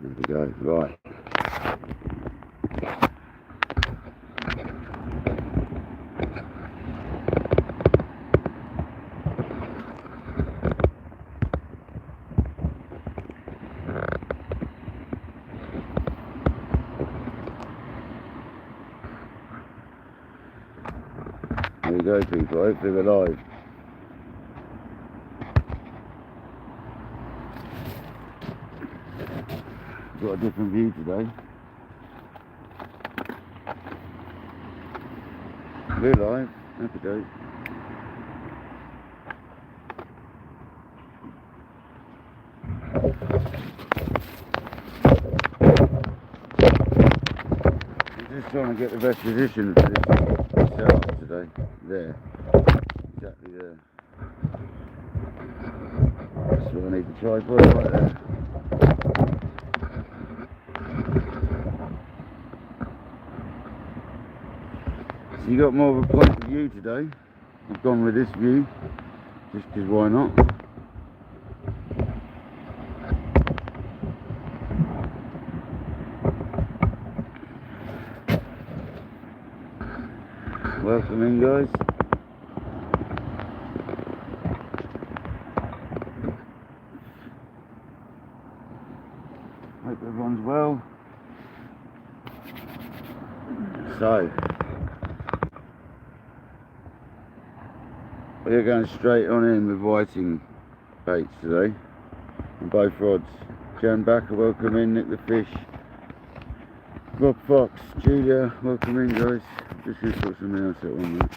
There we go, right. There we go, people, hopefully we're live. Got a different view today. We're live, happy days. I'm just trying to get the best position for this setup today. There, exactly there. That's what I need the tripod right there. So you got more of a point of view today. I've gone with this view, just because why not? Welcome in, guys. Hope everyone's well. So, we're going straight on in with whiting baits today, on both rods. Jan Backer, welcome in. Nick the Fish, Rob Fox, Julia, welcome in, guys. Just going to put something else at one minute.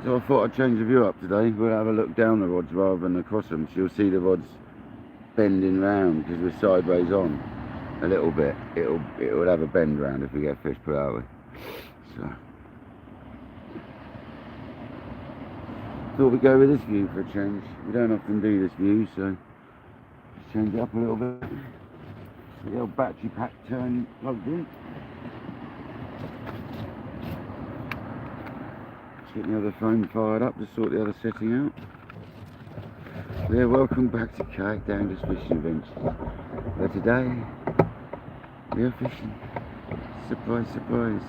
So I thought I'd change the view up today. We'll have a look down the rods rather than across them, so you'll see the rods bending round because we're sideways on a little bit. It will have a bend round if we get fish put out. So thought we'd go with this view for a change. We don't often do this view, so just change it up a little bit. The old battery pack turn plugged in. Get the other phone fired up to sort the other setting out. Yeah, welcome back to KayakDangler's Fishing Adventures. Where today we are fishing. Surprise, surprise.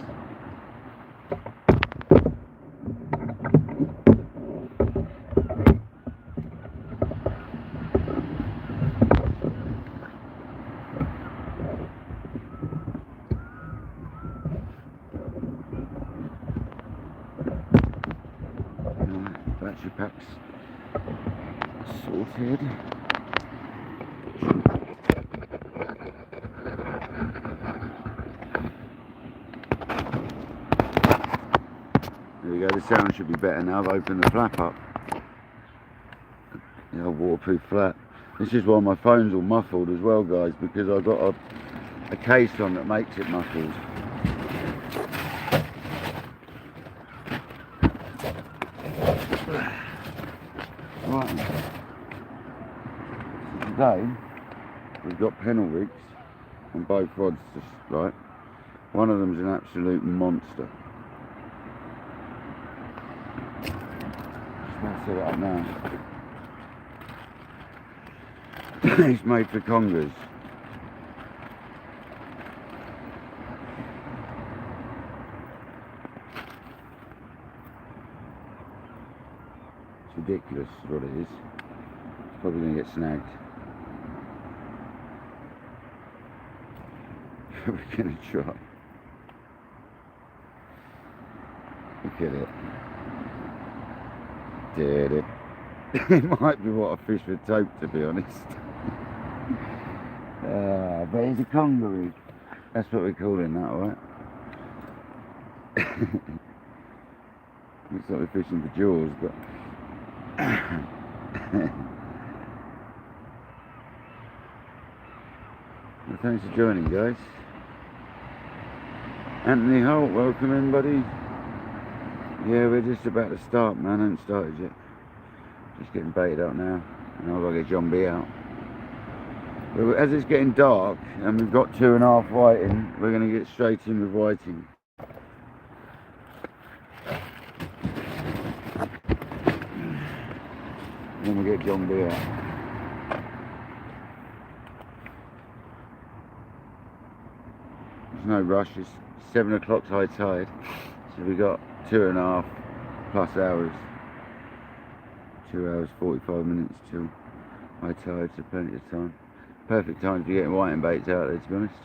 Battery packs sorted. There we go, the sound should be better now. I've opened the flap up. The old waterproof flap. This is why my phone's all muffled as well, guys, because I've got a case on that makes it muffled. Right, so today we've got pennel rigs on both rods, just right. One of them's an absolute monster. Just going to set it up now. It's made for Congers. Ridiculous is what it is. It's probably going to get snagged. We're going to try. Look at it. Did it. It might be what I fish for taupe, to be honest. But it's a conger rig. That's what we're calling that, alright? Looks like we're fishing for jaws, but well, thanks for joining, guys. Anthony Holt, welcome in, buddy. Yeah, we're just about to start, man. I haven't started yet. Just getting baited up now, and I've got to get John B out. Well, as it's getting dark and we've got 2.5 whiting, we're going to get straight in with whiting. And then we get John B out. There's no rush, it's 7 o'clock high tide, so we got 2.5 plus hours. 2 hours 45 minutes till high tide, so plenty of time. Perfect time for getting whiting baits out there, to be honest.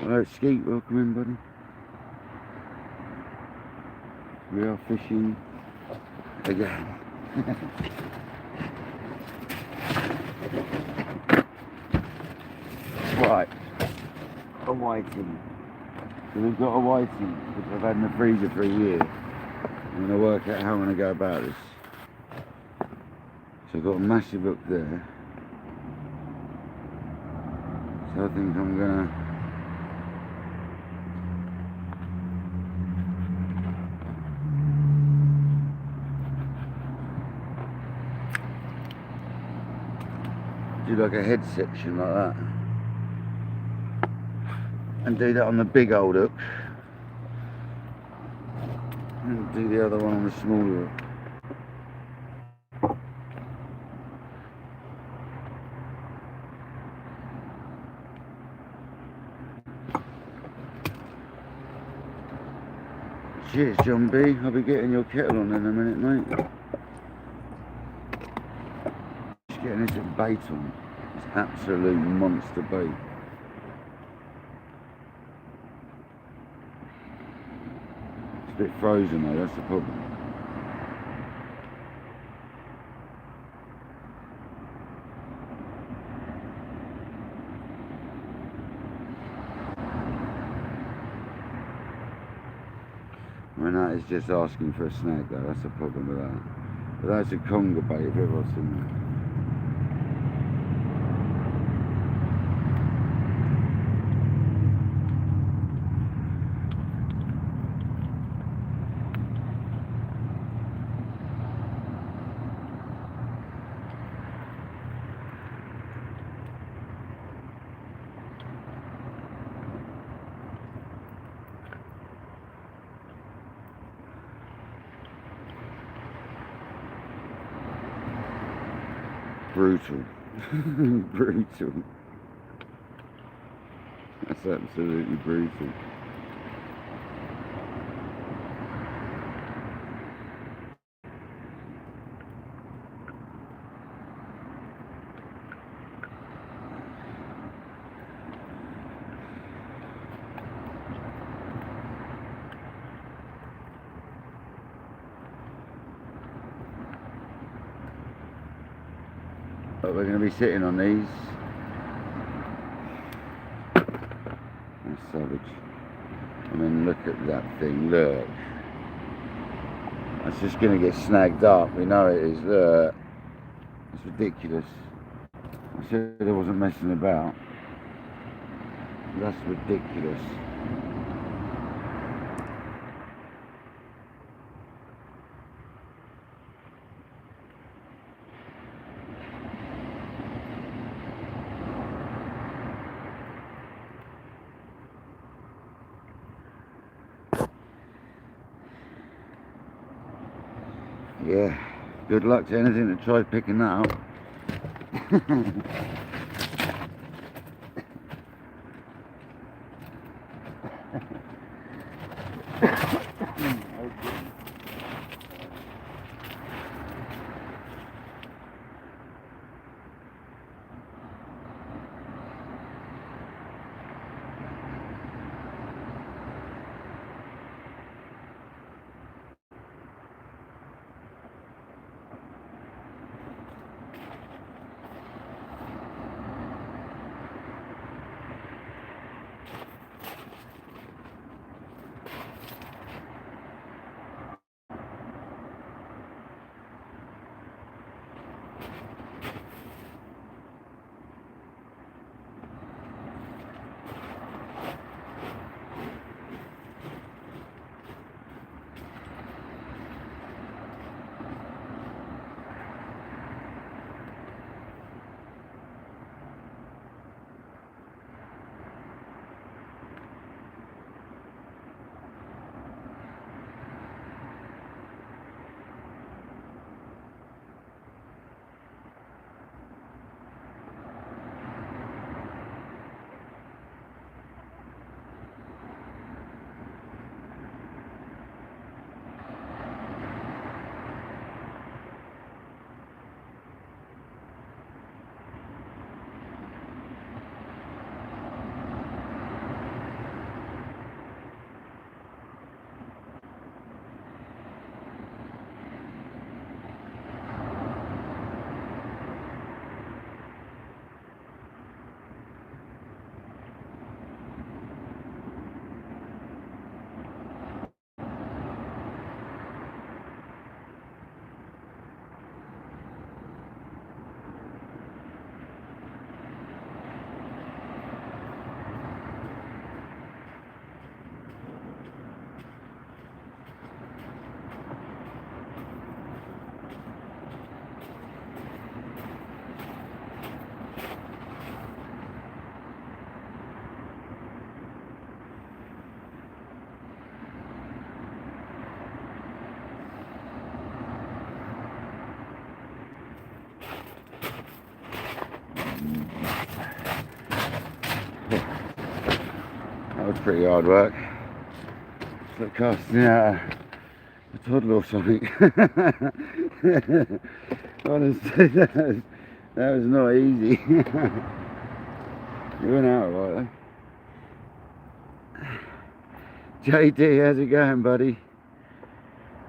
Alright, Skeet, welcome in, buddy. We are fishing again. Right, a whiting. So we've got a whiting, which I've had in the freezer for a year. I'm going to work out how I'm going to go about this. So I've got a massive hook there. So I think I'm going to do like a head section like that, and do that on the big old hook, and do the other one on the smaller hook. Cheers, John B. I'll be getting your kettle on in a minute, mate. Just getting this bait on. It's absolute monster bait. It's a bit frozen though, that's the problem. And that is just asking for a snag though, that's the problem with that. But that's a conger bait if ever I've seen that. Brutal. Brutal. That's absolutely brutal. But we're going to be sitting on these. That's savage. I mean, look at that thing, look. That's just going to get snagged up, we know it is, look. It's ridiculous. I said I wasn't messing about. That's ridiculous. Yeah, good luck to anything to try picking that up. pretty hard work. It's like casting out a toddler or something. Honestly, that was not easy. You went out alright though. JD, how's it going, buddy?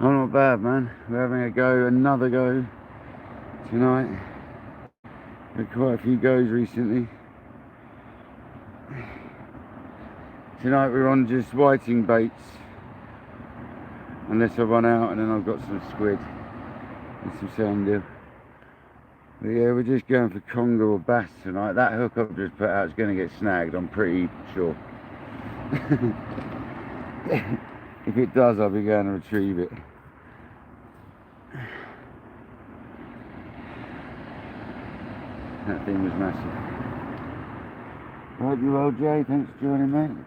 I'm not bad, man. We're having another go tonight. Had quite a few goes recently. Tonight we're on just whiting baits, unless I run out, and then I've got some squid and some sandeel. But yeah, we're just going for conger or bass tonight. That hook I've just put out is going to get snagged, I'm pretty sure. If it does, I'll be going to retrieve it. That thing was massive. Right, you old Jay, thanks for joining, mate.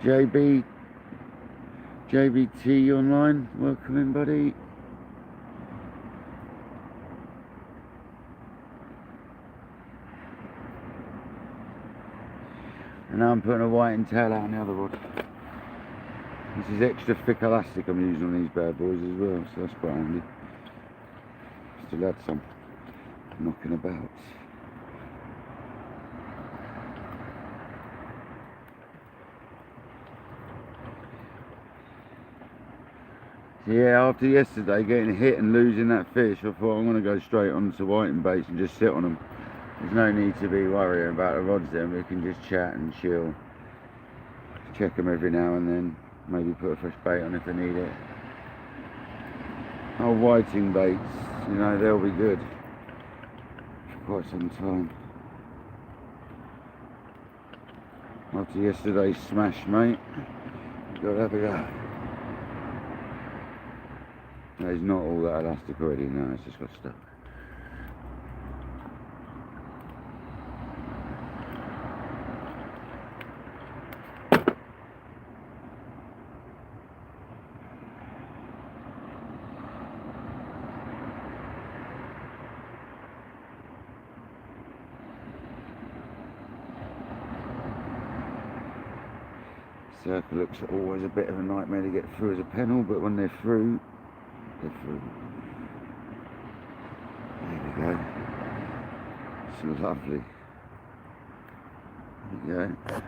JBT online, welcome in, buddy. And now I'm putting a whiting tail out on the other rod. This is extra thick elastic I'm using on these bad boys as well, so that's quite handy. Still had some knocking about. So yeah, after yesterday getting hit and losing that fish, I thought I'm going to go straight on to whiting baits and just sit on them. There's no need to be worrying about the rods then, we can just chat and chill. Check them every now and then, maybe put a fresh bait on if I need it. Oh, whiting baits, you know, they'll be good for quite some time. After yesterday's smash, mate, you've got to have a go. That is not all that elastic already, no, it's just got stuck. Circle looks always a bit of a nightmare to get through as a pennel, but when they're through, they're through. There we go. It's lovely. There we go.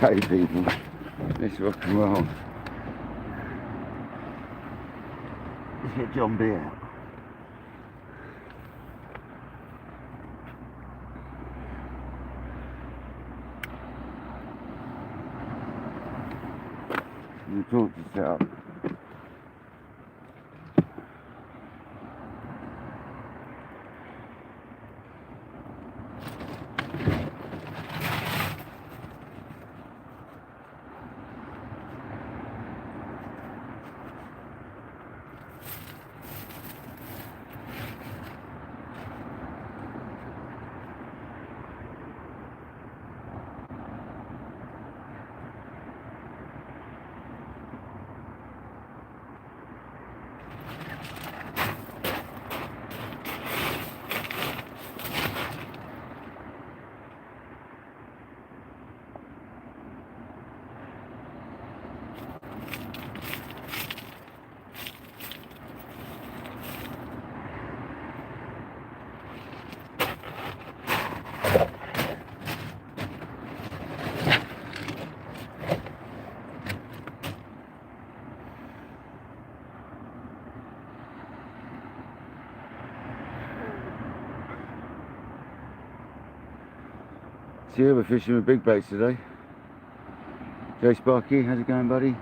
Okay, people, let's rock and roll. Let's get John B out. The torch is set up. So yeah, we're fishing with big baits today. Jay Sparky, how's it going, buddy?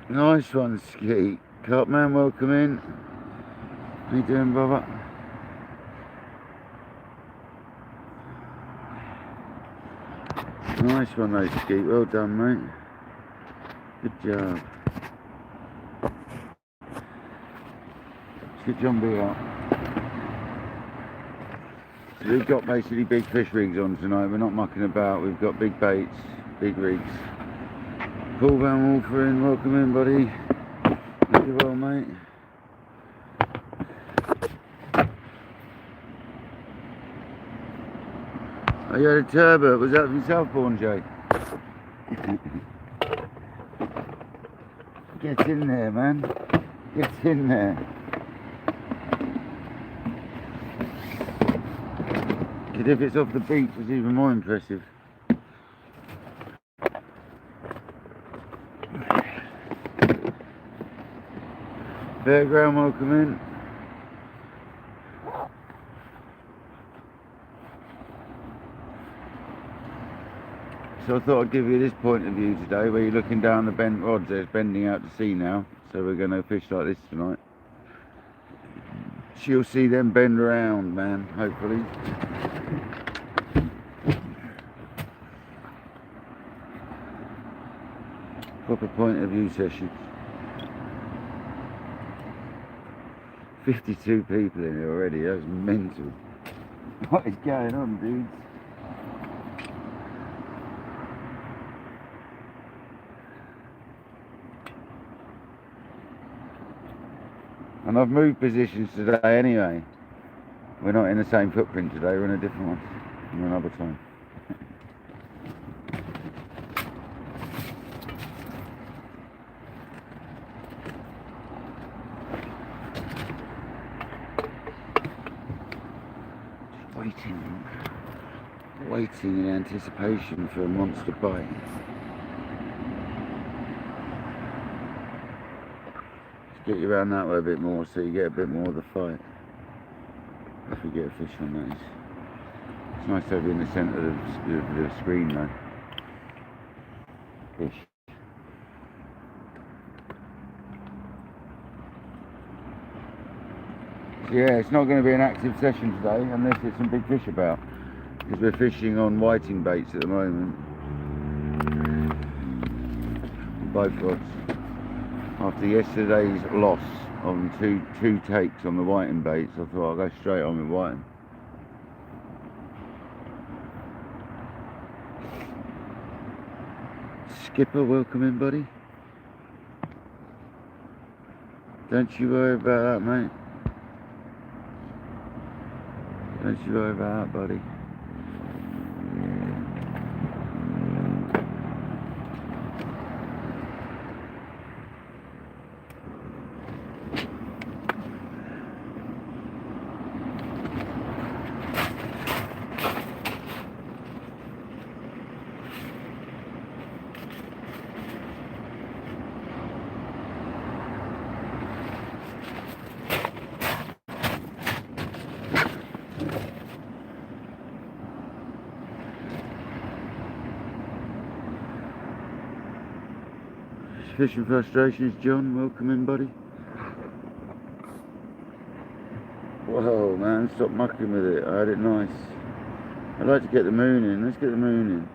Nice one, Skeet. Carp man, welcome in. How you doing, brother? Nice one, though, Skeet. Well done, mate. Good job. Let's get John B out. So we've got basically big fish rigs on tonight. We're not mucking about. We've got big baits, big rigs. Paul Van Wolfering, welcome in, buddy. Thank you well, mate. Oh, you had a turbot. Was that from Southbourne, Jay? Get in there, man. Get in there. Because if it's off the beach, it's even more impressive. Fairground, welcome in. So I thought I'd give you this point of view today, where you're looking down the bent rods. There's bending out to sea now, so we're going to fish like this tonight. She'll see them bend around, man, hopefully. Proper point of view session. 52 people in here already, that's mental. What is going on, dudes? And I've moved positions today anyway. We're not in the same footprint today, we're in a different one. In another time. Waiting in anticipation for a monster bite. Let's get you around that way a bit more so you get a bit more of the fight. If we get a fish on those. It's nice to have you in the centre of the screen though. Fish. So yeah, it's not going to be an active session today unless there's some big fish about. Because we're fishing on whiting baits at the moment. Both rods. After yesterday's loss on two takes on the whiting baits, I thought I'll go straight on with whiting. Skipper, welcome in, buddy. Don't you worry about that, mate. Don't you worry about that, buddy. Fishing Frustrations, John. Welcome in, buddy. Whoa, man, stop mucking with it. I had it nice. I'd like to get the moon in. Let's get the moon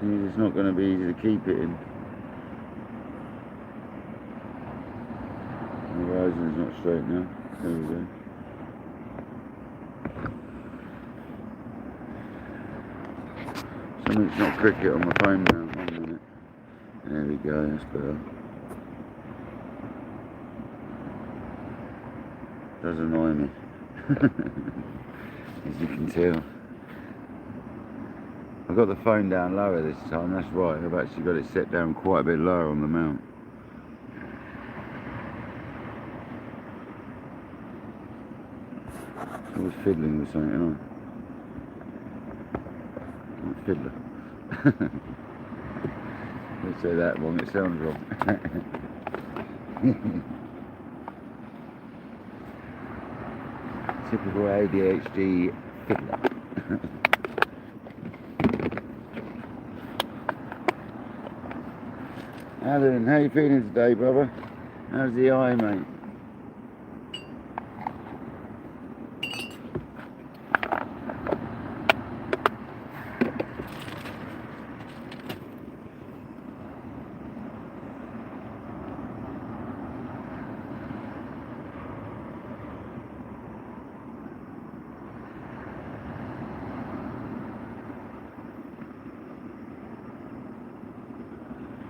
in. It's not going to be easy to keep it in. The horizon's not straight now. There we go. Something's not cricket on my phone now. 1 minute. There we go, that's better. Does annoy me. As you can tell. I've got the phone down lower this time, that's right. I've actually got it set down quite a bit lower on the mount. I was fiddling with something, aren't I? I'm a fiddler. Let's say that wrong, it sounds wrong. Typical ADHD fiddler. Alan, how you feeling today, brother? How's the eye, mate?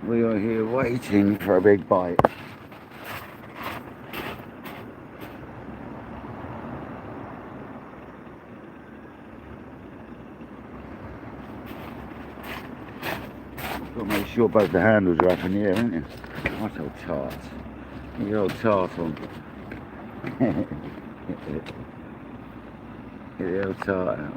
We are here waiting for a big bite. Got to make sure both the handles are up in the air, haven't you? What old tart. Get your old tart on. Get the old tart out.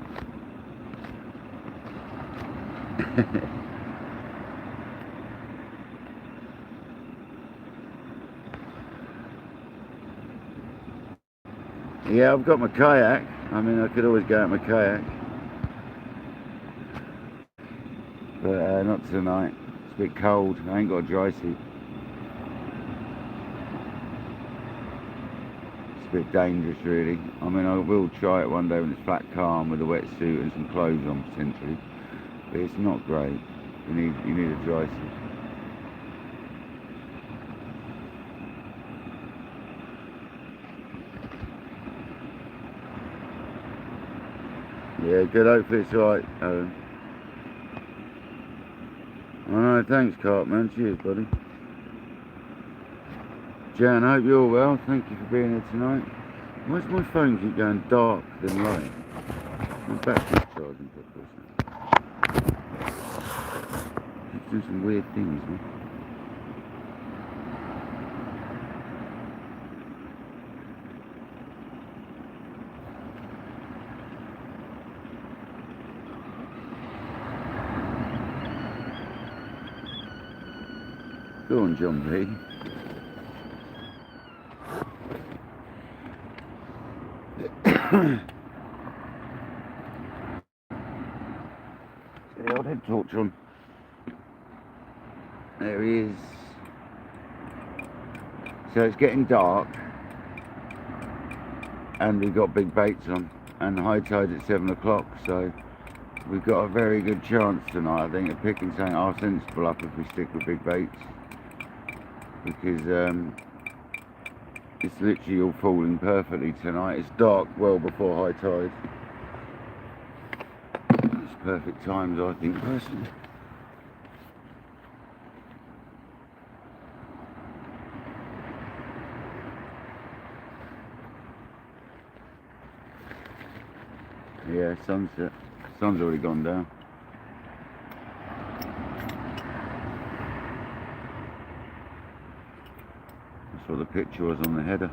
Yeah, I've got my kayak. I mean, I could always go out my kayak. But not tonight. It's a bit cold. I ain't got a dry suit. It's a bit dangerous, really. I mean, I will try it one day when it's flat calm with a wetsuit and some clothes on, potentially. But it's not great. You need a dry suit. Yeah, good. Hopefully it's alright, Owen. Alright, thanks, Cartman. Cheers, buddy. Jan, I hope you're well. Thank you for being here tonight. Why does my phone keep going dark than light? My battery's charging properly. It's doing some weird things, man. Go on, John B. See the old head torch on. There he is. So it's getting dark and we've got big baits on and the high tide at 7 o'clock, so we've got a very good chance tonight, I think, of picking something half sensible up if we stick with big baits. Because it's literally all falling perfectly tonight. It's dark well before high tide. It's perfect times, I think, personally. Yeah, sunset. Sun's already gone down. That's what the picture was on the header.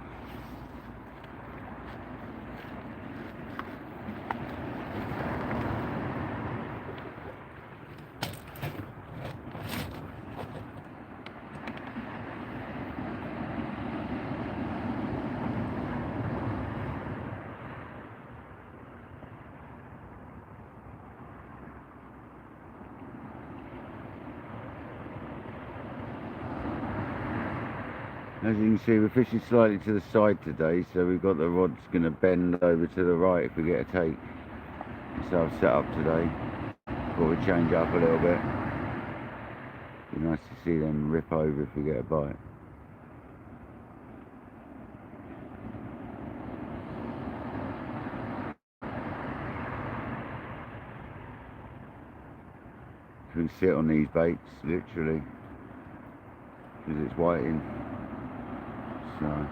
As you can see, we're fishing slightly to the side today, so we've got the rods going to bend over to the right if we get a take. So I've set up today. Thought we'd change up a little bit. Be nice to see them rip over if we get a bite. We can sit on these baits, literally, because it's whiting. So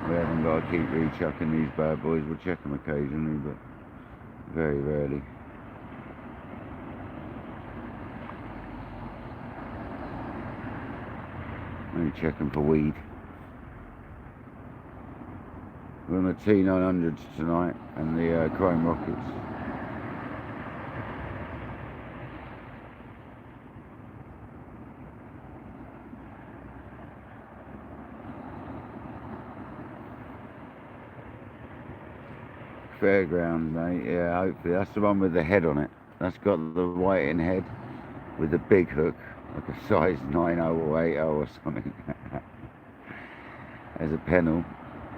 we haven't got to keep rechucking these bad boys. We'll check them occasionally, but very rarely. Only check them for weed. We're on the T900s tonight and the Chrome Rockets. Fairgrounds, mate. Yeah, hopefully that's the one with the head on it. That's got the whiting head with the big hook, like a size 9.0 or 8.0 or something. As a pennel,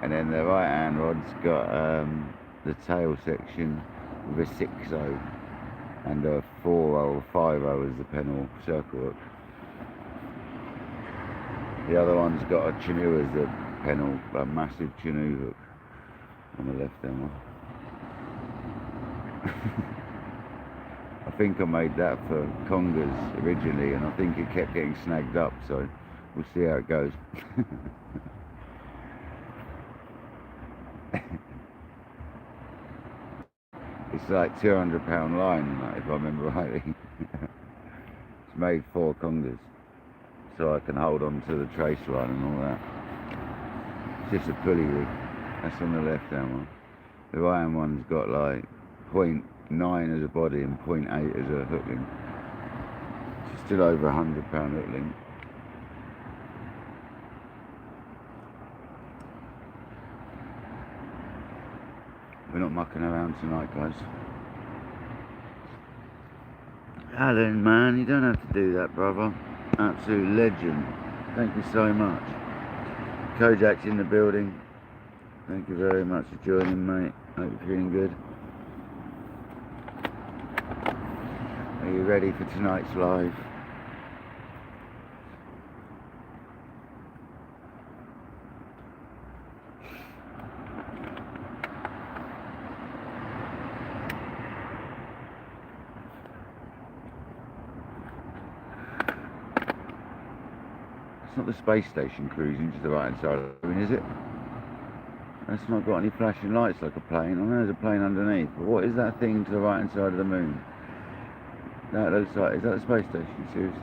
and then the right hand rod's got the tail section with a 6.0 and a 4.0 or 5.0 as the pennel circle hook. The other one's got a canoe as the pennel, a massive canoe hook on the left hand one. I think I made that for Congers originally, and I think it kept getting snagged up, so we'll see how it goes. It's like £200 line, if I remember rightly. It's made for Congers, so I can hold on to the trace line and all that. It's just a pulley rig. That's on the left hand one. The right hand one's got like 0.9 as a body and 0.8 as a hook link. It's still over £100 hook link. We're not mucking around tonight, guys. Alan, man, you don't have to do that, brother. Absolute legend. Thank you so much. Kojak's in the building. Thank you very much for joining, mate. Hope you're feeling good. Are you ready for tonight's live? It's not the space station cruising to the right hand side of the moon, is it? That's not got any flashing lights like a plane. I know there's a plane underneath, but what is that thing to the right hand side of the moon? That looks like, is that the space station? Seriously?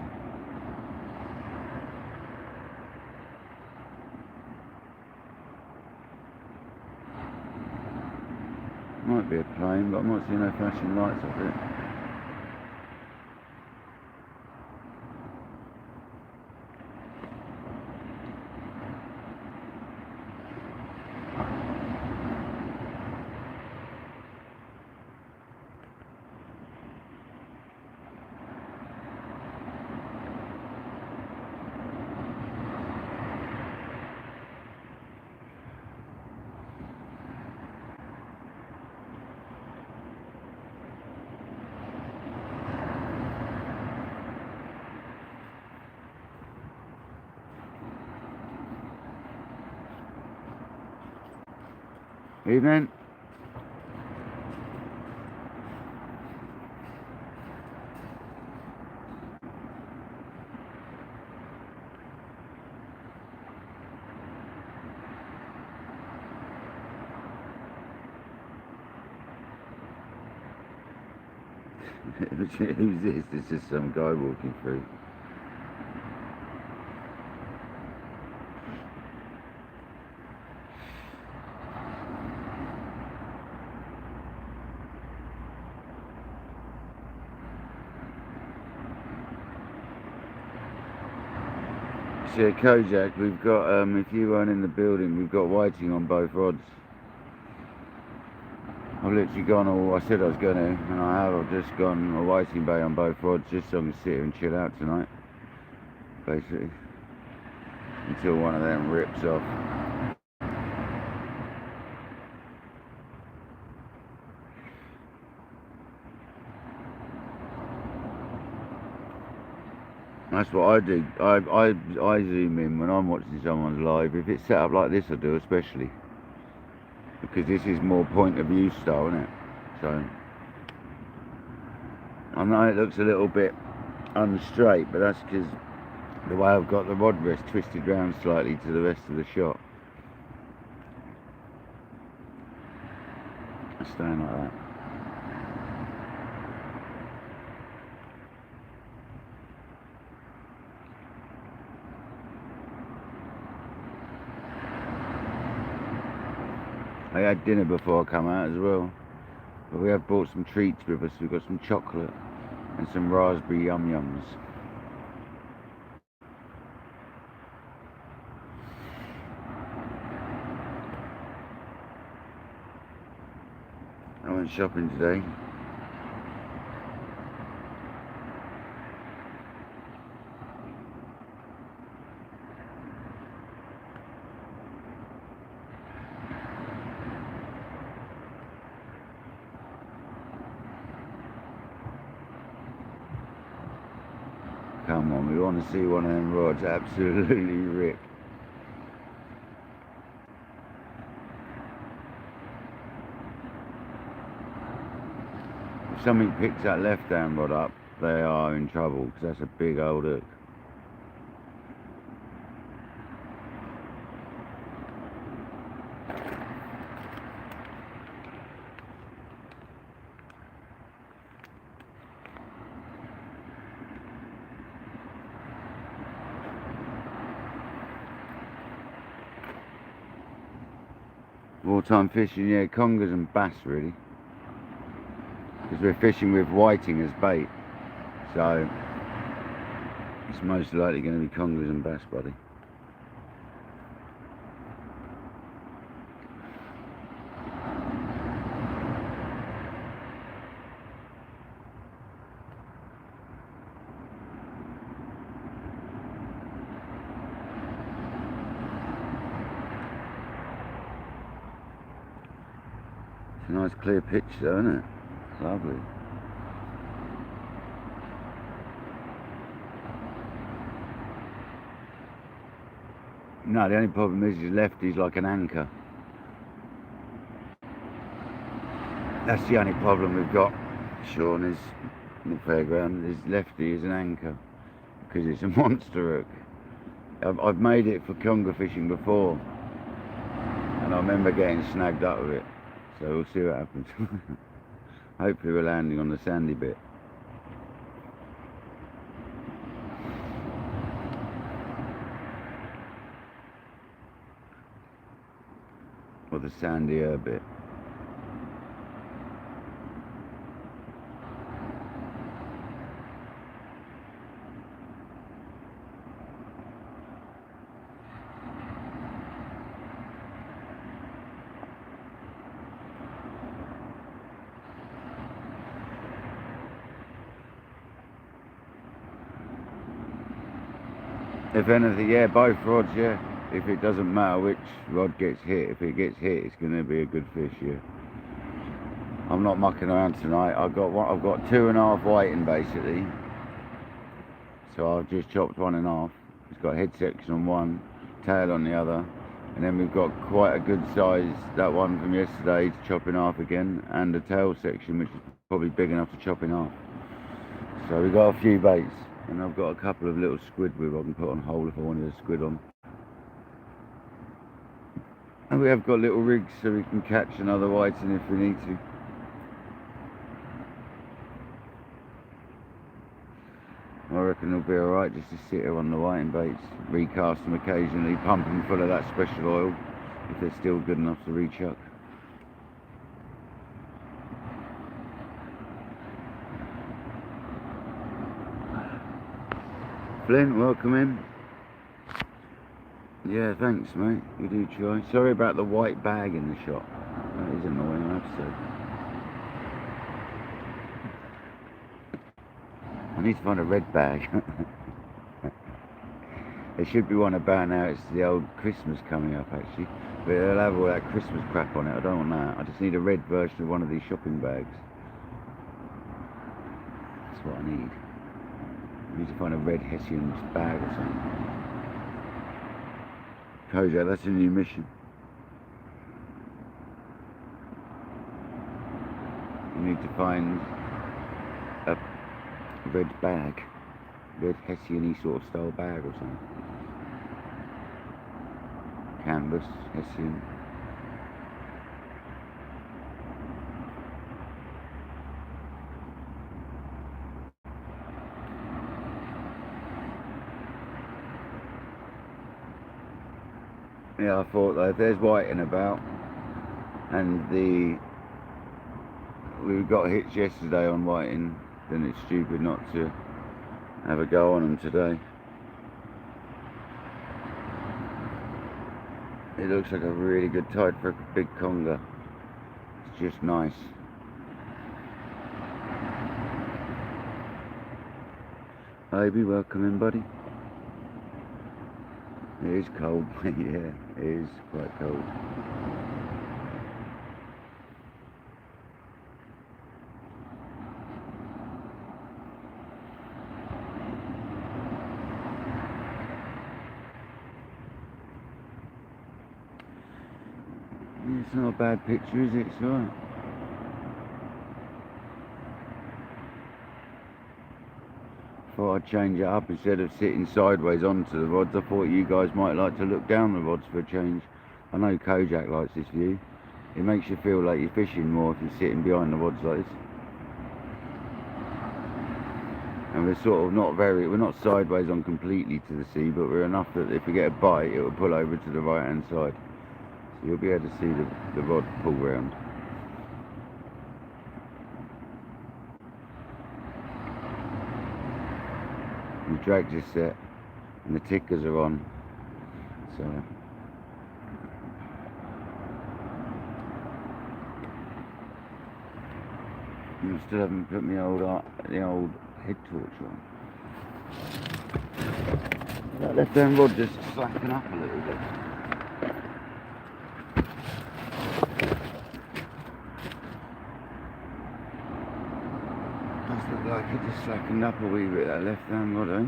Might be a plane, but I'm not seeing no flashing lights up there. Evening. Who's this? This is some guy walking through. So Kojak, we've got, if you weren't in the building, we've got whiting on both rods. I've literally gone all, I said I was going to, and I have, I've just gone a whiting bay on both rods just so I can sit here and chill out tonight, basically. until one of them rips off. That's what I do. I zoom in when I'm watching someone's live. If it's set up like this, I do especially, because this is more point of view style, isn't it? So I know it looks a little bit unstraight, but that's because the way I've got the rod rest twisted round slightly to the rest of the shot. It's staying like that. I had dinner before I come out as well, but we have brought some treats with us. We've got some chocolate and some raspberry yum-yums. I went shopping today. Come on, we want to see one of them rods absolutely rip. If something picks that left-hand rod up, they are in trouble, because that's a big old hook. Wartime fishing, yeah, congers and bass really, because we're fishing with whiting as bait, so it's most likely going to be congers and bass, buddy. It's a nice clear pitch though, isn't it? Lovely. No, the only problem is his lefty's like an anchor. That's the only problem we've got, Sean, is in the fairground. His lefty is an anchor, because it's a monster hook. I've made it for conger fishing before, and I remember getting snagged up with it. So we'll see what happens. Hopefully we're landing on the sandy bit. Or the sandier bit. If anything, yeah, both rods, yeah. If it doesn't matter which rod gets hit, if it gets hit, it's going to be a good fish, yeah. I'm not mucking around tonight. I've got 2.5 whiting basically. So I've just chopped 1.5. It's got head section on one, tail on the other, and then we've got quite a good size, that one from yesterday, to chop in half again, and the tail section, which is probably big enough to chop in half. So we've got a few baits. And I've got a couple of little squid with I can put on hold if I wanted a squid on. And we have got little rigs so we can catch another whiting if we need to. I reckon it'll be alright just to sit here on the whiting baits, recast them occasionally, pump them full of that special oil if they're still good enough to rechuck. Flint, welcome in. Yeah, thanks mate, we do try. Sorry about the white bag in the shot. That is annoying, I have to say. I need to find a red bag. There should be one about now. It's the old Christmas coming up actually, but it'll have all that Christmas crap on it. I don't want that. I just need a red version of one of these shopping bags. That's what I need. I need to find a red Hessian bag or something. Kojak, that's a new mission. You need to find a red bag, red Hessian-y sort of style bag or something. Canvas, Hessian. Yeah, I thought though, if there's whiting about, and we got hits yesterday on whiting, then it's stupid not to have a go on them today. It looks like a really good tide for a big conger. It's just nice. Ivy, welcome in, buddy. It is cold. Yeah, it is quite cold. It's not a bad picture, is it? It's alright. Thought I'd change it up instead of sitting sideways onto the rods. I thought you guys might like to look down the rods for a change. I know Kojak likes this view. It makes you feel like you're fishing more if you're sitting behind the rods like this. And we're sort of we're not sideways on completely to the sea, but we're enough that if we get a bite, it will pull over to the right hand side. So you'll be able to see the rod pull round. The drag just set and the tickers are on, so I still haven't put the old head torch on. That left hand rod just slacking up a little bit. Does look like it just slackened up a wee bit, that left hand rod, eh?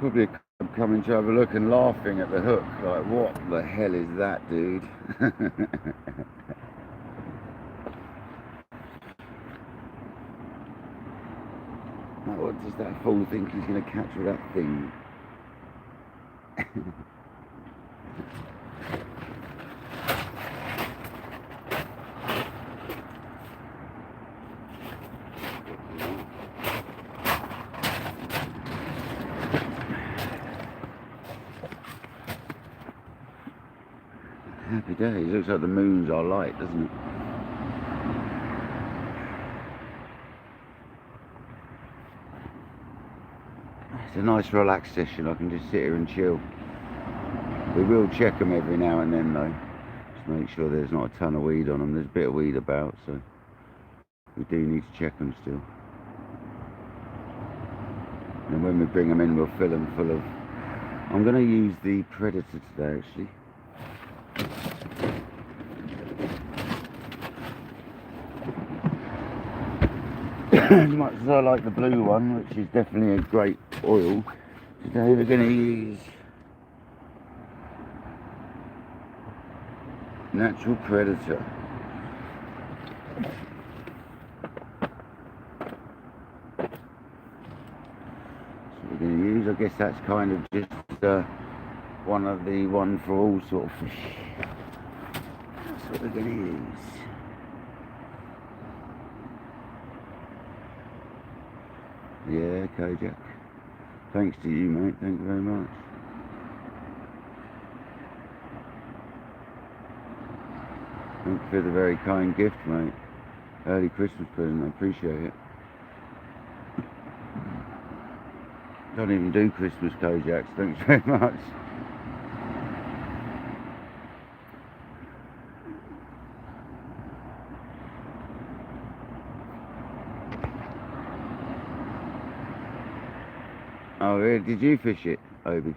Probably coming to have a look and laughing at the hook, like, what the hell is that, dude? What does that fool think he's going to catch with that thing? Happy days. Looks like the moon's our light, doesn't it? It's a nice relaxed session. I can just sit here and chill. We will check them every now and then though. Just make sure there's not a ton of weed on them. There's a bit of weed about, so we do need to check them still. And when we bring them in, we'll fill them full of... I'm going to use the Predator today actually. As much as I like the blue one, which is definitely a great oil, today we're going to use Natural Predator. So we're going to use, I guess that's kind of just one of the one for all sort of fish. That's what we're going to use. Yeah, Kojak. Thanks to you, mate. Thank you very much. Thank you for the very kind gift, mate. Early Christmas present. I appreciate it. Don't even do Christmas Kojaks. Thanks very much. Oh really? Did you fish it, Obi?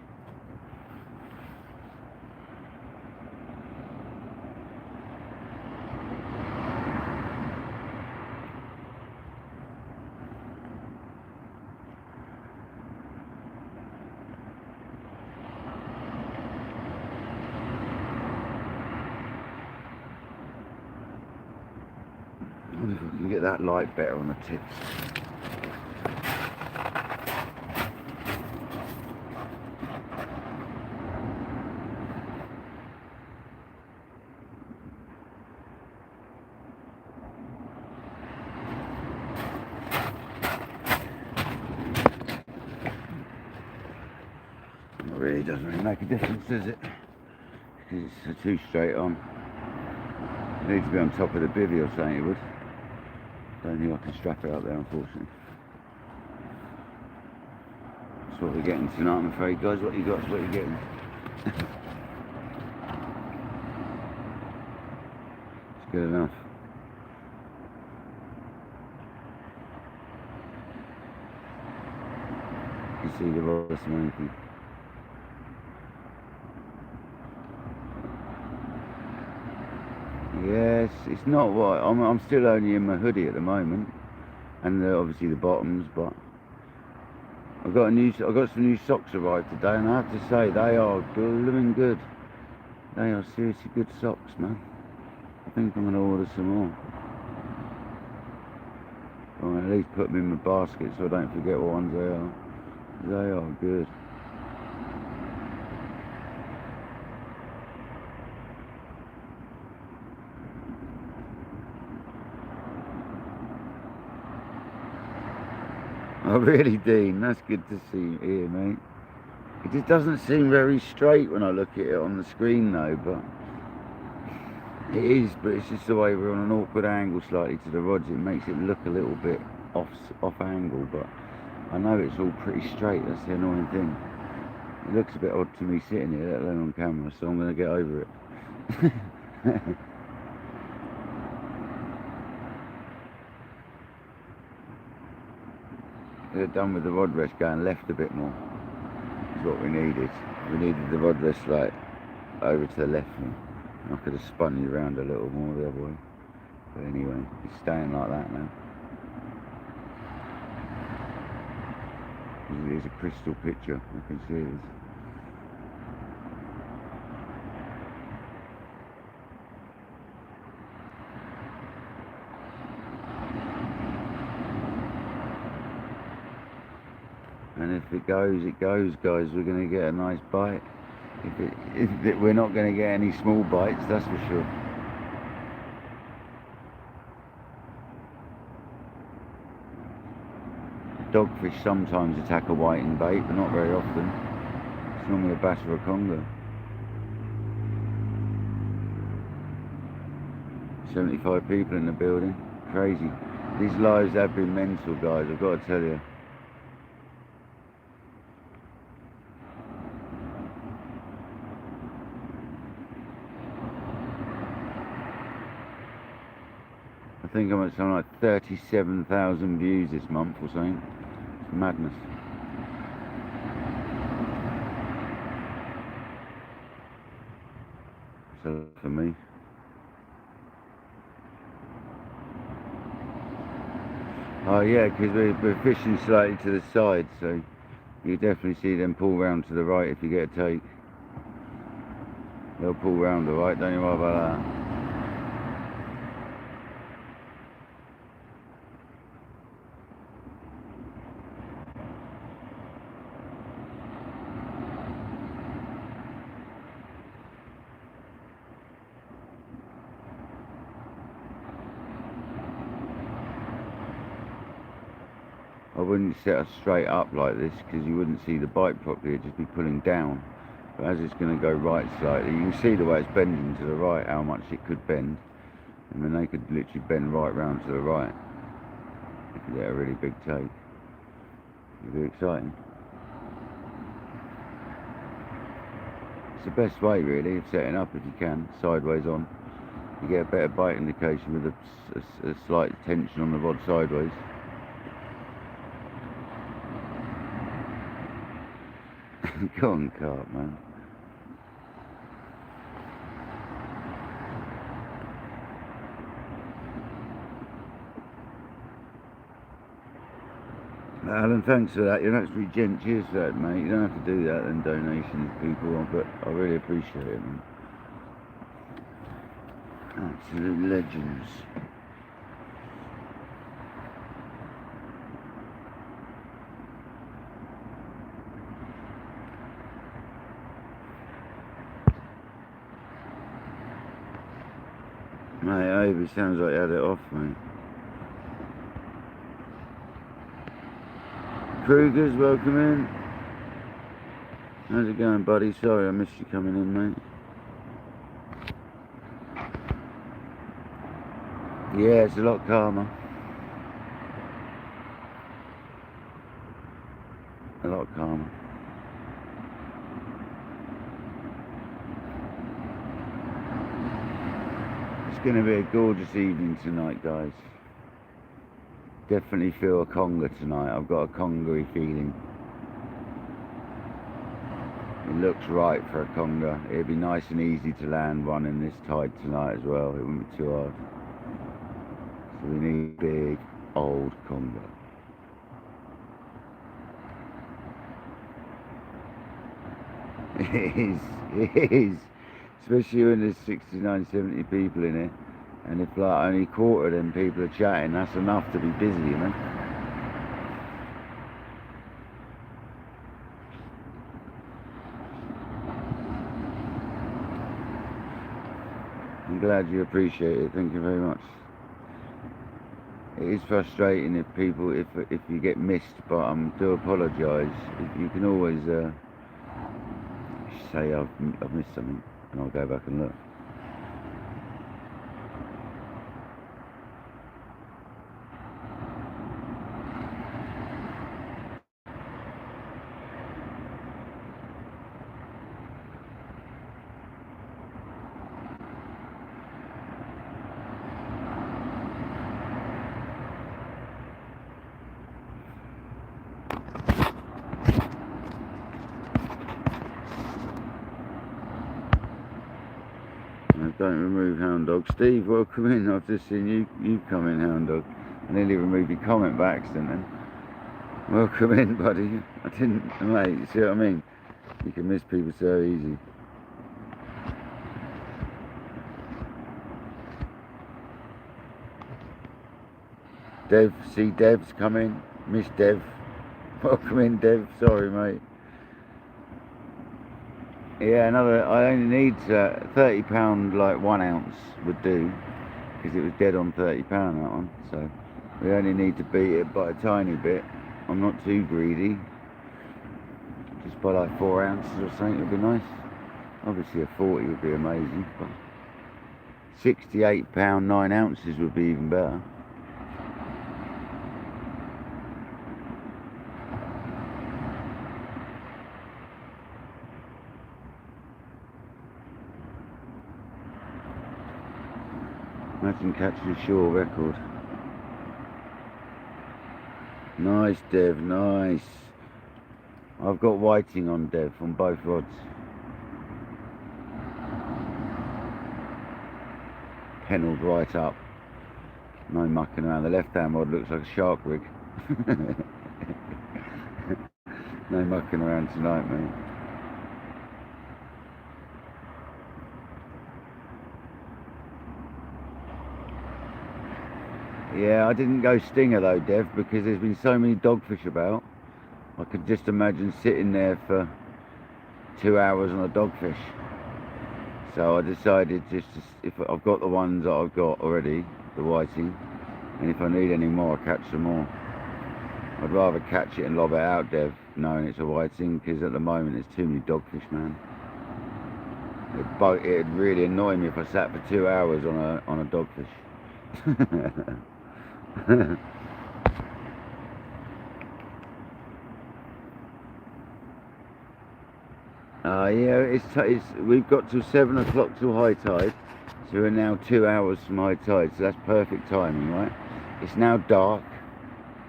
I wonder if we can get that light better on the tips. It really doesn't really make a difference, does it? Because it's too straight on. It needs to be on top of the bivvy or something, it would. Don't think I can strap it up there, unfortunately. That's what we're getting tonight, I'm afraid, guys. What you got is what you're getting. It's good enough. You can see the rocks and anything. Yes, it's not what I'm still only in my hoodie at the moment, and obviously the bottoms. But I got some new socks arrived today, and I have to say they are blooming good. They are seriously good socks, man. I think I'm gonna order some more. Or at least put them in my basket so I don't forget what ones they are. They are good. Oh really, Dean? That's good to see here, mate. It just doesn't seem very straight when I look at it on the screen though, but it is, but it's just the way we're on an awkward angle slightly to the rods. It makes it look a little bit off angle, but I know it's all pretty straight. That's the annoying thing. It looks a bit odd to me sitting here, let alone on camera, so I'm going to get over it. Could have done with the rod rest going left a bit more. Is what we needed. We needed the rod rest like over to the left more. I could have spun you around a little more the other way. But anyway, it's staying like that now. It is a crystal picture, you can see it is. And if it goes, guys. We're going to get a nice bite. We're not going to get any small bites, that's for sure. Dogfish sometimes attack a whiting bait, but not very often. It's normally a bass or a conger. 75 people in the building. Crazy. These lives have been mental, guys, I've got to tell you. I think I'm at something like 37,000 views this month or something. It's madness. So for me. Oh yeah, because we're fishing slightly to the side, so you definitely see them pull round to the right if you get a take. They'll pull round alright, don't you worry about that. I wouldn't set us straight up like this because you wouldn't see the bite properly, it'd just be pulling down. But as it's going to go right slightly, you can see the way it's bending to the right, how much it could bend. I mean, they could literally bend right round to the right if you get a really big take. It'd be exciting. It's the best way really of setting up if you can, sideways on. You get a better bite indication with a slight tension on the rod sideways. Go on, carp, man. Alan, thanks for that. You're actually gent. Cheers for that, mate. You don't have to do that and donations, people, but I really appreciate it, man. Absolute legends. Mate, Ivy sounds like you had it off, mate. Congers, welcome in. How's it going, buddy? Sorry I missed you coming in, mate. Yeah, it's a lot calmer. A lot calmer. It's going to be a gorgeous evening tonight, guys. Definitely feel a conger tonight. I've got a congery feeling. It looks right for a conger. It'd be nice and easy to land one in this tide tonight as well. It wouldn't be too hard. So we need a big old conger. It is. Especially when there's 69, 70 people in it. And if like only a quarter of them people are chatting, that's enough to be busy, you know. I'm glad you appreciate it. Thank you very much. It is frustrating if people, if you get missed, but I do apologise. You can always say I've missed something, and I'll go back and look. Don't remove Hound Dog. Steve, welcome in. I've just seen you come in, Hound Dog. I nearly removed your comment by accident then. Welcome in, buddy. I didn't, mate, you see what I mean? You can miss people so easy. Dev, see Dev's coming. Miss Dev. Welcome in, Dev. Sorry, mate. Yeah, I only need £30, like 1 ounce would do, because it was dead on £30 that one, so we only need to beat it by a tiny bit. I'm not too greedy, just by like 4 ounces or something would be nice. Obviously a 40 would be amazing, but £68 9 ounces would be even better. Imagine catching a shore record. Nice, Dev, nice. I've got whiting on, Dev, on both rods. Pennelled right up. No mucking around. The left-hand rod looks like a shark rig. No mucking around tonight, mate. Yeah, I didn't go stinger though, Dev, because there's been so many dogfish about. I could just imagine sitting there for 2 hours on a dogfish. So I decided just to, if I've got the ones that I've got already, the whiting, and if I need any more, I'll catch some more. I'd rather catch it and lob it out, Dev, knowing it's a whiting, because at the moment there's too many dogfish, man. It'd really annoy me if I sat for 2 hours on a dogfish. Yeah, we've got till 7 o'clock till high tide, so we're now 2 hours from high tide, so that's perfect timing, right? It's now dark,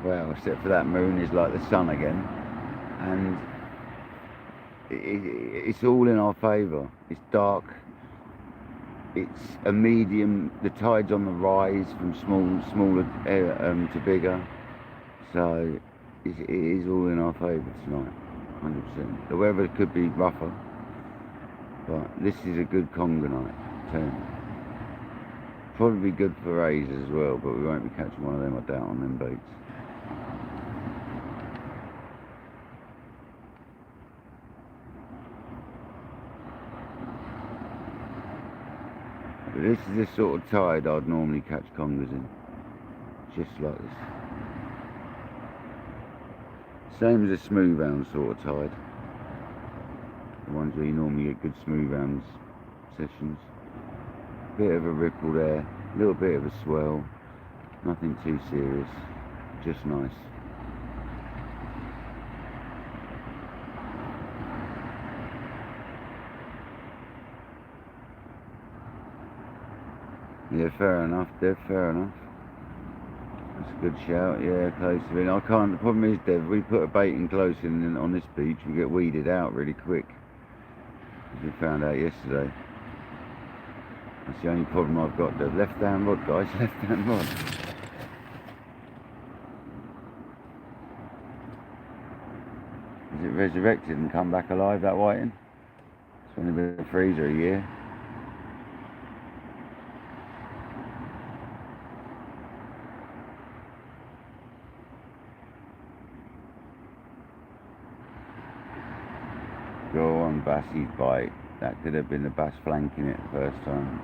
well, except for that moon is like the sun again, and it's all in our favour. It's dark. It's a medium. The tide's on the rise from smaller to bigger. So it is all in our favour tonight, 100%. The weather could be rougher, but this is a good conger night. Probably be good for rays as well, but we won't be catching one of them, I doubt, on them baits. But this is the sort of tide I'd normally catch congers in, just like this. Same as a smooth round sort of tide. The ones where you normally get good smooth rounds sessions. Bit of a ripple there, a little bit of a swell, nothing too serious, just nice. Yeah, fair enough, Dev, fair enough. That's a good shout, yeah, close to it. I can't, the problem is, Dev, we put a bait in close in on this beach, we get weeded out really quick. As we found out yesterday. That's the only problem I've got, Dev. Left hand rod, guys, left hand rod. Is it resurrected and come back alive, that whiting? It's only been in the freezer a year. Go on, Bassie's bite. That could have been the bass flanking it the first time.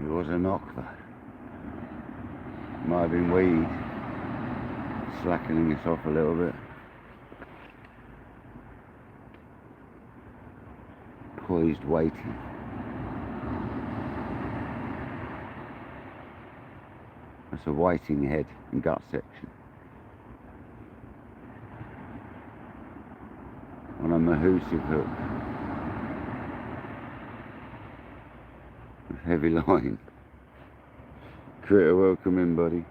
It was a knock though. Might have been weed slackening us off a little bit. Poised waiting. That's a whiting head and gut section. On a Mahusic hook. Heavy line. Critter, welcome in, buddy.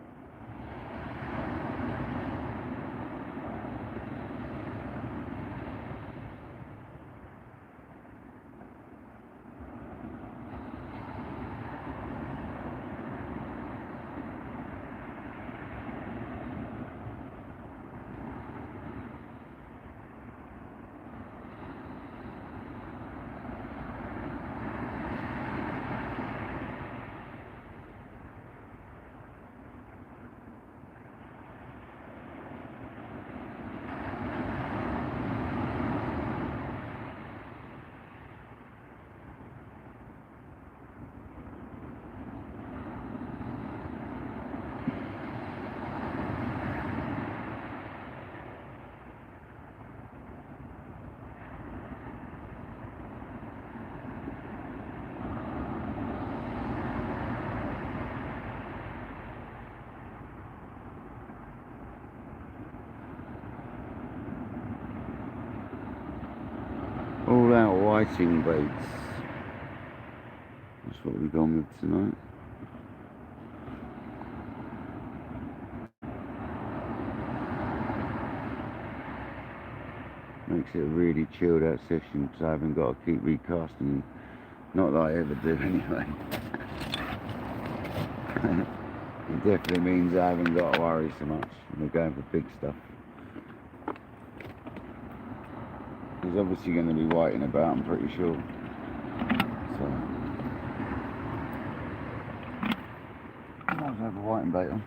All out whiting baits. That's what we've gone with tonight. Makes it a really chilled out session because I haven't got to keep recasting. Not that I ever do anyway. It definitely means I haven't got to worry so much. We're going for big stuff. There's obviously going to be whiting about, I'm pretty sure. So I'll have a whiting bait on.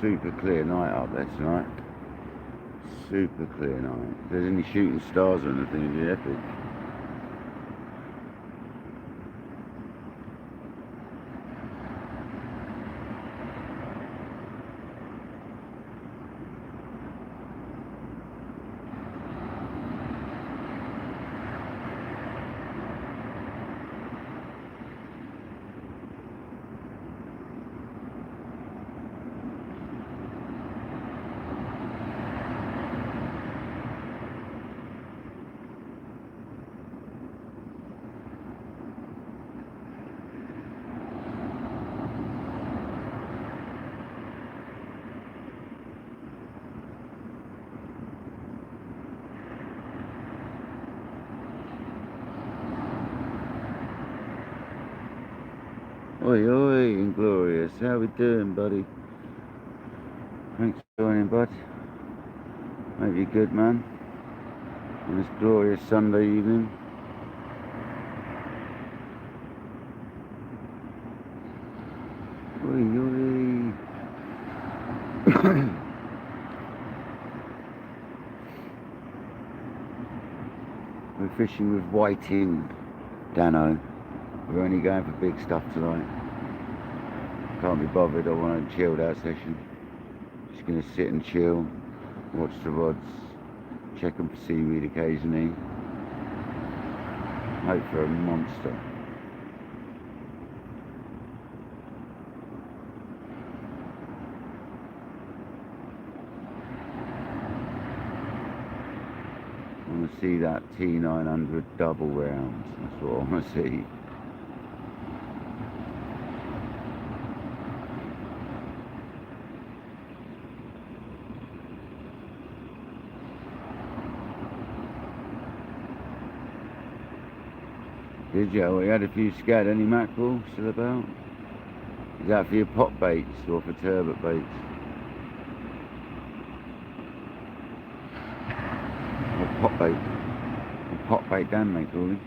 super clear night up there tonight. Super clear night. If there's any shooting stars or anything, it'd be epic. Oi, oi, Inglorious. How we doing, buddy? Thanks for joining, bud. Hope you're good, man. On this glorious Sunday evening. Oi, oi. We're fishing with whiting, Dano. We're only going for big stuff tonight. Can't be bothered, I want a chilled out session. Just gonna sit and chill, watch the rods, check them for seaweed occasionally. Hope for a monster. I want to see that T900 double round. That's what I want to see. Did you? We had a few scad. Any mackerel still about? Is that for your pot baits or for turbot baits? Or pot bait? Or pot bait Dan they call him.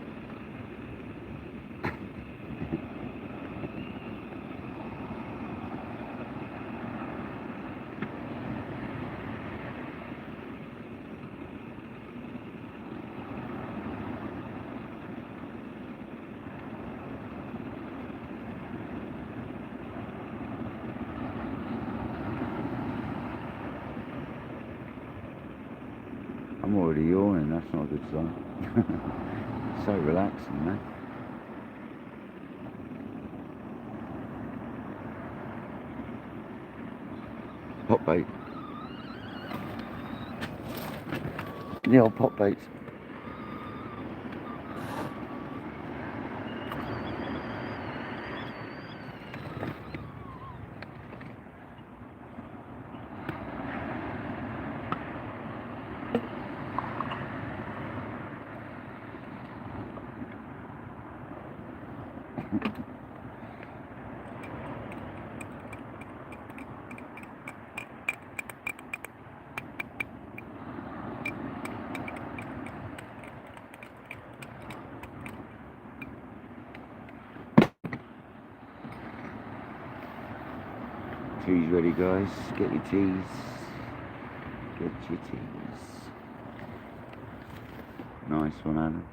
I'm already yawning, that's not a good sign. So relaxing, man. Pot bait. The old pot baits. Teas ready, guys. Get your teas. Get your teas. Nice one, Alan.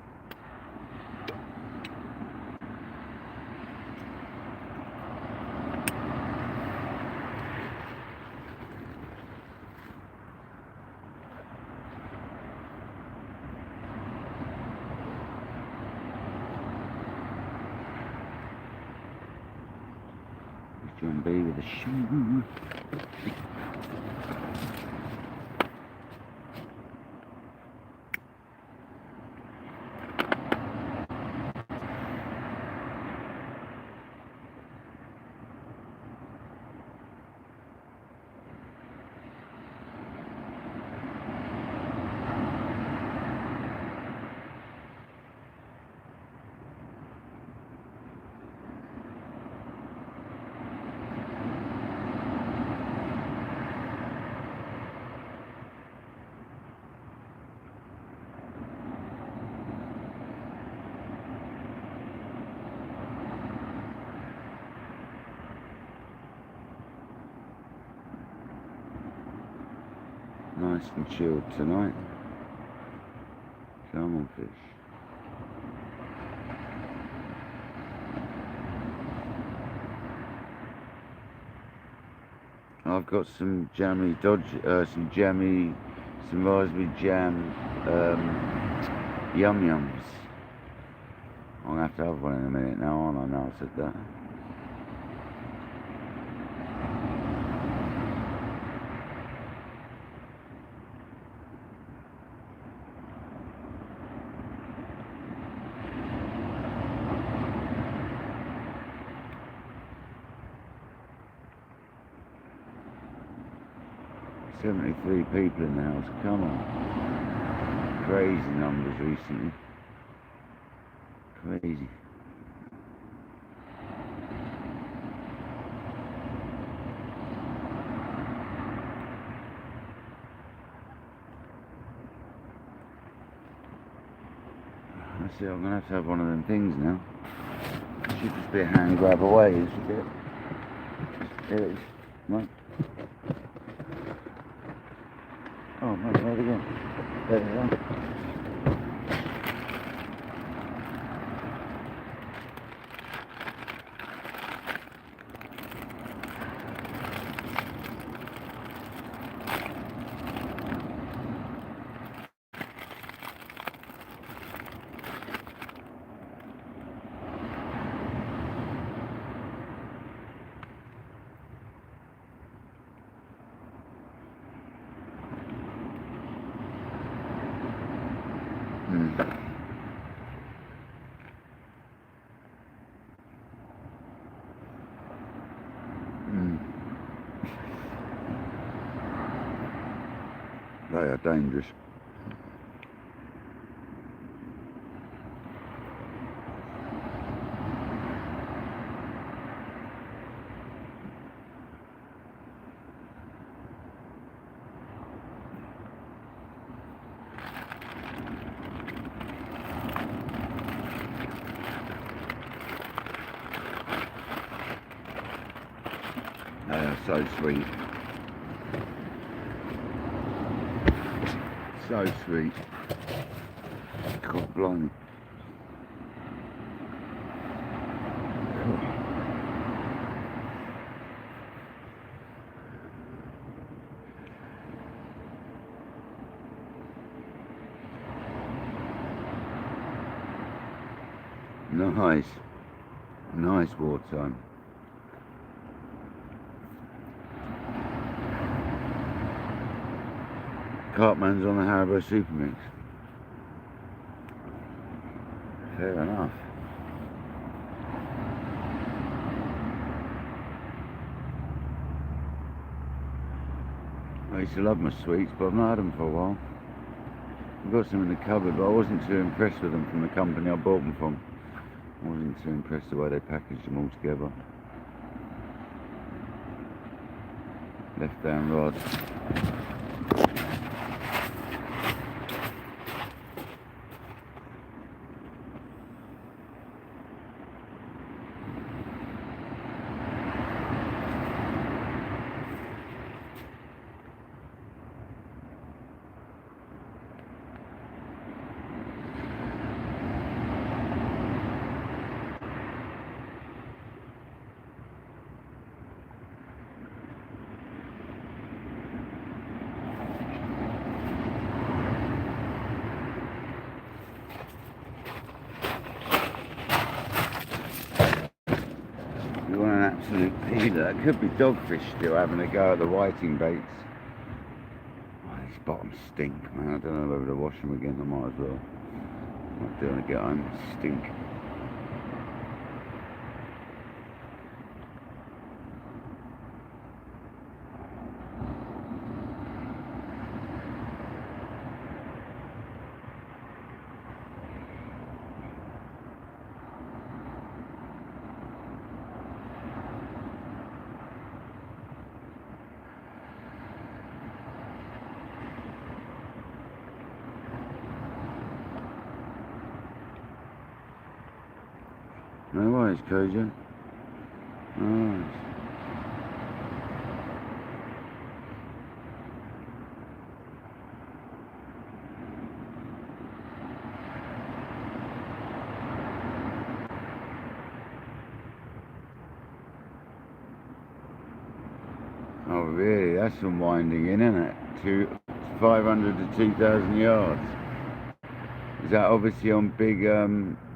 John B with a shoe. nice and chilled tonight. Come on, fish. I've got some jammy some raspberry jam yum yums. I'm gonna have to have one in a minute now, aren't I? Now I said that. $73 people in the house, come on. Crazy numbers recently. Crazy. That's it, I'm going to have one of them things now. It should just be a hand grab away, isn't it? There it is. Right. Oh, no, where'd it go? There we go. They are dangerous. They are so sweet. So sweet. God blimey. Nice. Nice wartime. Cartman's on the Haribo Super Mix. Fair enough. I used to love my sweets, but I've not had them for a while. I've got some in the cupboard, but I wasn't too impressed with them from the company I bought them from. I wasn't too impressed the way they packaged them all together. Left down rod. You want an absolute peeler. It could be dogfish still having a go at the whiting baits. Oh, these bottoms stink, man. I don't know whether to wash them again. I might as well. Might do when I get home. Stink. No worries, Koja. Nice. Oh really, that's some winding in, isn't it? 500 to 2,000 yards. Is that obviously on big,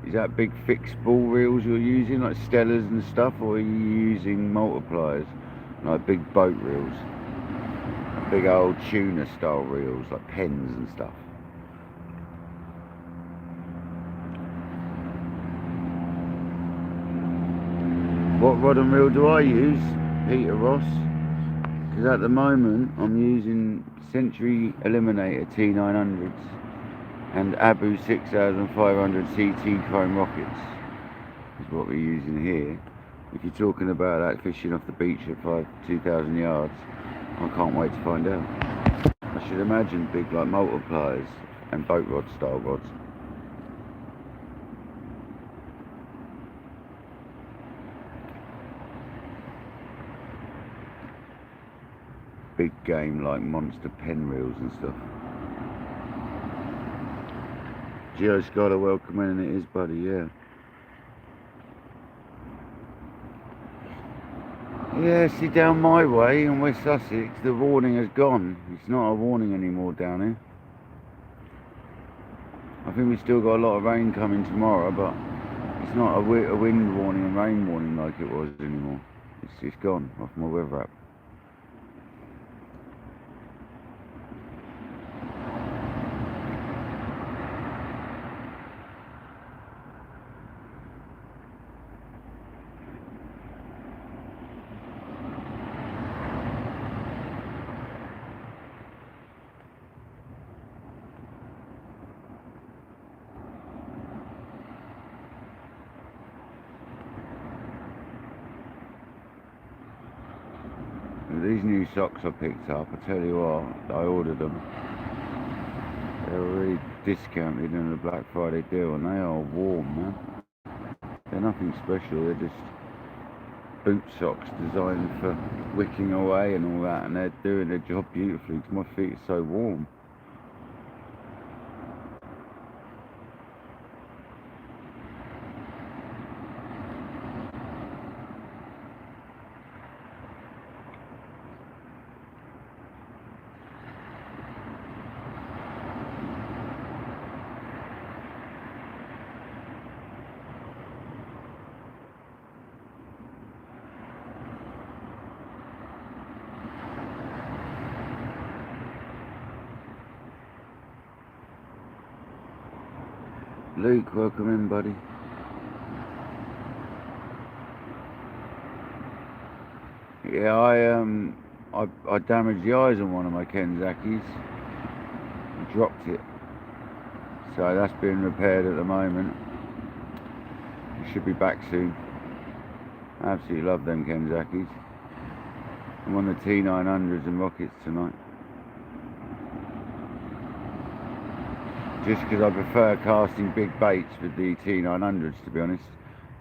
is that big fixed ball reels you're using, like Stellars and stuff, or are you using multipliers, like big boat reels? Big old tuna style reels, like pens and stuff. What rod and reel do I use, Peter Ross? Because at the moment I'm using Century Eliminator T900s and Abu 6500 CT Chrome Rockets is what we're using here. If you're talking about that fishing off the beach at 2,000 yards, I can't wait to find out. I should imagine big like multipliers and boat rod style rods. Big game like monster pen reels and stuff. Geo Scholar, welcome in, and it is, buddy, yeah. Yeah, see, down my way in West Sussex, the warning has gone. It's not a warning anymore down here. I think we've still got a lot of rain coming tomorrow, but it's not a wind warning and rain warning like it was anymore. It's gone off my weather app. These new socks I picked up, I tell you what, I ordered them. They were really discounted in the Black Friday deal, and they are warm, man. They're nothing special, they're just boot socks designed for wicking away and all that, and they're doing their job beautifully because my feet are so warm. Luke, welcome in, buddy. Yeah, I damaged the eyes on one of my Kenzakis. I dropped it. So that's being repaired at the moment. It should be back soon. I absolutely love them Kenzakis. I'm on the T900s and Rockets tonight. Just because I prefer casting big baits with the T900s, to be honest.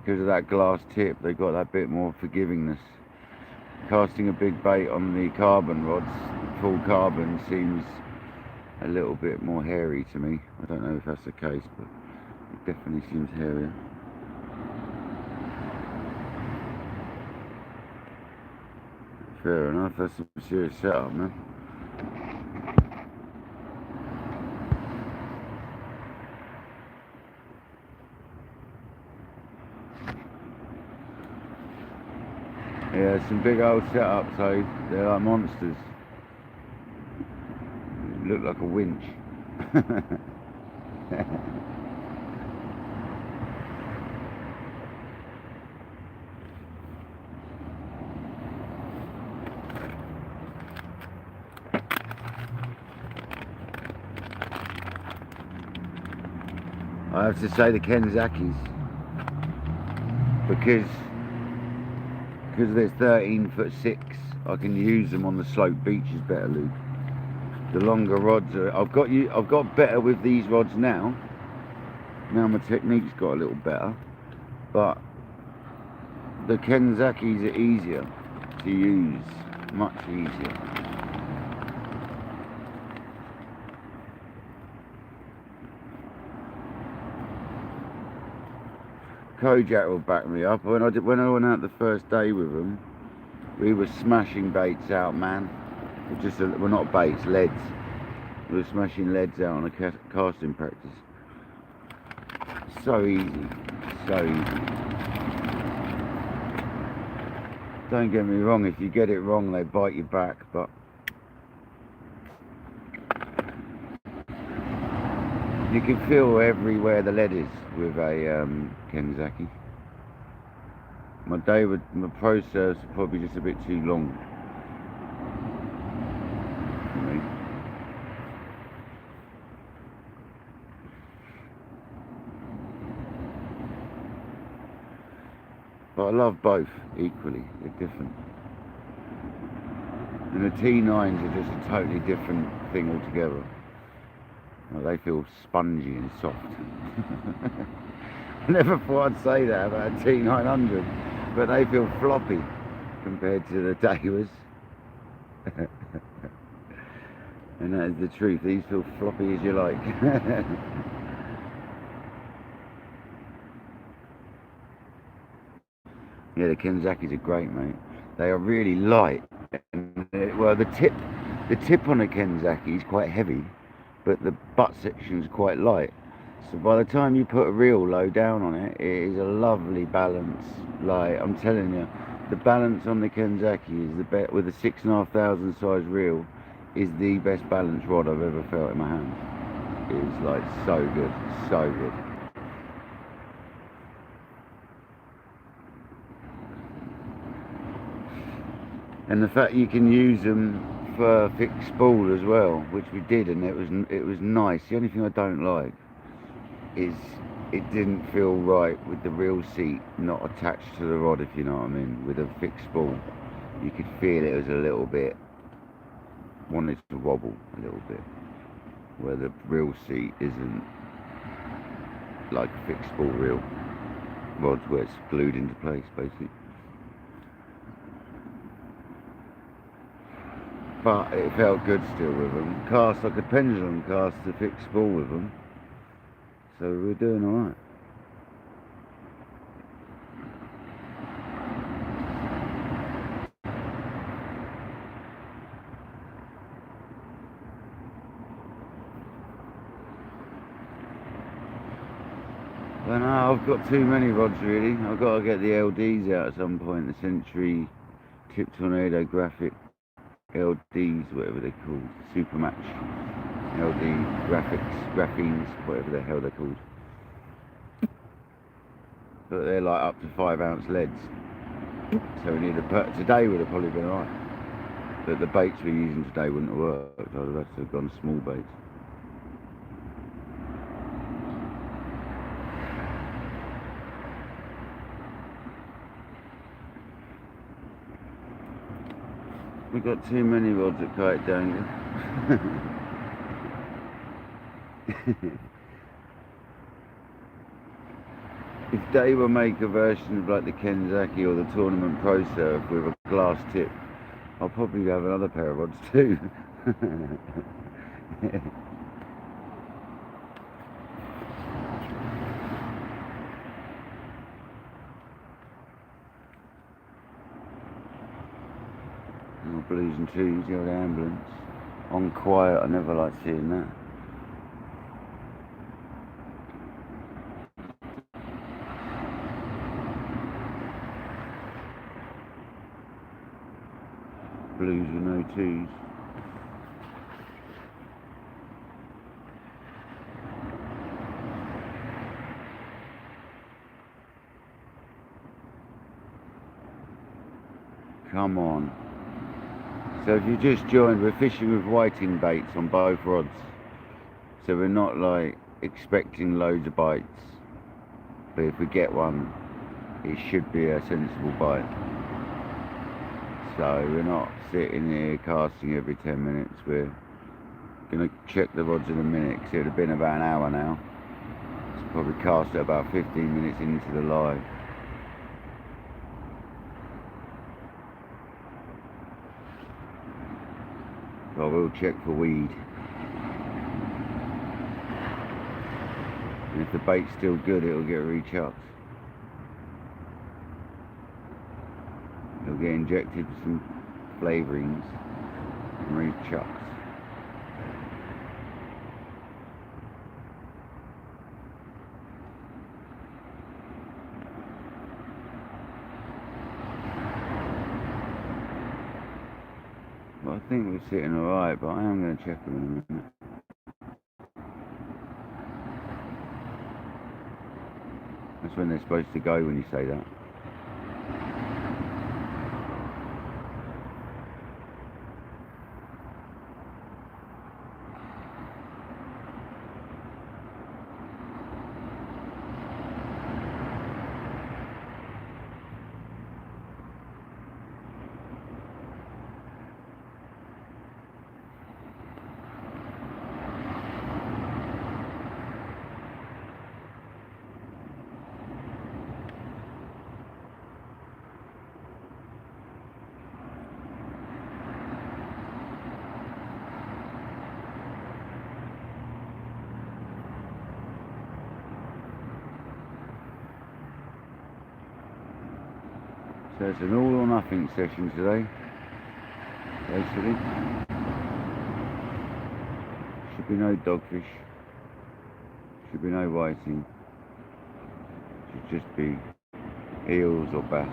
Because of that glass tip, they've got that bit more forgivingness. Casting a big bait on the carbon rods, full carbon, seems a little bit more hairy to me. I don't know if that's the case, but it definitely seems hairier. Fair enough, that's some serious setup, man. Yeah, some big old setups, so they're like monsters. They look like a winch. I have to say the Kenzakis, because they're 13'6", I can use them on the slope beaches better, Luke. The longer rods are, I've got better with these rods now. Now my technique's got a little better, but the Kenzakis are easier to use, much easier. Kojak will back me up. When I went out the first day with them, We were smashing baits out, man. Well, not baits, leads. We were smashing leads out on a casting practice. So easy, so easy. Don't get me wrong, if you get it wrong, they bite you back, but you can feel everywhere the lead is with a Kenzaki. My pro serves are probably just a bit too long for me. But I love both equally, they're different. And the T9s are just a totally different thing altogether. Well, they feel spongy and soft. I never thought I'd say that about a T900, but they feel floppy compared to the Daiwas. And that is the truth, these feel floppy as you like. Yeah, the Kenzakis are great, mate. They are really light. And well, the tip on a Kenzaki is quite heavy, but the butt section is quite light. So by the time you put a reel low down on it, it is a lovely balance. Like, I'm telling you, the balance on the Kenzaki is the best. With a 6,500 size reel, is the best balanced rod I've ever felt in my hands. It is like so good, so good. And the fact you can use them for fixed spool as well, which we did, and it was nice. The only thing I don't like is it didn't feel right with the reel seat not attached to the rod, if you know what I mean. With a fixed spool, you could feel it was a little bit, wanted to wobble a little bit, where the reel seat isn't like a fixed spool reel rods where it's glued into place basically. But it felt good still with them. Cast like a pendulum cast the fixed spool with them. So we're doing alright. But no, I've got too many rods really. I've got to get the LDs out at some point. The Century Tip Tornado Graphic LDs, whatever they're called. Supermatch LD Graphenes, whatever the hell they're called. But they're like up to 5 ounce leads. So we need today would have probably been alright. But the baits we're using today wouldn't have worked. I'd have had to have gone small baits. We've got too many rods at KayakDangler's. If they will make a version of like the Kenzaki or the Tournament Pro Surf with a glass tip, I'll probably have another pair of rods too. Blues and twos, the old ambulance. On quiet, I never like seeing that. Blues with no twos. Come on. So if you just joined, we're fishing with whiting baits on both rods. So we're not like expecting loads of bites. But if we get one, it should be a sensible bite. So we're not sitting here casting every 10 minutes. We're going to check the rods in a minute, because it would have been about an hour now. It's probably cast at about 15 minutes into the live. I will check for weed. And if the bait's still good, it'll get rechucked. It'll get injected with some flavourings and re-chucked. Well, I think we're sitting alright, but I am going to check them in a minute. That's when they're supposed to go when you say that. So it's an all or nothing session today, basically. Should be no dogfish, should be no whiting, should just be eels or bass.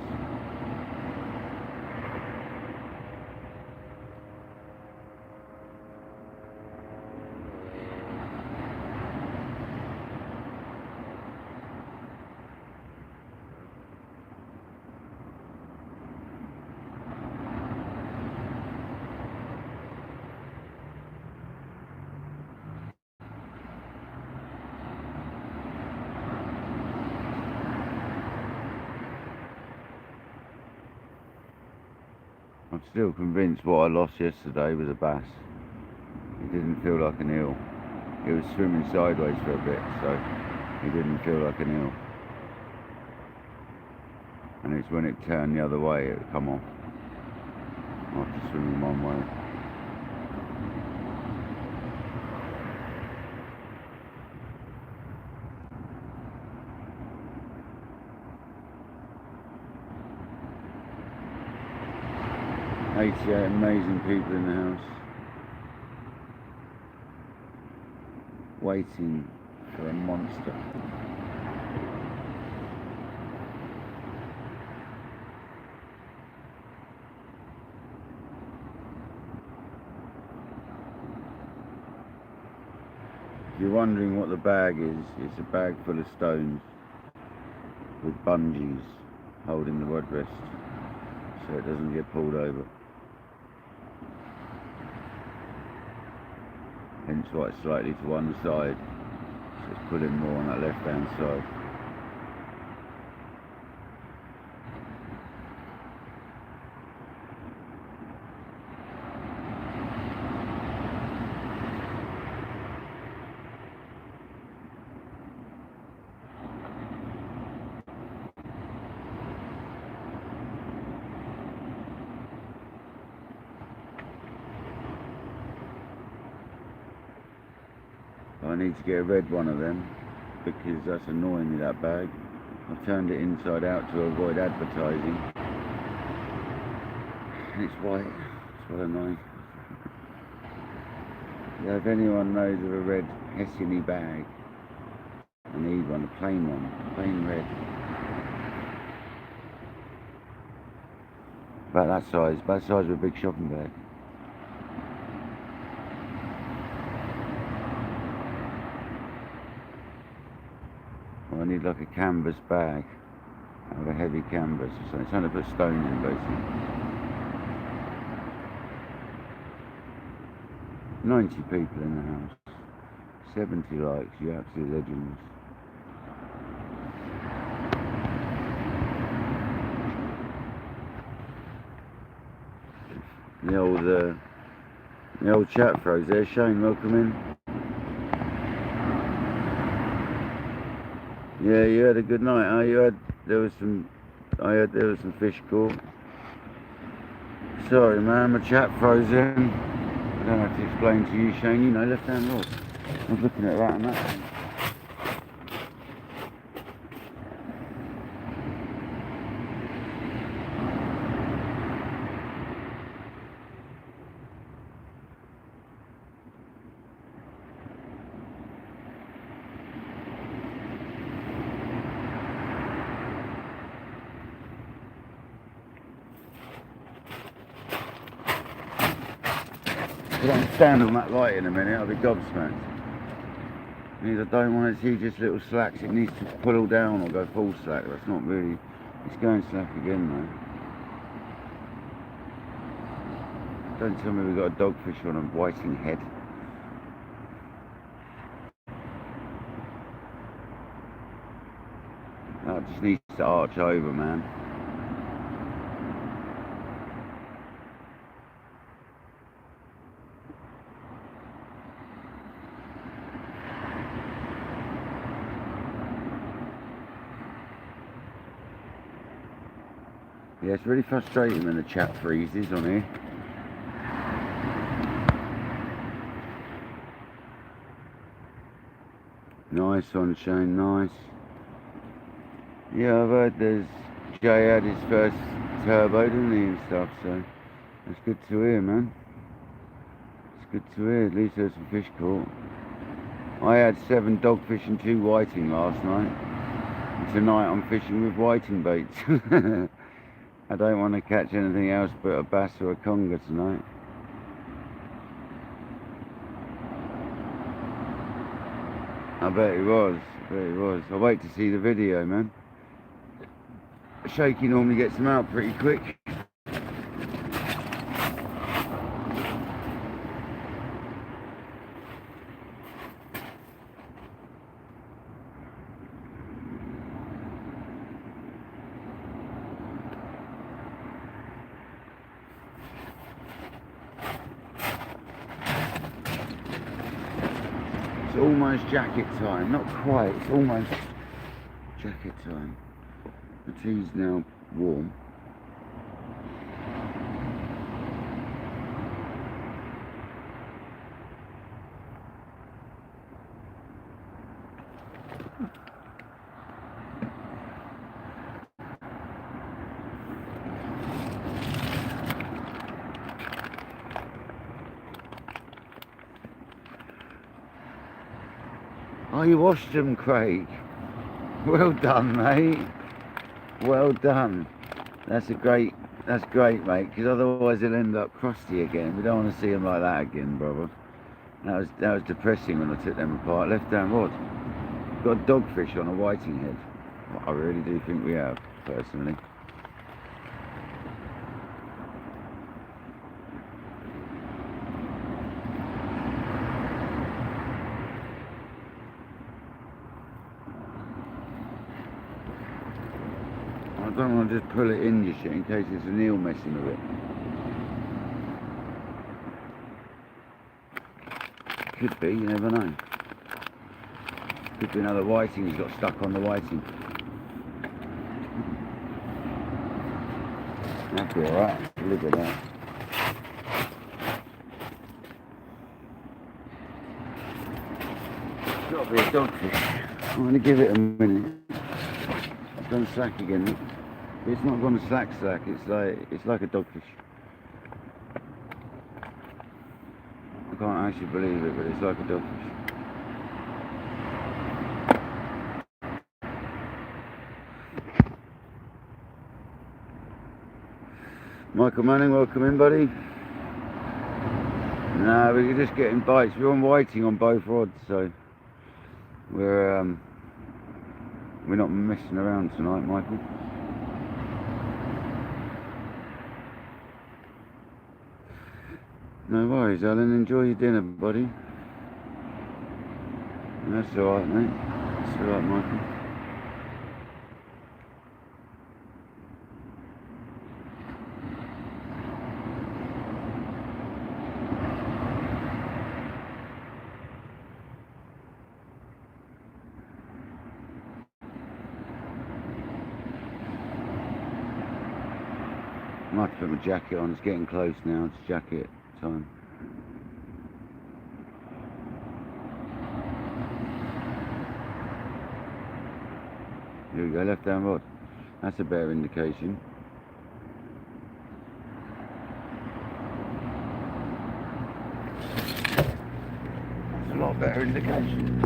I'm still convinced what I lost yesterday was a bass. It didn't feel like an eel. It was swimming sideways for a bit, so it didn't feel like an eel. And it's when it turned the other way it would come off after swimming one way. "88 amazing people in the house, waiting for a monster." If you're wondering what the bag is, it's a bag full of stones with bungees holding the rod rest so it doesn't get pulled over. Hence why it's slightly to one side, so it's pulling more on that left hand side. I need to get a red one of them because that's annoying me, that bag. I've turned it inside out to avoid advertising. And it's white, it's what annoying. Yeah, if anyone knows of a red Hessian-y bag, I need one, a plain one, plain red. About that size of a big shopping bag. I need like a canvas bag, or a heavy canvas or something, something to put stones in basically. 90 people in the house, 70 likes, you absolute legends. The old chat throws there. Shane, welcome in. Yeah, you had a good night, huh? There was some fish caught. Sorry man, my chat froze in. I don't have to explain to you, Shane, you know, left hand rod. I was looking at that and that. going to stand on that light in a minute, I'll be gobsmacked. Means I don't want to see just little slacks, it needs to pull down or go full slack. That's not really, it's going slack again though. Don't tell me we've got a dogfish on a whiting head. That just needs to arch over, man. Yeah, it's really frustrating when the chat freezes on here. Nice sunshine, nice. Yeah, I've heard Jay had his first turbo, didn't he, and stuff, so that's good to hear, man. It's good to hear, at least there's some fish caught. I had 7 dogfish and 2 whiting last night. And tonight I'm fishing with whiting baits. I don't want to catch anything else but a bass or a conger tonight. I bet he was, I'll wait to see the video, man. Shaky normally gets them out pretty quick. It's almost jacket time, not quite, it's almost jacket time. The tea's now warm. Oh, you washed them, Craig. Well done, mate. Well done. That's great, mate, because otherwise they'll end up crusty again. We don't want to see them like that again, brother. That was depressing when I took them apart. Left-hand rod. Got a dogfish on a whiting head. I really do think we have, personally. I don't want to just pull it in just yet in case it's an eel messing with it. Could be, you never know. Could be another whiting he's got stuck on the whiting. That'd be alright, look at that. It's got to be a dogfish. I'm going to give it a minute. It's gone slack again. It's not going to slack, it's like a dogfish. I can't actually believe it, but it's like a dogfish. Michael Manning, welcome in, buddy. No, we're just getting bites. We're on whiting on both rods, so we're not messing around tonight, Michael. No worries, Alan. Enjoy your dinner, buddy. That's alright, mate. That's alright, Michael. I might have to put my jacket on. It's getting close now. It's jacket time. Here we go, left hand rod. That's a better indication. That's a lot better indication.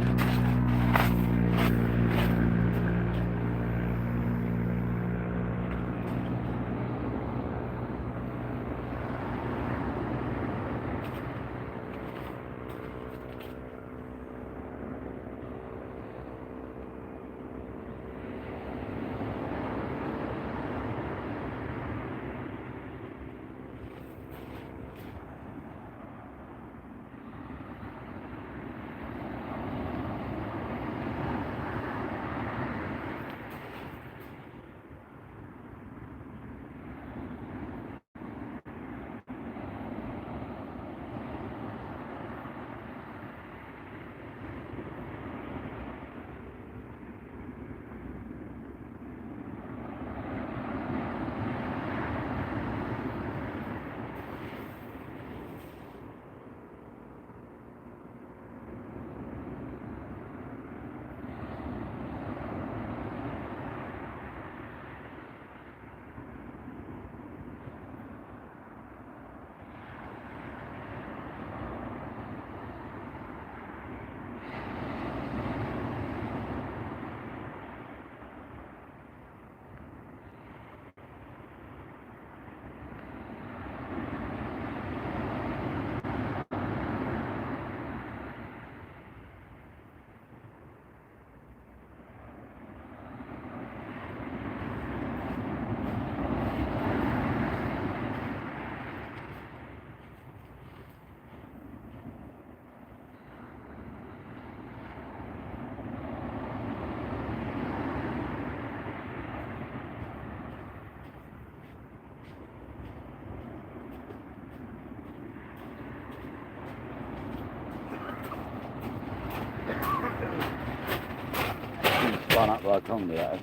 spun up like Congers, that is.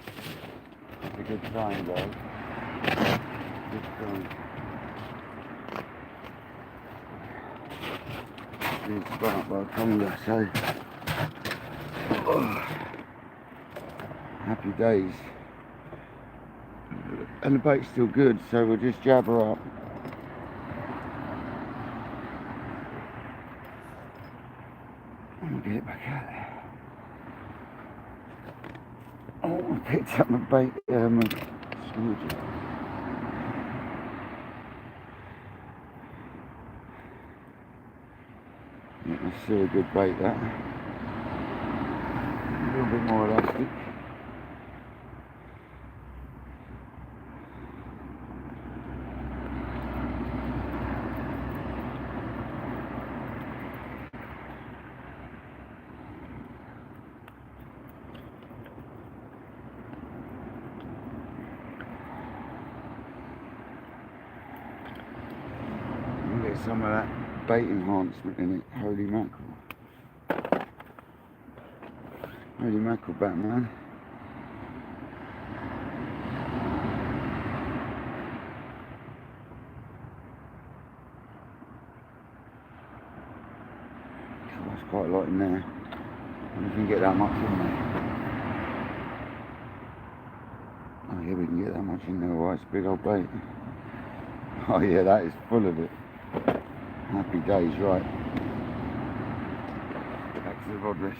It's a good sign, guys. Good sign. It's spun up like Congers, so happy days. And the bait's still good, so we'll just jab her up. And we'll get it back out there. Oh, I picked up my bait, my screwdriver. Yeah, that's still a good bait, that. A little bit more elastic. Some of that bait enhancement in it. Holy mackerel. Holy mackerel, Batman. Oh, that's quite a lot in there. And we can get that much in there. Oh yeah, we can get that much in there. Right, it's a big old bait. Oh yeah, that is full of it. Happy days, right. Back to the rod rest.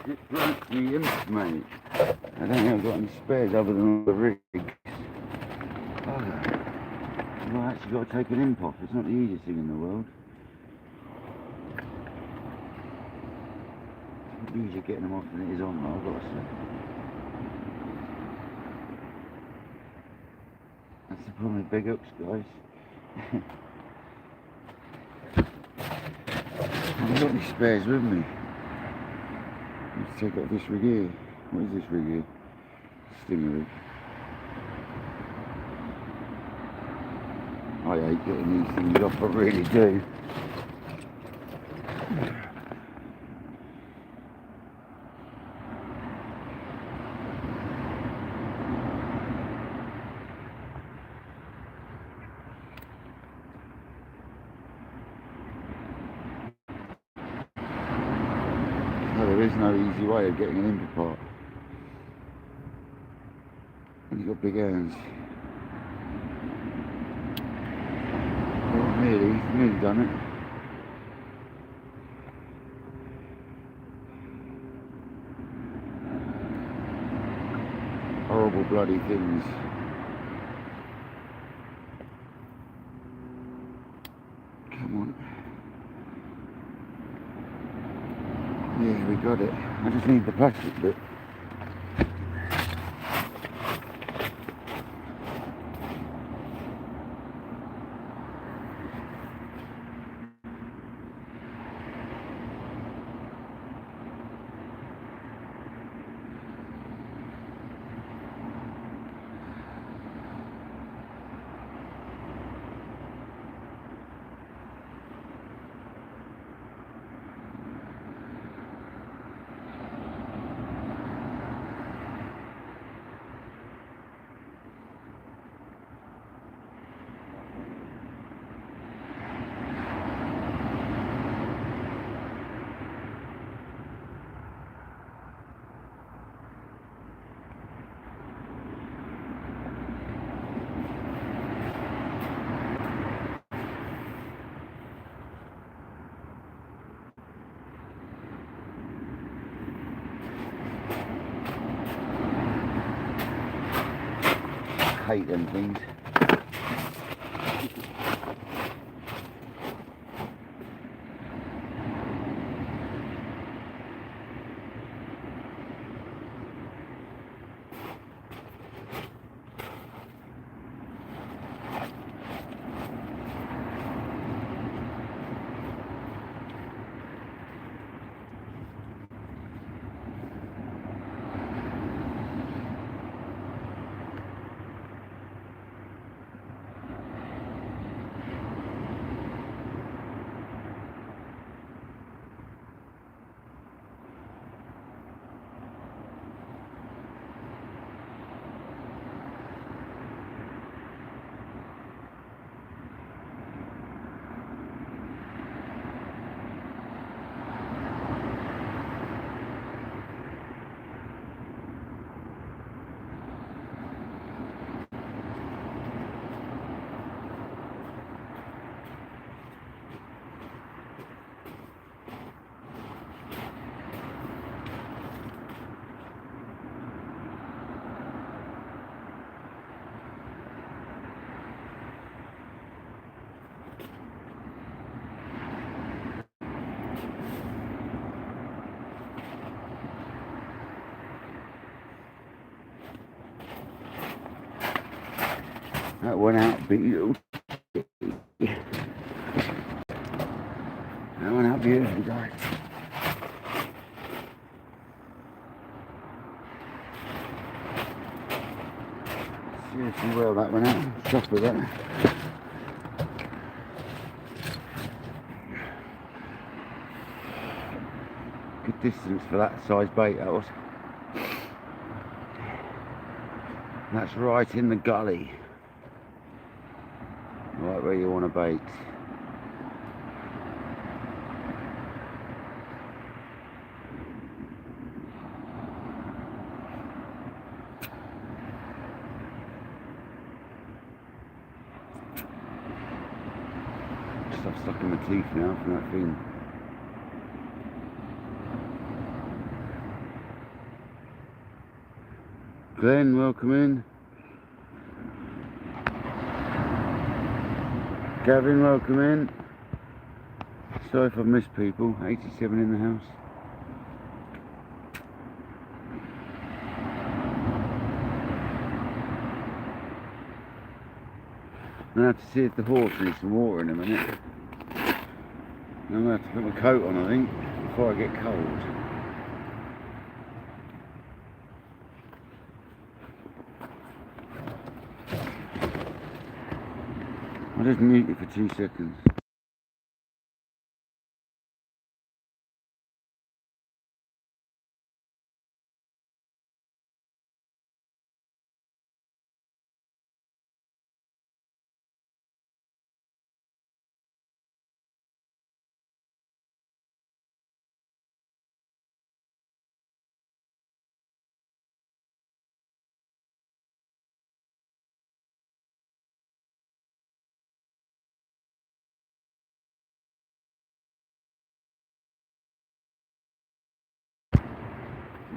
It broke the imps, mate. I don't think I've got any spares other than all the rigs. Oh, I've actually got to take an imp off. It's not the easiest thing in the world. It's easier getting them off than it is on, I've got to say. That's the problem with big hooks, guys. I haven't got any spares with me. Let's take out this rig here. What is this rig here? Stinger rig. I hate getting these things off, I really do. There is no easy way of getting an imp apart. When you've got big hands. Well, nearly done it. Horrible bloody things. Come on. Yeah, we got it. I just need the plastic bit. Hate them things. That went out beautiful. That went out beautiful, guys. Seriously, well, that went out. Chuffed with that. Good distance for that size bait, that was. That's right in the gully. Right where you want to bait. Stuff stuck in my teeth now from that thing. Glenn, welcome in. Gavin, welcome in. Sorry if I've missed people. 87 in the house. I'm going to have to see if the horse needs some water in a minute. I'm going to have to put my coat on, I think, before I get cold. I'll just mute it for 2 seconds.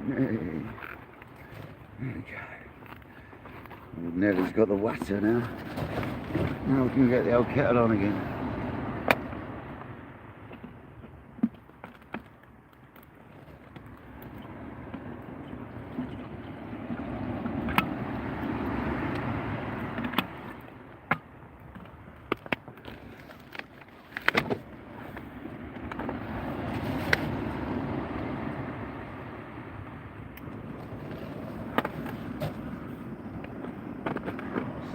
Hey. There we go. Old Nellie's got the water now. Now we can get the old kettle on again.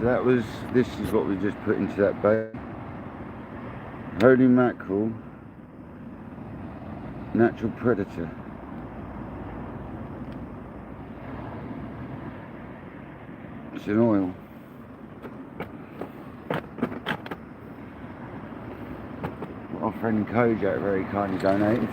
So this is what we just put into that bait. Holy mackerel, natural predator. It's an oil. Our friend Kojak very kindly donated.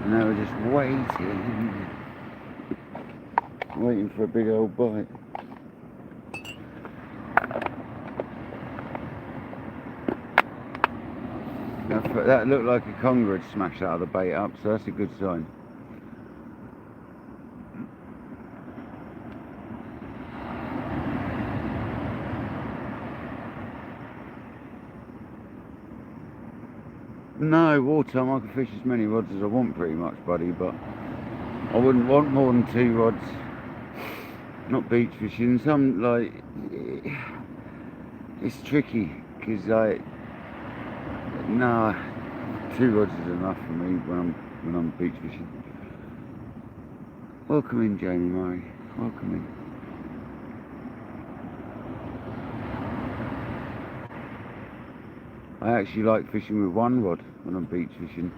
Now we're just waiting for a big old bite. That looked like a conger had smashed out of the bait up, so that's a good sign. No, wartime I can fish as many rods as I want pretty much, buddy, but I wouldn't want more than 2 rods. Not beach fishing. Some, like, it's tricky, because, like, nah, 2 rods is enough for me when I'm beach fishing. Welcome in, Jamie Murray. Welcome in. I actually like fishing with 1 rod when I'm beach fishing.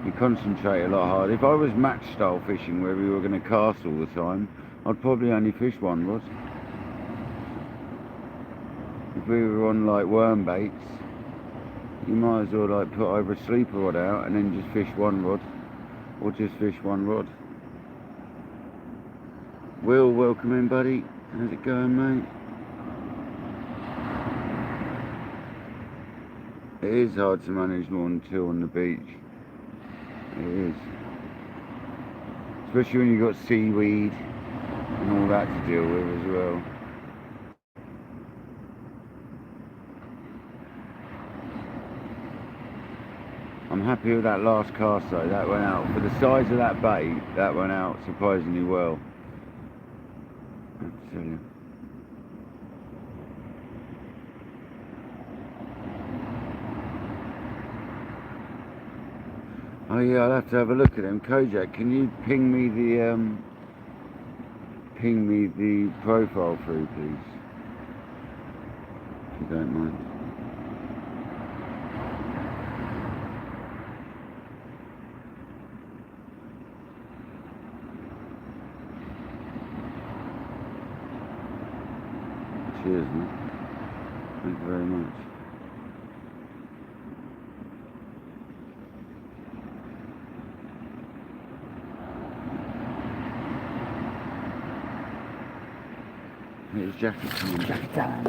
You concentrate a lot harder. If I was match style fishing where we were going to cast all the time, I'd probably only fish 1 rod. If we were on like worm baits, you might as well like put over a sleeper rod out and then just fish 1 rod. or just fish one rod. Will, welcome in, buddy. How's it going, mate? It is hard to manage more than two on the beach. It is. Especially when you've got seaweed and all that to deal with as well. I'm happy with that last cast though, that went out. For the size of that bait, that went out surprisingly well. I have to tell you. Oh yeah, I'll have to have a look at them. Kojak, can you ping me the profile through, please? If you don't mind. Cheers, man. Thank you very much. Here's jacket time. Jacket time.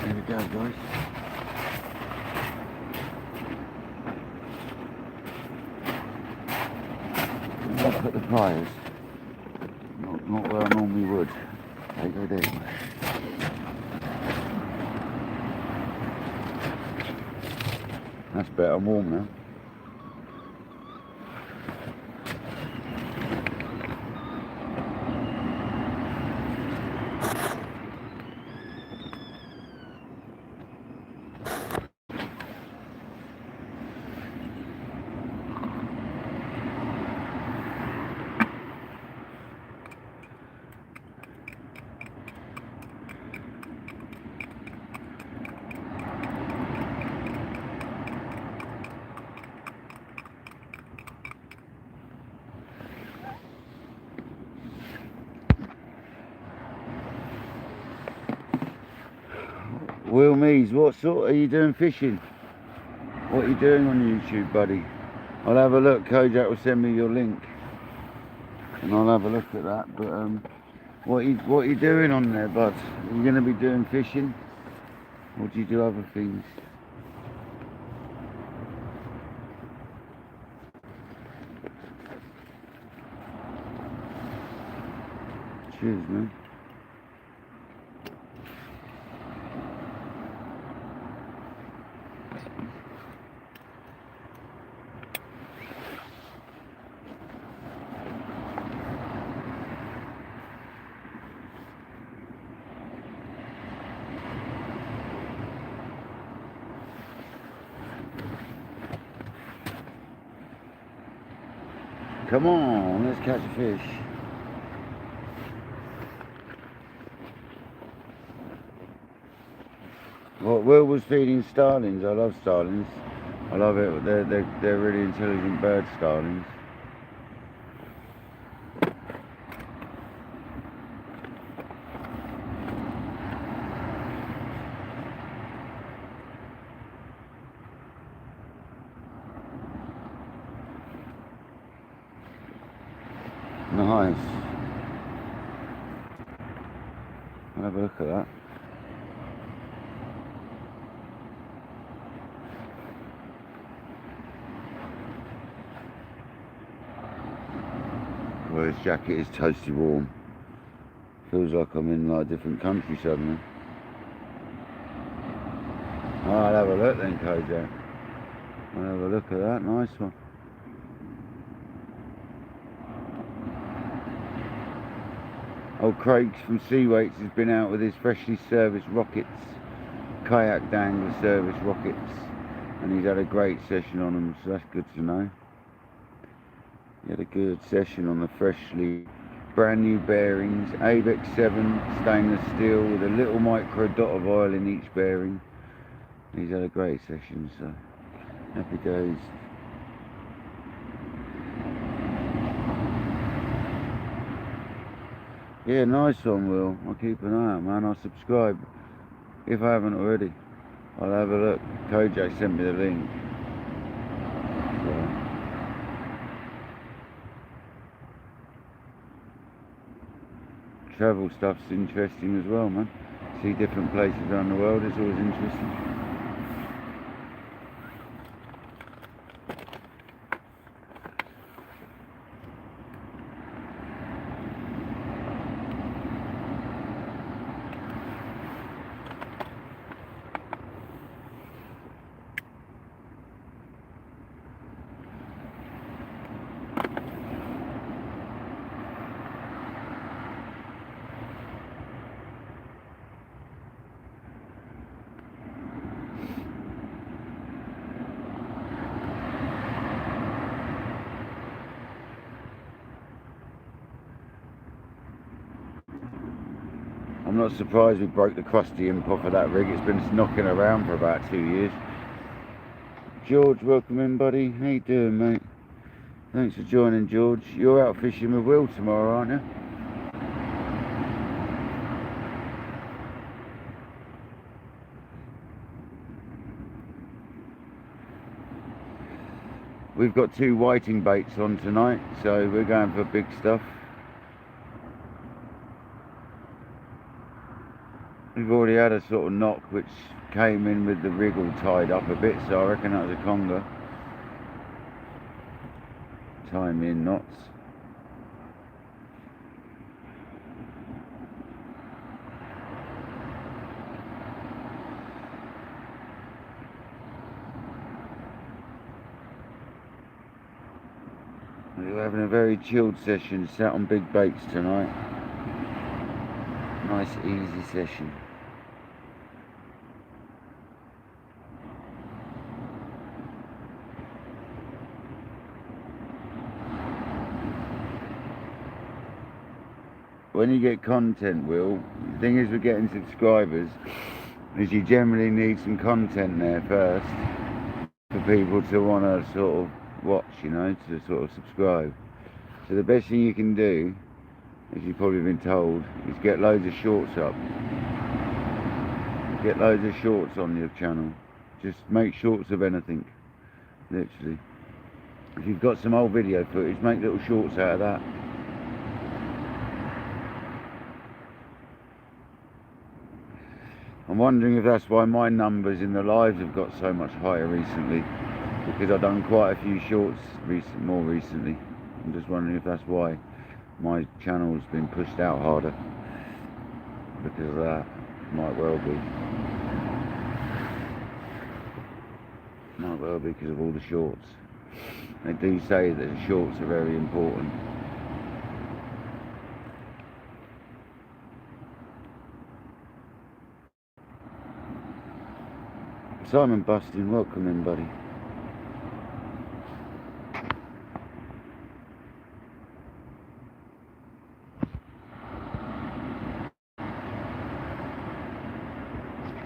There we go, guys. I'll put the pliers. Not where I normally would. They go there. That's better, I'm warm now. Will Mees, what sort are you doing fishing? What are you doing on YouTube, buddy? I'll have a look. Kojak will send me your link, and I'll have a look at that. But what are you doing on there, bud? Are you going to be doing fishing, or do you do other things? Cheers, man. Come on, let's catch a fish. Well, Will was feeding starlings. I love starlings. I love it. They're really intelligent bird, starlings. Nice. I'll have a look at that. Well, this jacket is toasty warm. Feels like I'm in like a different country suddenly. Oh, I'll have a look then, Kojak. I'll have a look at that. Nice one. Old Craig's from Seaweights has been out with his freshly serviced rockets, KayakDangler's service rockets, and he's had a great session on them, so that's good to know. He had a good session on the freshly brand new bearings, ABEX 7 stainless steel with a little micro dot of oil in each bearing. He's had a great session, so happy days. Yeah, nice one, Will. I'll keep an eye out, man. I'll subscribe if I haven't already. I'll have a look. Kojak sent me the link. So. Travel stuff's interesting as well, man. See different places around the world, it's always interesting. I'm not surprised we broke the crusty imp off of that rig. It's been knocking around for about 2 years. George, welcome in, buddy. How you doing, mate? Thanks for joining, George. You're out fishing with Will tomorrow, aren't you? We've got 2 whiting baits on tonight, so we're going for big stuff. We've already had a sort of knock which came in with the rig all tied up a bit, so I reckon that was a conger. Time in knots. We're having a very chilled session, sat on big baits tonight. Nice easy session. When you get content, Will, the thing is with getting subscribers is you generally need some content there first for people to want to sort of watch, you know, to sort of subscribe. So the best thing you can do, as you've probably been told, is get loads of shorts up. Get loads of shorts on your channel. Just make shorts of anything, literally. If you've got some old video footage, make little shorts out of that. I'm wondering if that's why my numbers in the lives have got so much higher recently, because I've done quite a few shorts more recently. I'm just wondering if that's why my channel's been pushed out harder, because of that. Might well be. Might well be because of all the shorts. They do say that the shorts are very important. Simon Bustin, welcome in, buddy.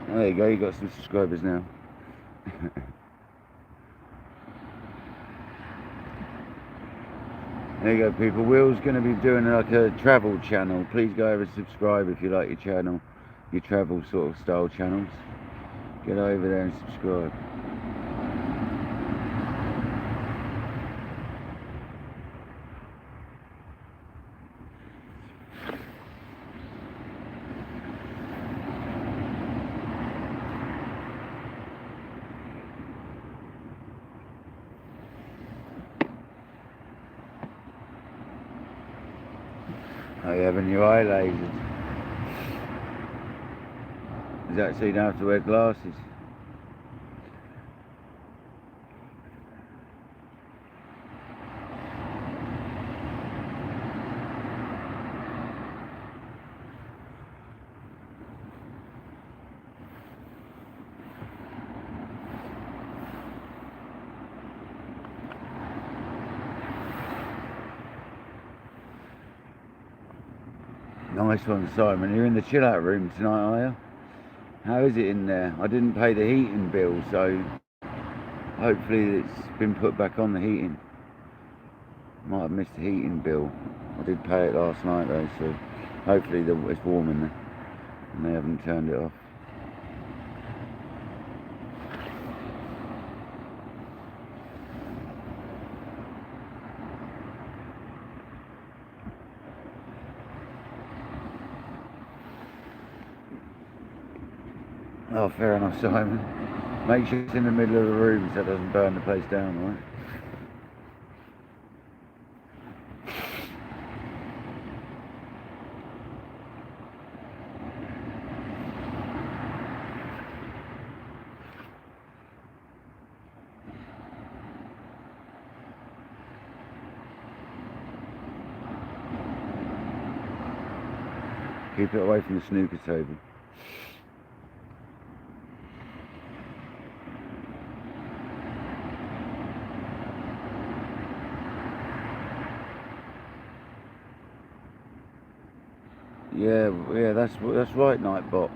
There you go, you got some subscribers now. There you go, people. Will's going to be doing like a travel channel. Please go over and subscribe if you like your channel, your travel sort of style channels. Get over there and subscribe. Oh, you having your eye lasers? Is that so you don't have to wear glasses? Nice one, Simon. You're in the chill out room tonight, are you? How is it in there? I didn't pay the heating bill, so hopefully it's been put back on the heating. Might have missed the heating bill. I did pay it last night though, so hopefully it's warm in there and they haven't turned it off. Oh, fair enough, Simon. Make sure it's in the middle of the room so it doesn't burn the place down, right? Keep it away from the snooker table. Yeah, that's right, Nightbot.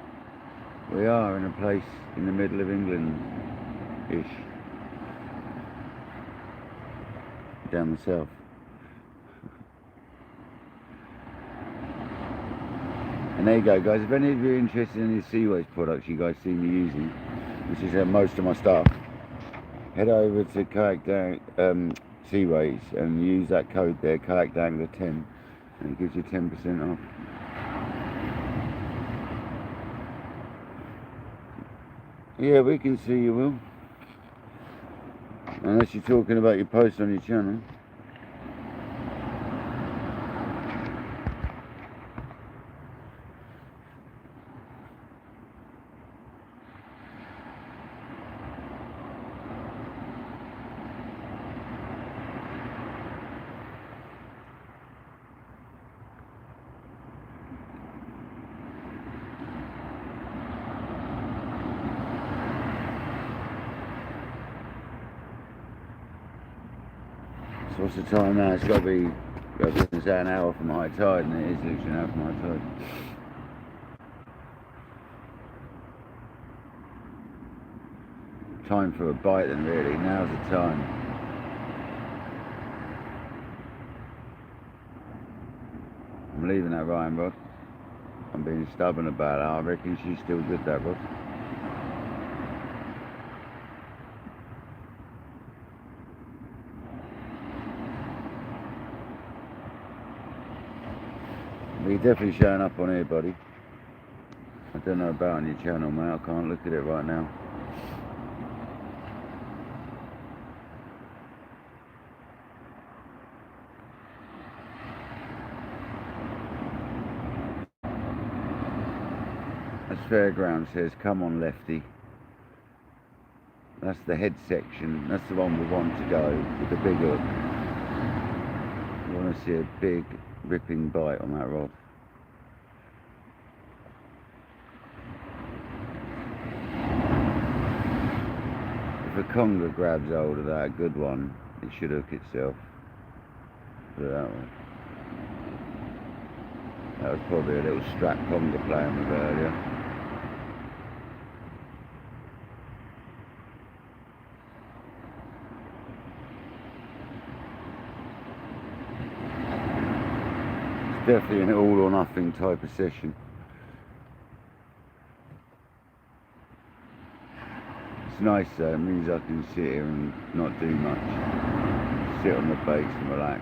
We are in a place in the middle of England-ish, down the south. And there you go, guys. If any of you are interested in these Seaways products you guys see me using, which is most of my stuff, head over to Seaways and use that code there, KayakDangler10, and it gives you 10% off. Yeah, we can see you, Will. Unless you're talking about your post on your channel. So what's the time now? It's got to be, say an hour from high tide, and it is literally an hour from high tide. Time for a bite then, really. Now's the time. I'm leaving that Ryan rod. I'm being stubborn about it. I reckon she's still good, that rod. You're definitely showing up on here, buddy. I don't know about on your channel, mate. I can't look at it right now. As Fairground says, come on, lefty. That's the head section. That's the one we want to go with the big hook. We want to see a big ripping bite on that rod. If a conger grabs hold of that good one, it should hook itself. Put it that way. That was probably a little strap conger playing with earlier. It's definitely an all or nothing type of session. It's nice though, it means I can sit here and not do much. Sit on the base and relax.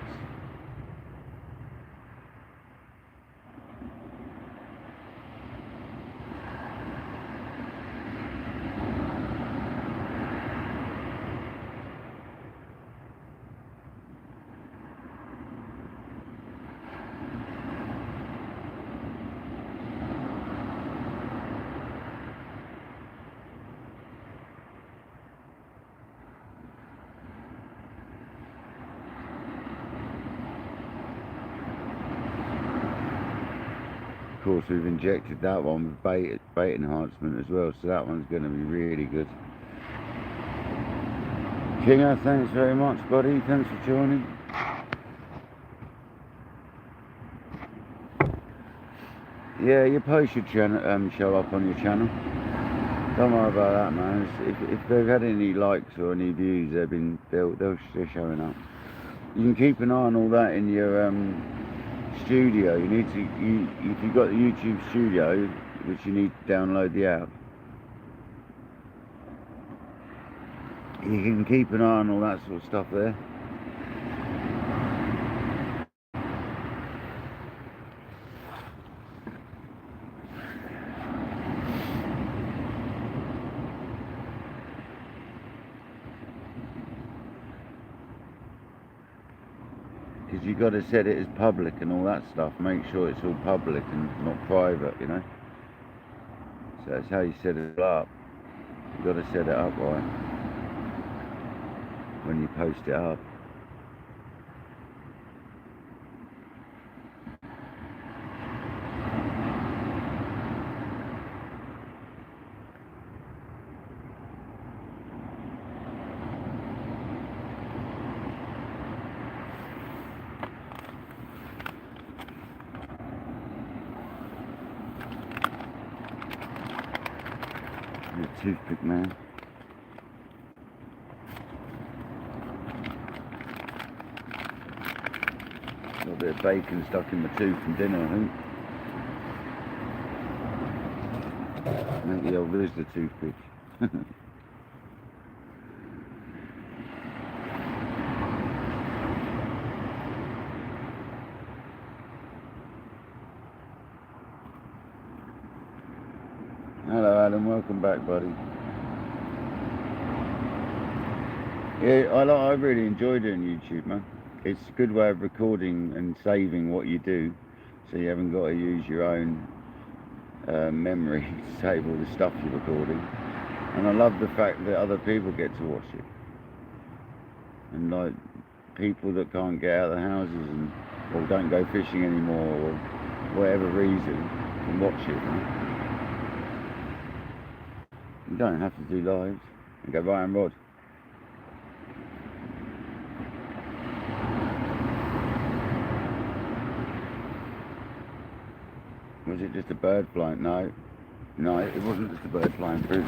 of course we've injected that one with bait enhancement as well, so that one's going to be really good. Kinger, thanks very much, buddy. Thanks for joining. Yeah, your post should show up on your channel. Don't worry about that, man. If they've had any likes or any views, they're showing up. You can keep an eye on all that in your studio. If you've got the YouTube Studio, which you need to download the app, you can keep an eye on all that sort of stuff there. Because you've got to set it as public and all that stuff. Make sure it's all public and not private, you know. So that's how you set it up. You've got to set it up right when you post it up. The toothpick, man. Got a bit of bacon stuck in my tooth from dinner, I think. Make the old visitor toothpick. Hello Adam, welcome back, buddy. Yeah, I really enjoy doing YouTube, man. It's a good way of recording and saving what you do, so you haven't got to use your own memory to save all the stuff you're recording. And I love the fact that other people get to watch it. And like people that can't get out of the houses or don't go fishing anymore or whatever reason can watch it, man. You don't have to do lives. You go right and rod. Was it just a bird flying? No, it wasn't just a bird flying through.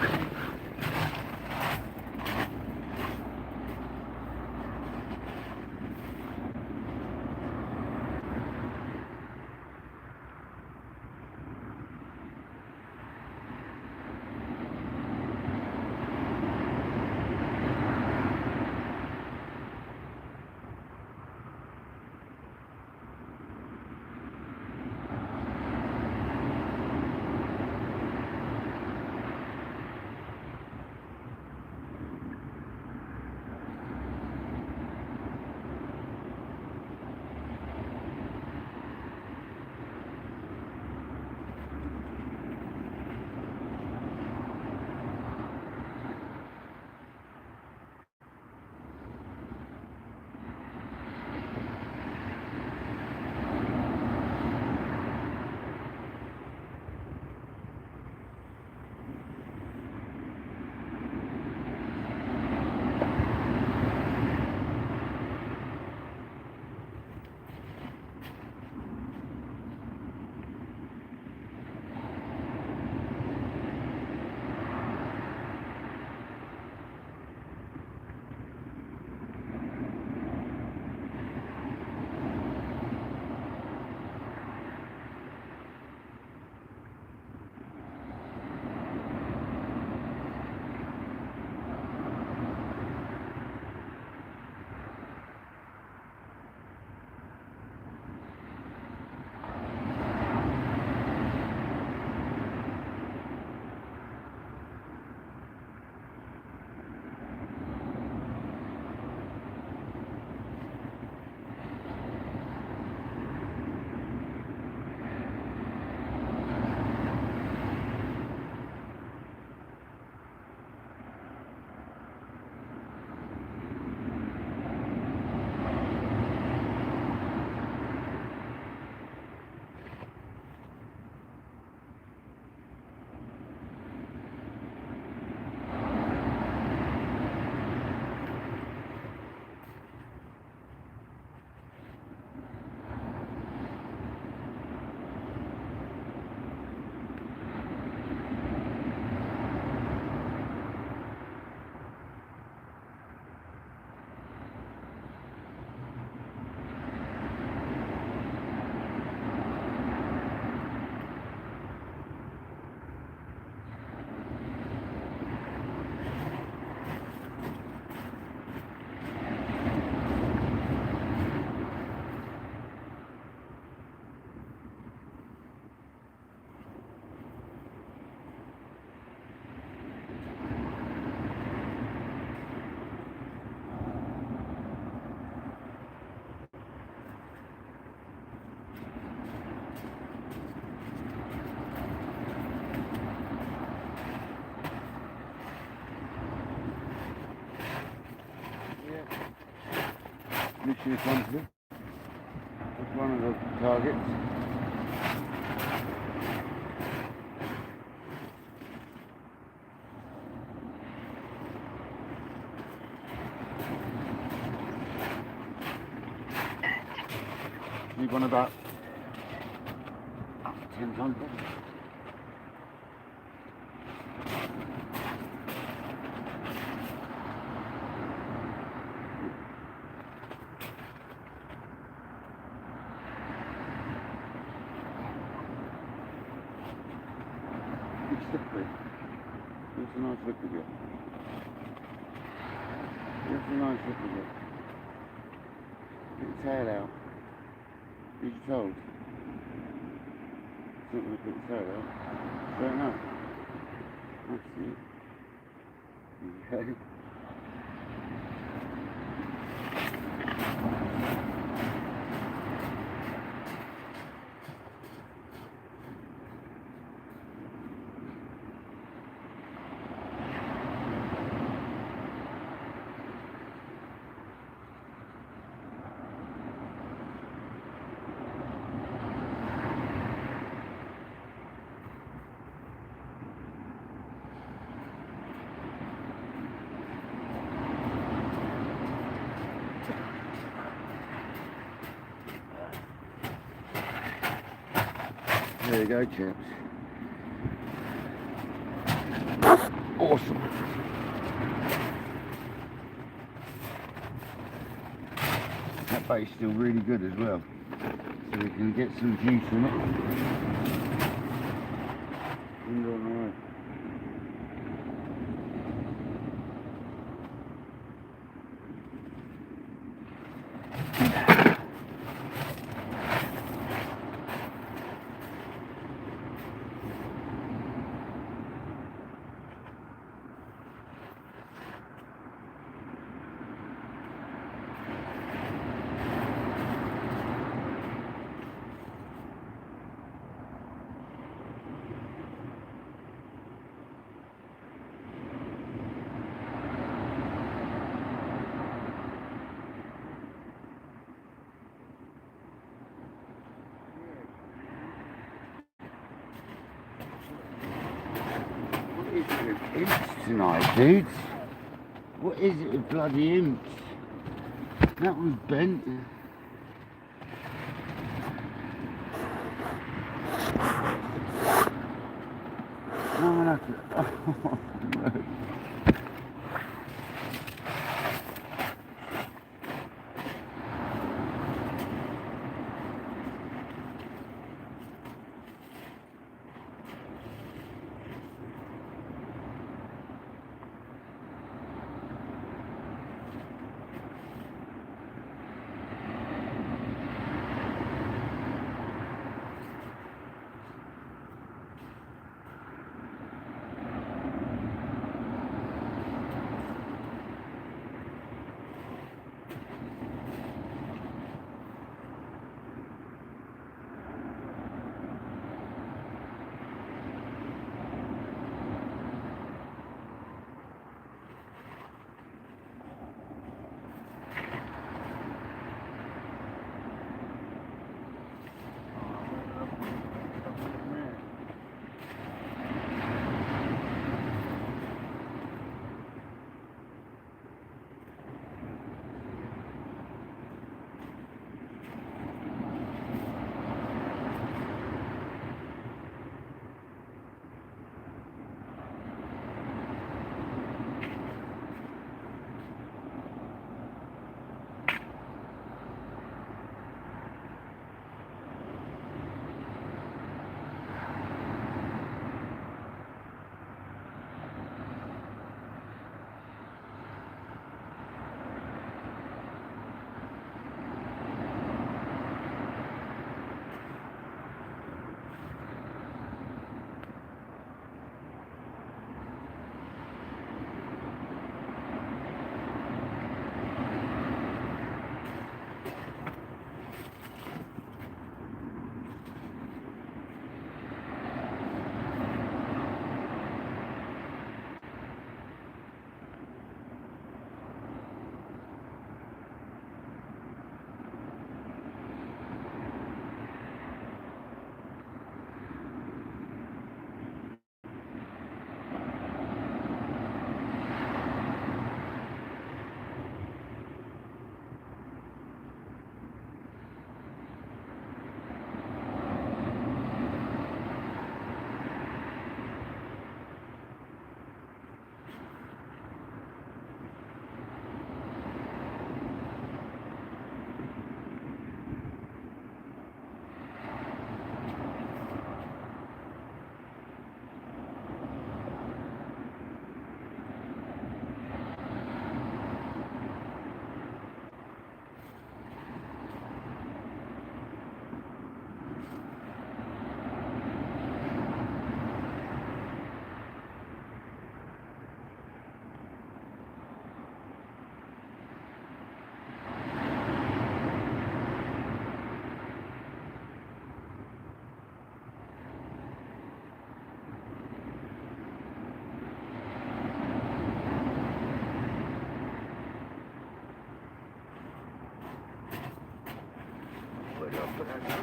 Literally in front of me. That's one of the targets. We've gone about 10 tons. It's slippery. It's a nice look of it. It's a nice look of it. Get the tail out. Did you told? It's not going to put the tail out. Straighten up. That's it. Okay. There you go, chaps. Awesome. That bait's still really good as well. So we can get some juice in it. And on the way. What is it with imps tonight, dudes? What is it with bloody imps? That was bent. I'm gonna have to... Oh, no.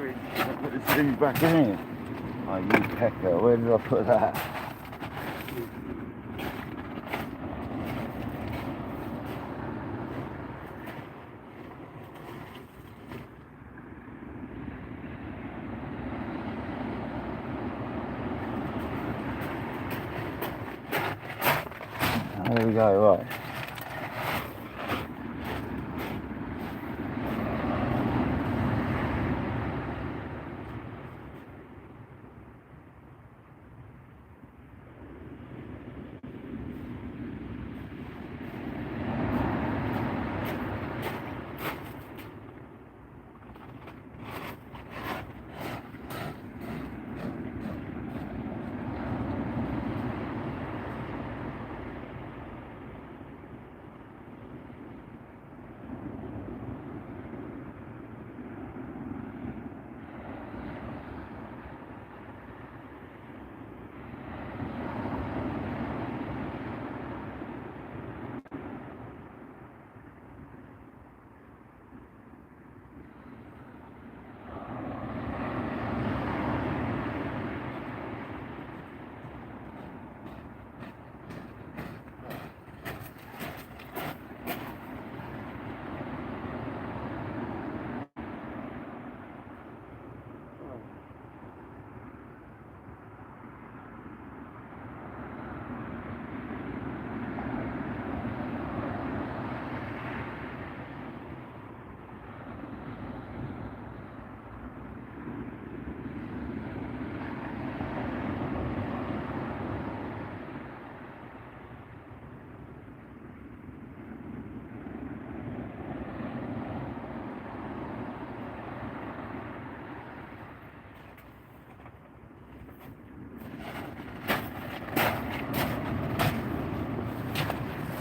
fridge. I put the spoons back in here. Oh, you pecker, where did I put that? There we go, right.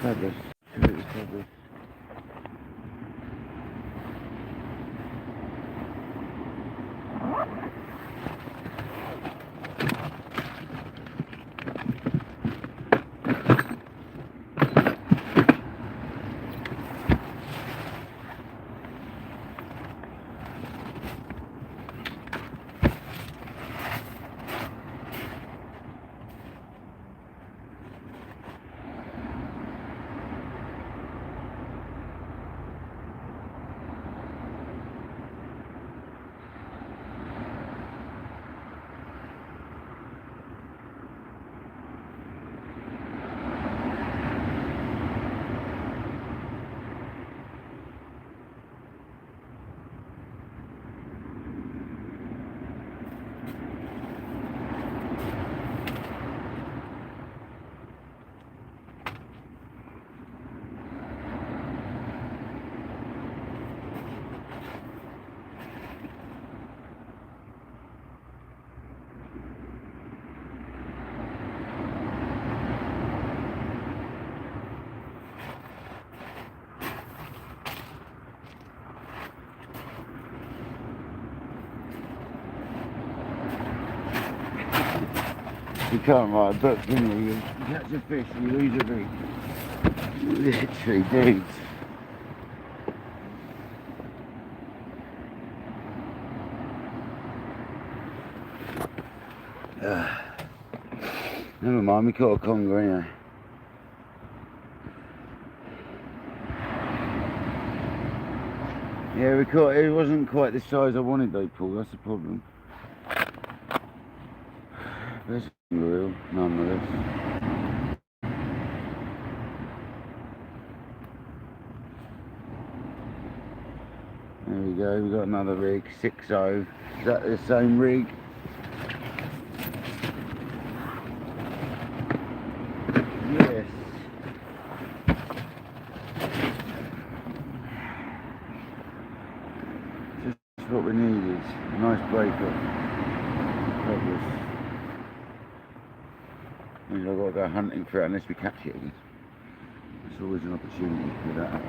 Fabulous. Absolutely fabulous. You can't write a book, can you? You catch a fish, you lose a big. Literally, dudes. Never mind, we caught a conger anyway. Yeah, we caught it. It wasn't quite the size I wanted though, Paul. That's the problem. There's a reel, nonetheless. There we go. We got another rig, 6.0. Is that the same rig? Yes. Just what we needed. A nice breaker. Means I've got to go hunting for it unless we catch it again. There's always an opportunity for that.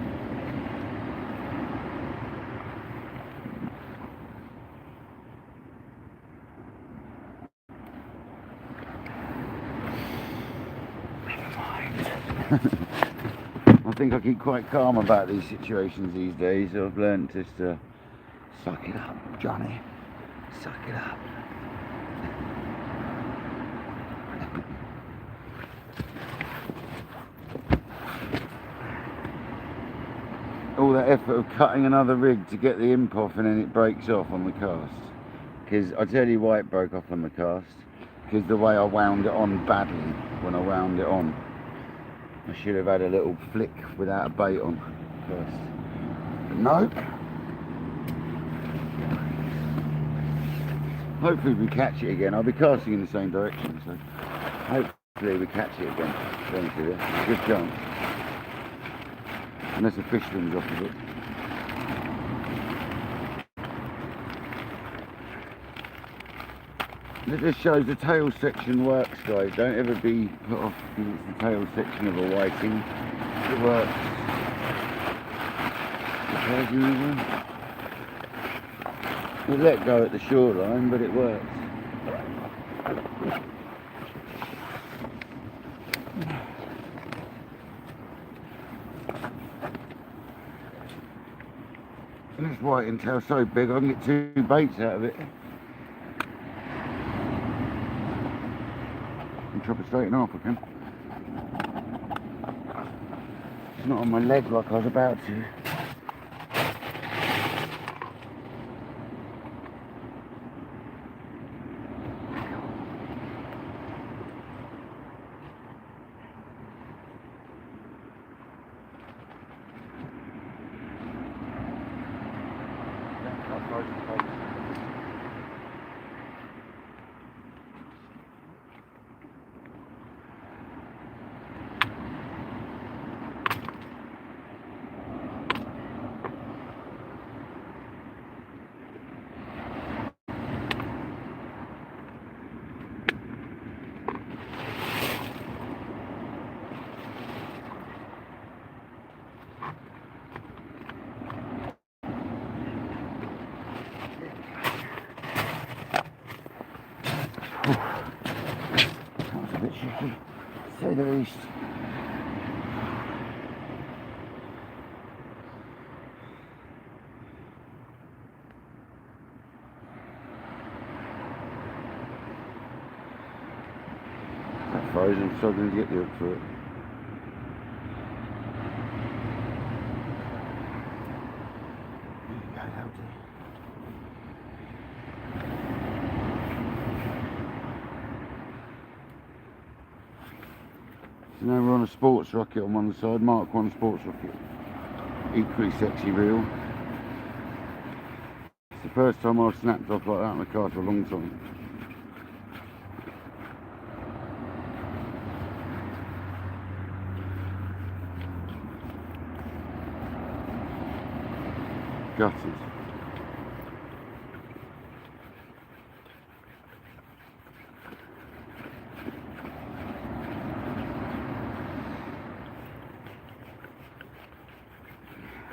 I think I keep quite calm about these situations these days. I've learned just to suck it up, Johnny. Suck it up. All that effort of cutting another rig to get the imp off, and then it breaks off on the cast. Because I tell you why it broke off on the cast. Because the way I wound it on badly when I wound it on. I should have had a little flick without a bait on first. But nope. Hopefully we catch it again. I'll be casting in the same direction, so hopefully we catch it again. Eventually, there's a good chance. Unless the fish swims off of it. It just shows the tail section works, guys. Don't ever be put off because it's the tail section of a whiting. It works. You let go at the shoreline, but it works. And this whiting tail's so big I can get 2 baits out of it. And chop it straight in half, I can. It's not on my leg like I was about to. That was a bit tricky, to say the least. That frozen, struggling to get the hook for it. So now we're on a sports rocket on one side, Mark 1 sports rocket. Equally sexy reel. It's the first time I've snapped off like that on the cast for a long time. Gutted.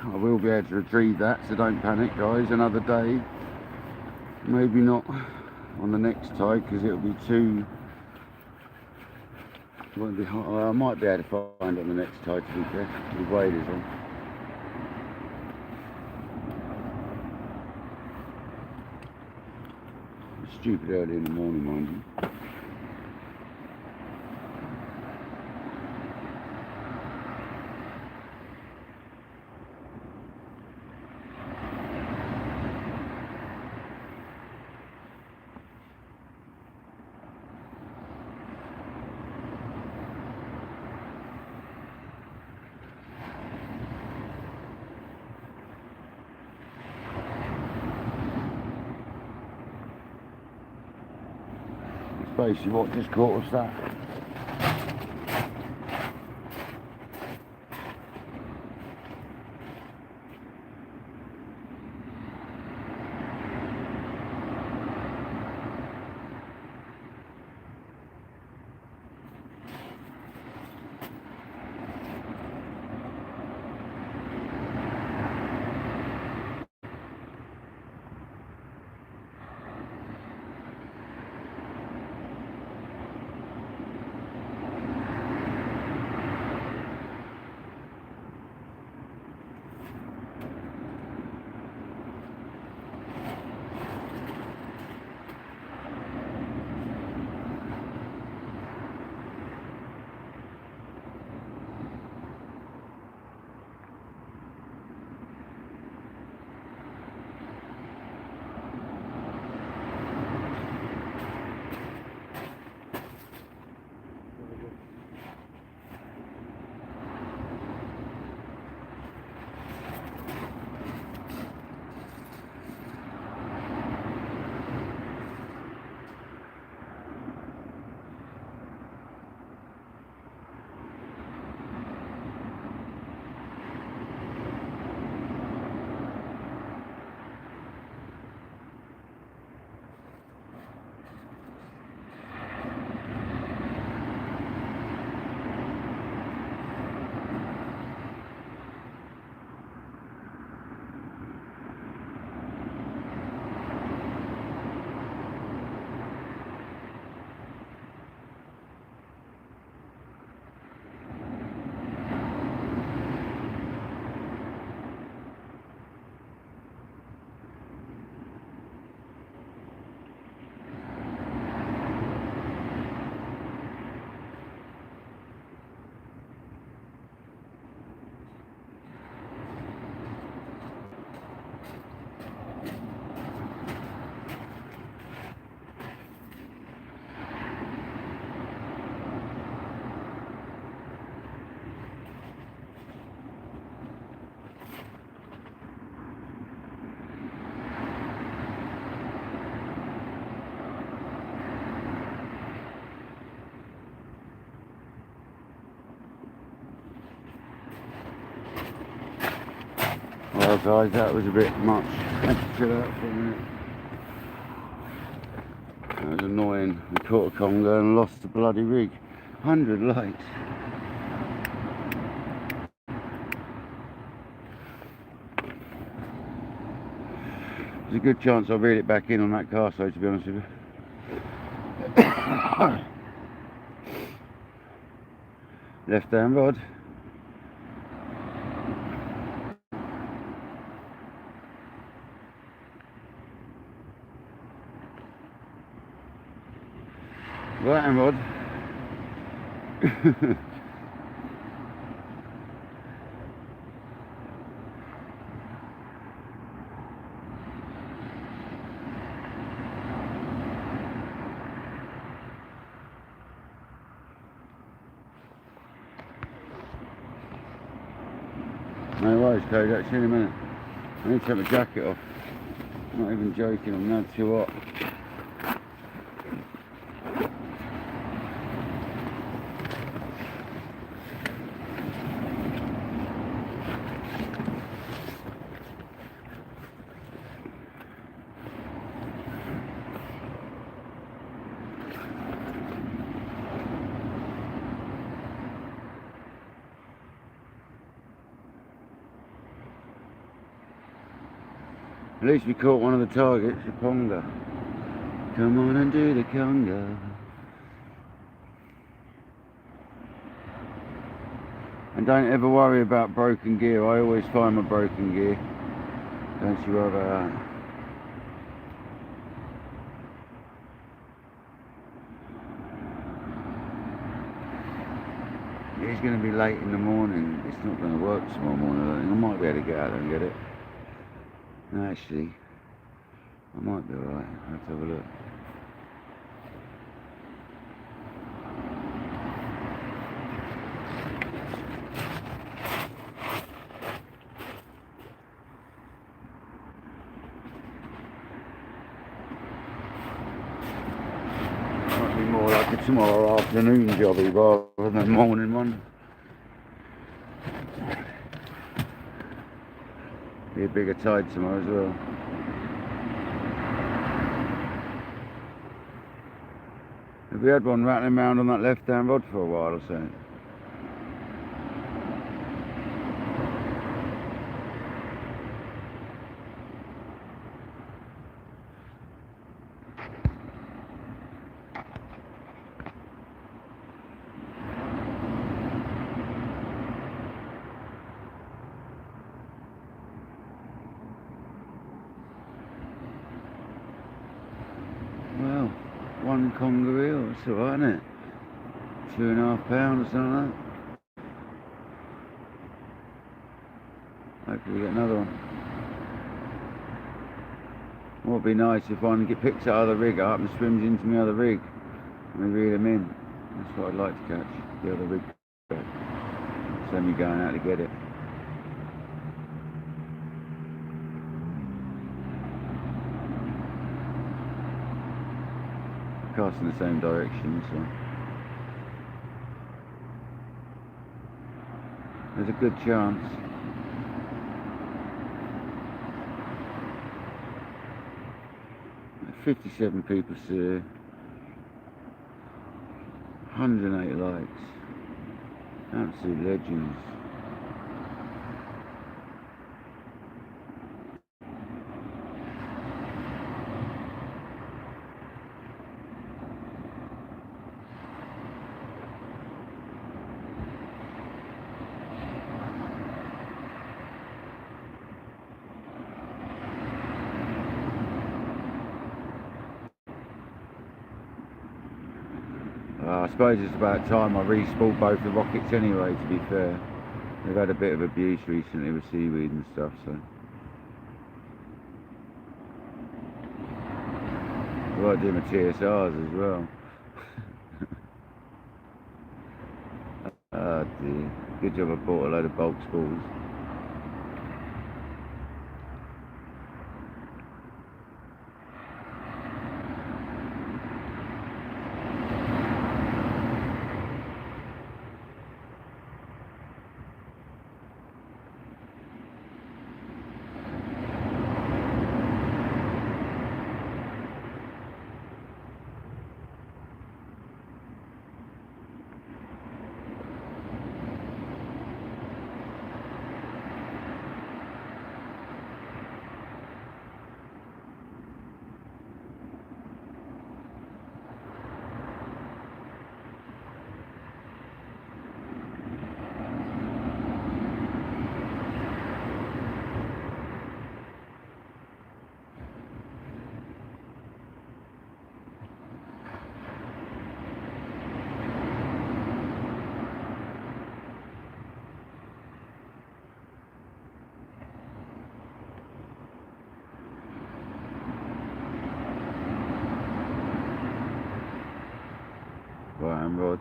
I will be able to retrieve that, so don't panic, guys. Another day, maybe not on the next tide because it'll be too, it won't be hot. I might be able to find it on the next tide, to be fair, with waders on. It's stupid early in the morning, mind you. Basically what just caught us that. Well guys, that was a bit much. I had to chill out for a minute. That was annoying. We caught a conger and lost the bloody rig. 100 lights. There's a good chance I'll reel it back in on that cast though, to be honest with you. Left hand rod. Right hand rod. No worries, Cody, actually in a minute. I need to take my jacket off. I'm not even joking, I'm now too hot. At least we caught one of the targets, a conger. Come on and do the conger. And don't ever worry about broken gear. I always find my broken gear. Don't you worry about that. It's going to be late in the morning. It's not going to work tomorrow morning. I don't think. I might be able to get out there and get it. No, actually, I might be alright. Let's have a look. Might be more like a tomorrow afternoon jobby rather than a morning one. Be a bigger tide tomorrow as well. Have we had one rattling around on that left hand rod for a while or so? Well, one conger eel, that's alright, isn't it? 2.5 pounds or something like that. Hopefully we get another one. What would be nice if one picks that other rig up and swims into my other rig and we reel them in. That's what I'd like to catch, the other rig. Send me going out to get it. Casting the same direction, so there's a good chance. "57 people see, 108 likes, absolute legends." I suppose it's about time I re-spooled both the rockets anyway, to be fair. They've had a bit of abuse recently with seaweed and stuff, so. I've got to do my TSRs as well. Oh dear. Good job I bought a load of bulk spools. man rod.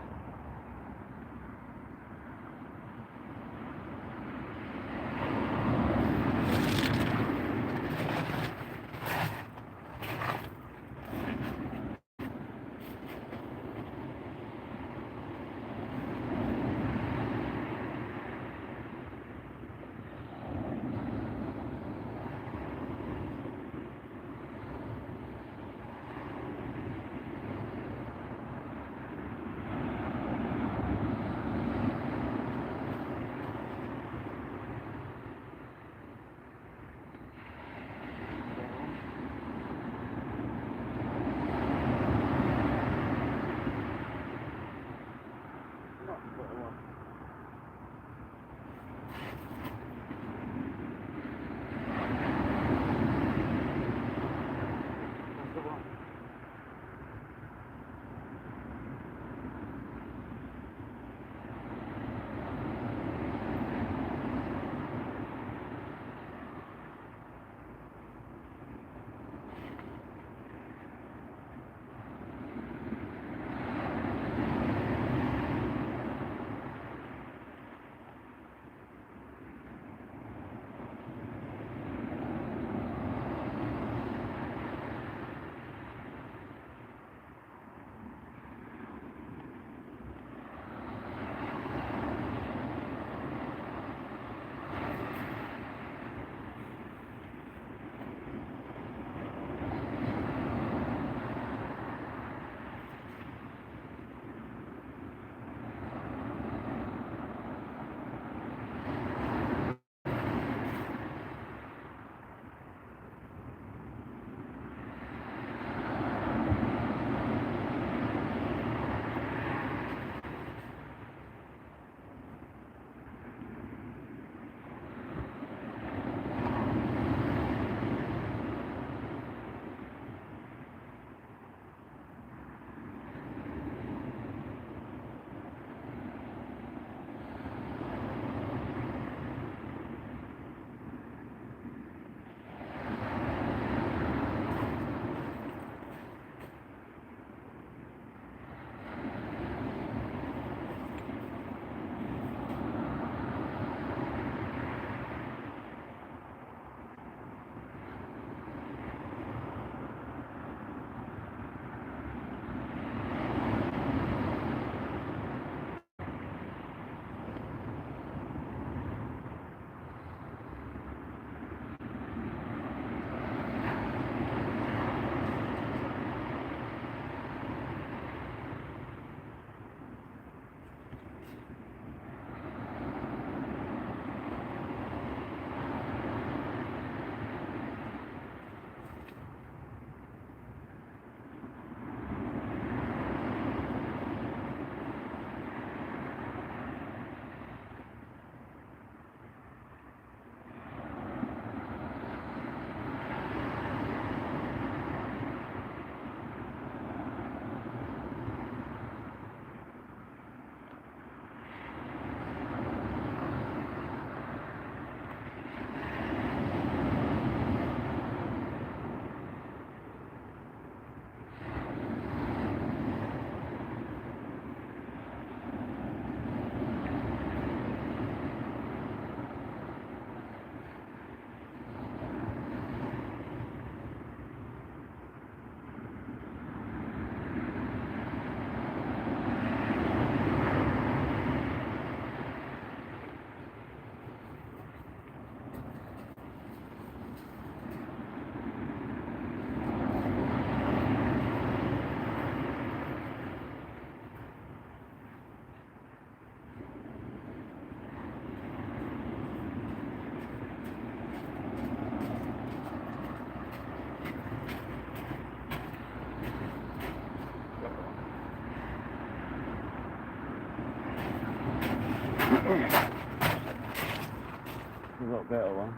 A lot better one.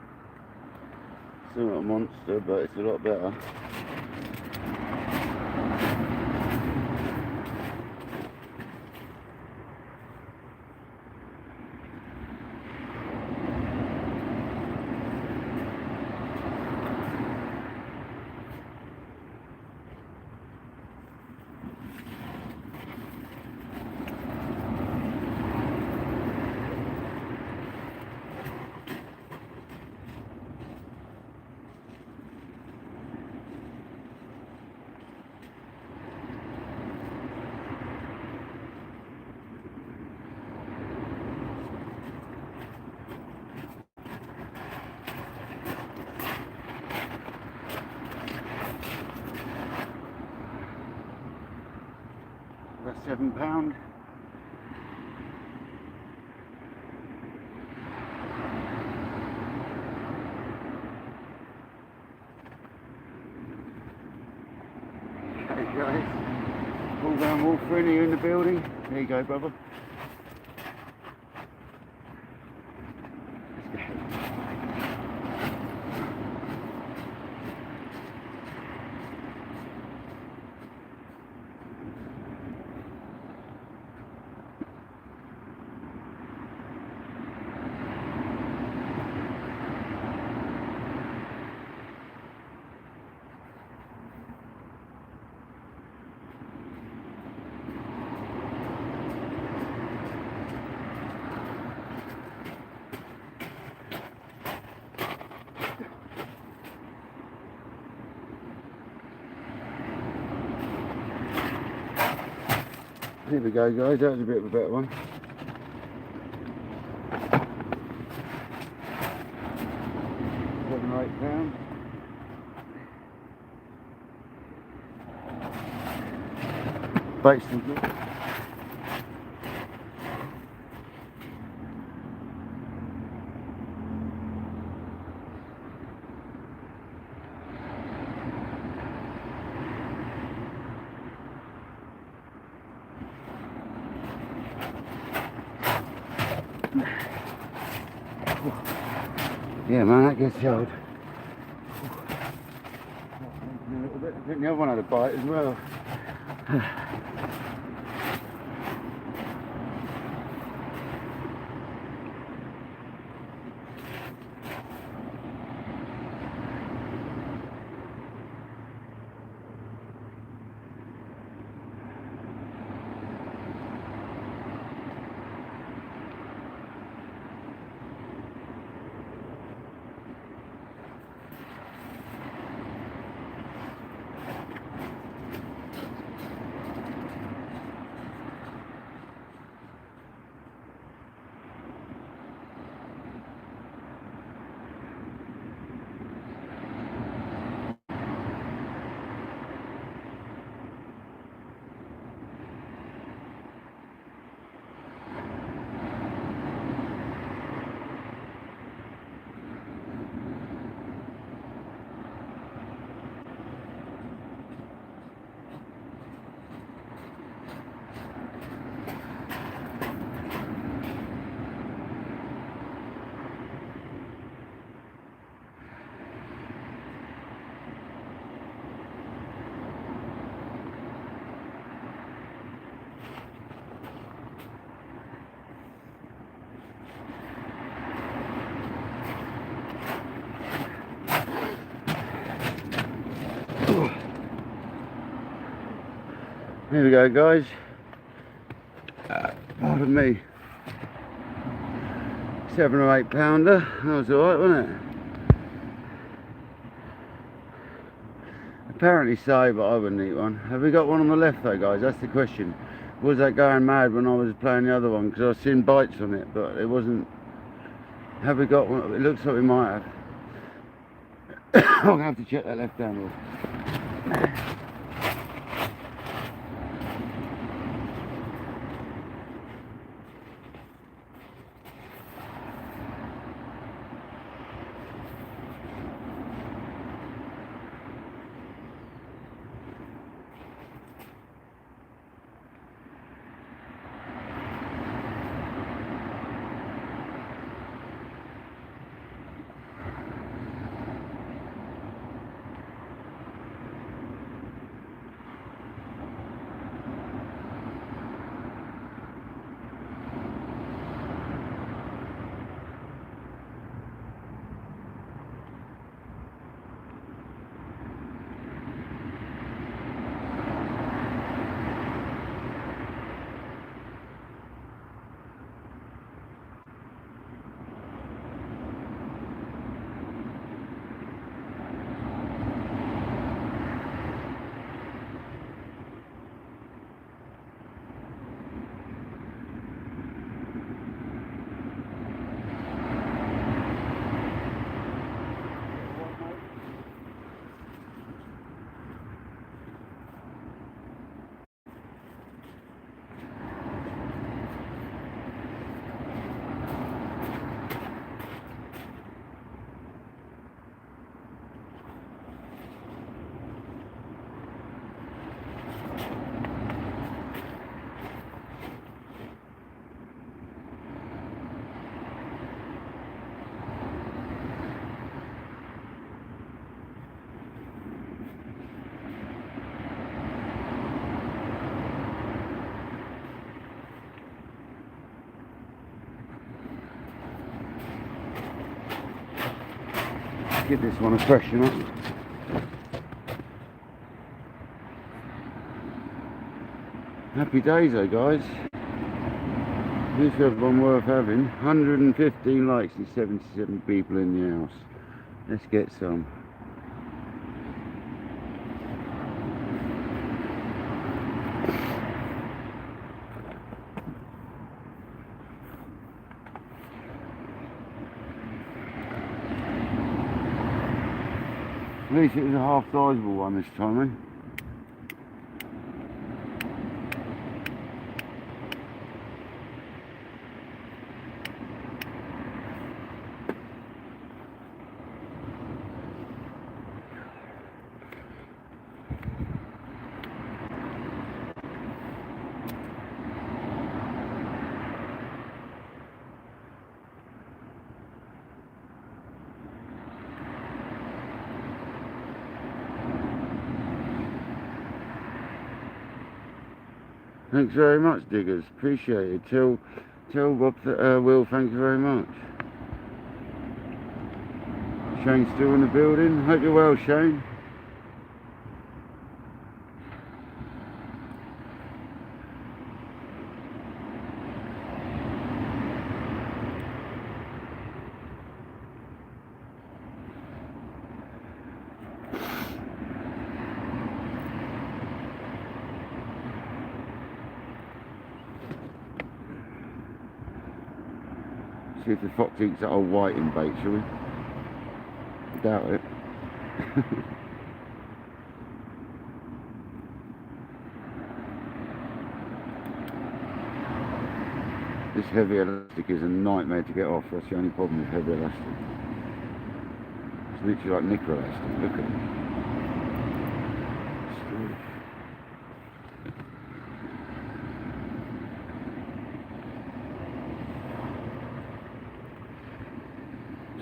It's not a monster, but it's a lot better. £7. Okay guys, all down walk for you in the building. There you go, brother. Here we go guys, that was a bit of a better one. £7 or £8. Bait's still good. Yeah man, that gets held. A little bit. I think the other one had a bite as well. Here we go guys, pardon me, £7 or £8, that was alright wasn't it? Apparently so, but I wouldn't eat one. Have we got one on the left though guys, that's the question. Was that going mad when I was playing the other one, because I've seen bites on it but it wasn't. Have we got one? It looks like we might have. I'm going to have to check that left handle. give this one a freshen up. Happy days though, guys. This is one worth having. 115 likes and 77 people in the house. Let's get some. At least it was a half sizable one this time, eh? Thanks very much, diggers. Appreciate it. Tell Rob that Will, thank you very much. Shane's still in the building. Hope you're well, Shane. See if the fox eats that old whiting bait, shall we? I doubt it. This heavy elastic is a nightmare to get off. That's the only problem with heavy elastic. It's literally like nickel elastic. Look at it.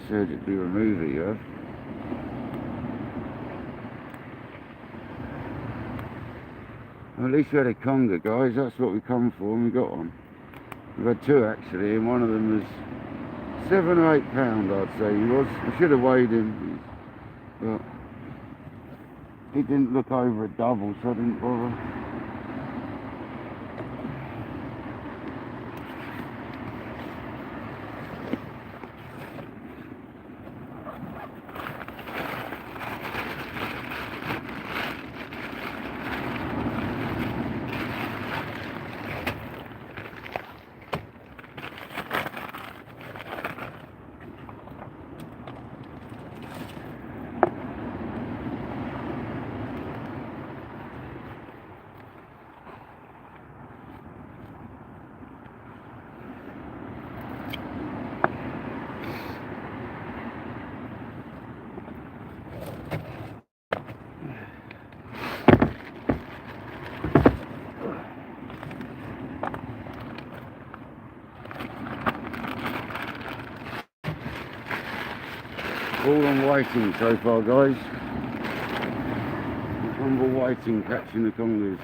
Surgically remove it, you have. Well, at least we had a conger, guys. That's what we come for, and we got one. We've had two actually, and one of them was £7 or £8, I'd say he was. I should have weighed him, but he didn't look over a double, so I didn't bother. All on whiting so far, guys. Humble whiting catching the Congers.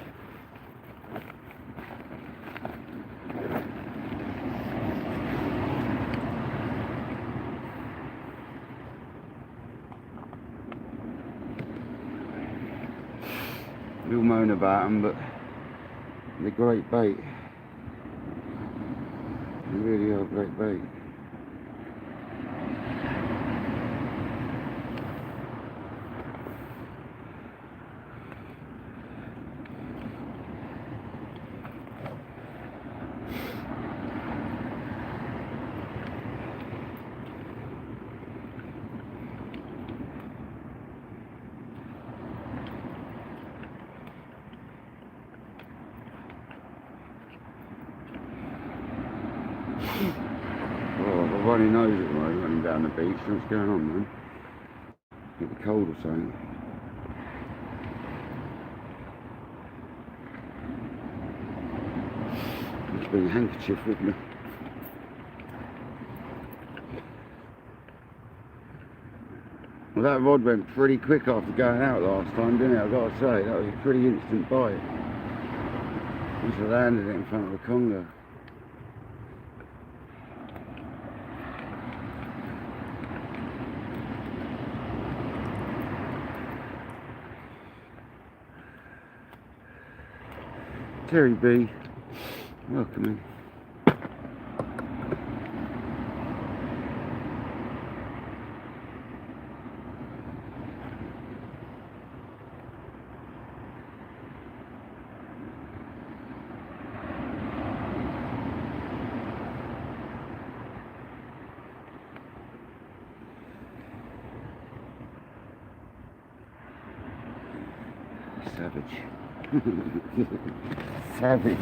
We'll moan about them, but they're great bait. They really are great bait. Oh, I've runny nose at the moment, running down the beach. What's going on, man? Get the cold or something. Just bring a handkerchief with me. Well, that rod went pretty quick after going out last time, didn't it? I've got to say, that was a pretty instant bite. Once I landed it in front of a conger. Terry B, welcome in. Savage. Savage.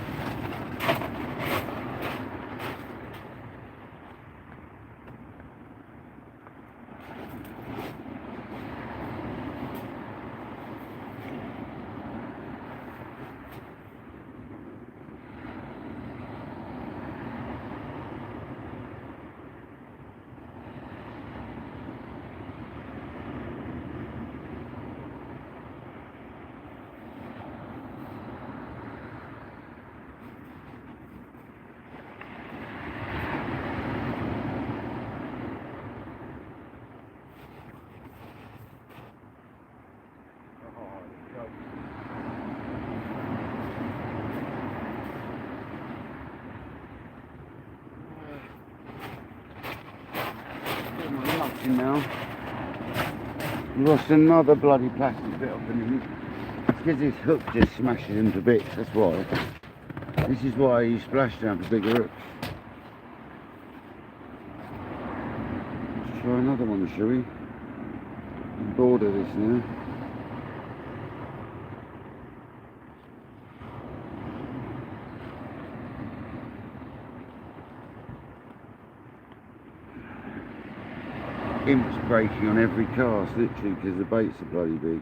Now lost another bloody plastic bit off him. It's because his hook just smashes him to bits, that's why. This is why I use splashdown for bigger hooks. Let's try another one, shall we? I'm bored of this now. Imp's breaking on every cast, literally, because the baits are bloody big.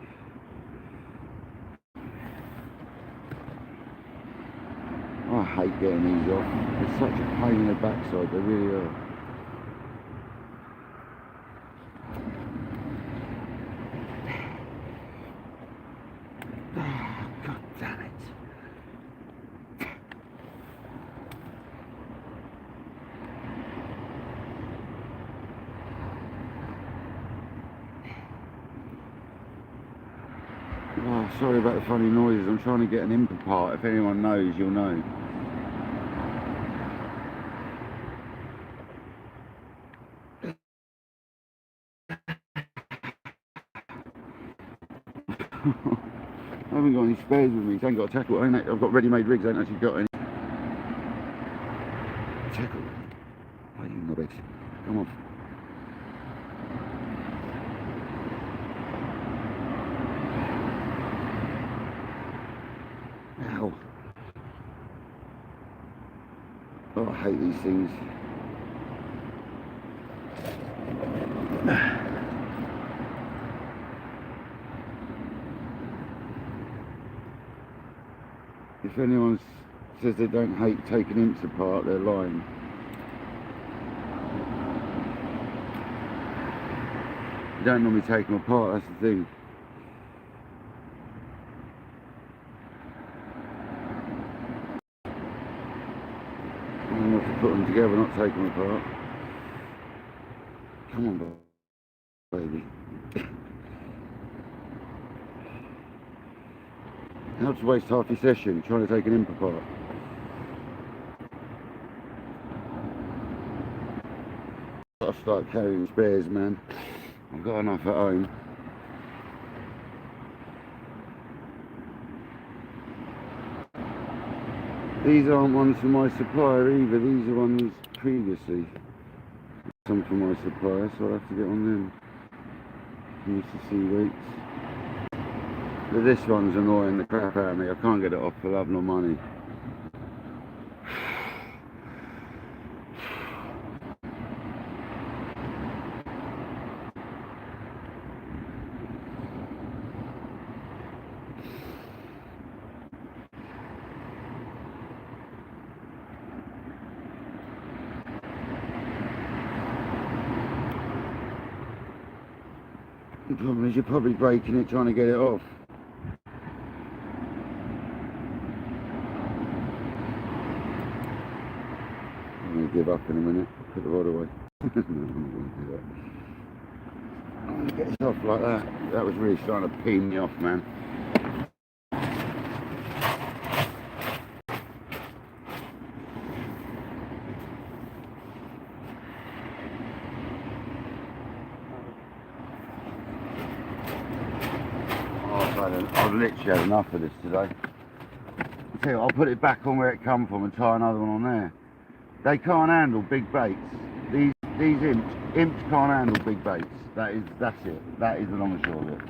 I hate getting these off. It's such a pain in the backside, they really are. God damn it. Oh, sorry about the funny noises. I'm trying to get an imp apart. If anyone knows, you'll know. I haven't got any spares with me. I ain't got a tackle. I've got ready-made rigs. I ain't actually got any tackle. Oh, you knobheads. Come on. Ow. Oh, I hate these things. If anyone says they don't hate taking imps apart, they're lying. You don't normally take them apart, that's the thing. I'm going to put them together, not take them apart. Come on, baby. How to waste half your session trying to take an imp apart? I've got to start carrying spares, man. I've got enough at home. These aren't ones from my supplier either, these are ones previously. Some from my supplier, so I'll have to get on them. Use the sea weights. But this one's annoying the crap out of me. I can't get it off for love nor money. The problem is you're probably breaking it trying to get it off. I'm going to give up in a minute. Put the rod away. No, I'm not going to do that. I'm going to get this off like that. That was really starting to pee me off, man. I've literally had enough of this today. Tell you what, I'll put it back on where it come from and tie another one on there. They can't handle big baits. These imps can't handle big baits. That's it. That is the long and short of it.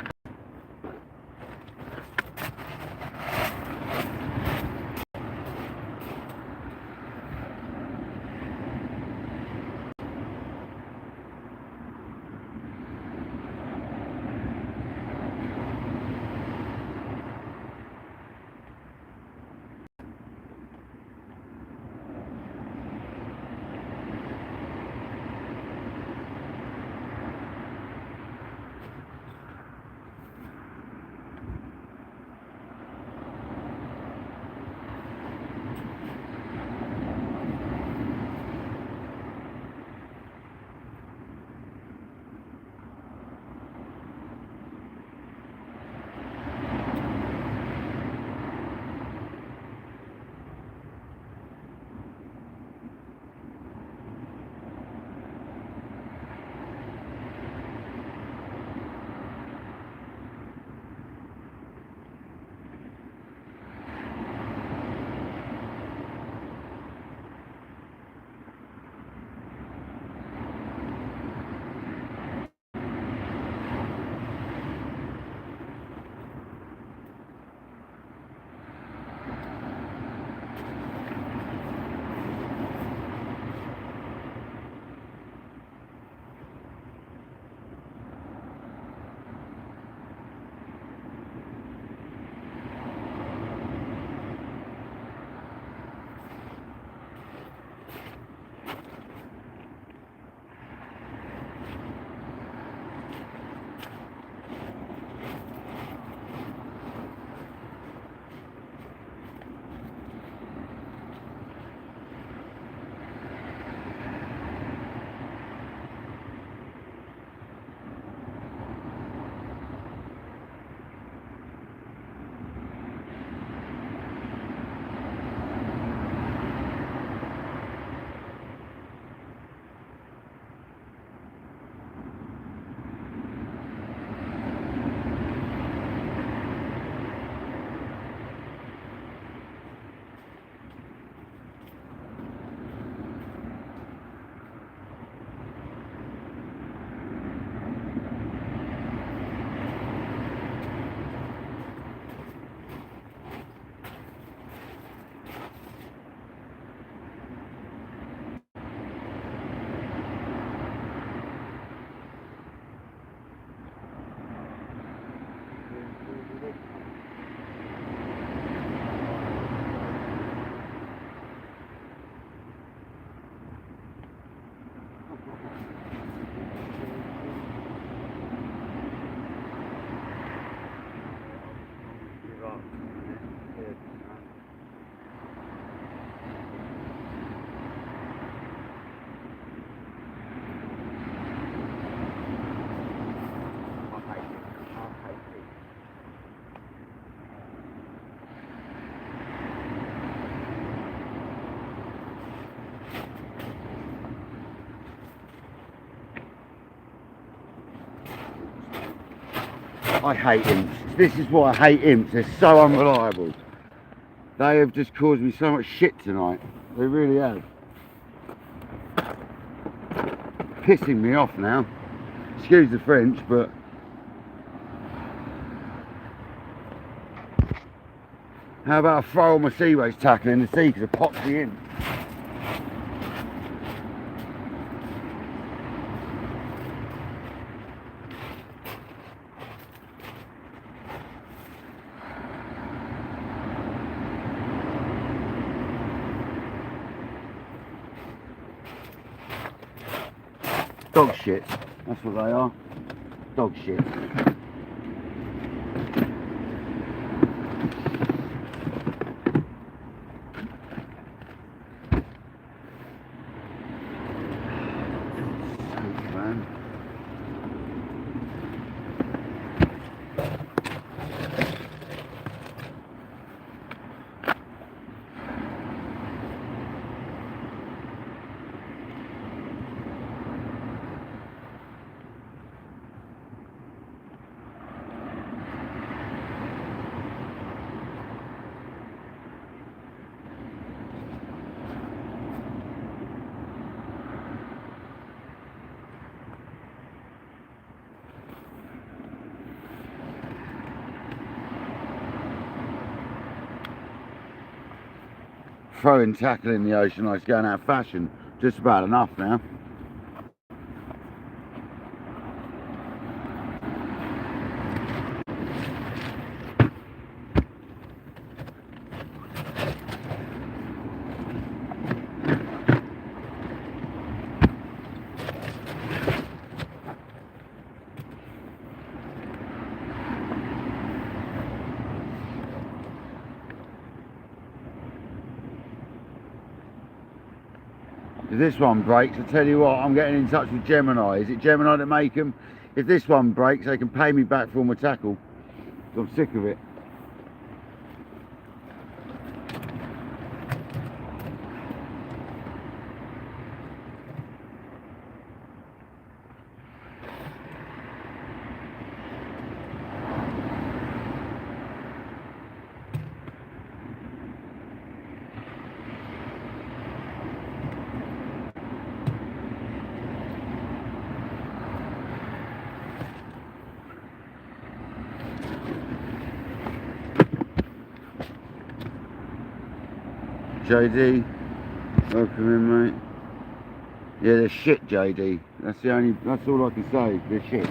I hate imps. This is why I hate imps. They're so unreliable. They have just caused me so much shit tonight. They really have. Pissing me off now. Excuse the French, but how about I throw all my sea race tackle in the sea because it pops me in. Dog shit. That's what they are. Dog shit. throwing tackle in the ocean like it's going out of fashion. Just about enough now. If this one breaks, I tell you what, I'm getting in touch with Gemini. Is it Gemini that make them? If this one breaks, they can pay me back for all my tackle. I'm sick of it. JD, welcome in, mate. Yeah, they're shit, JD. That's all I can say. They're shit.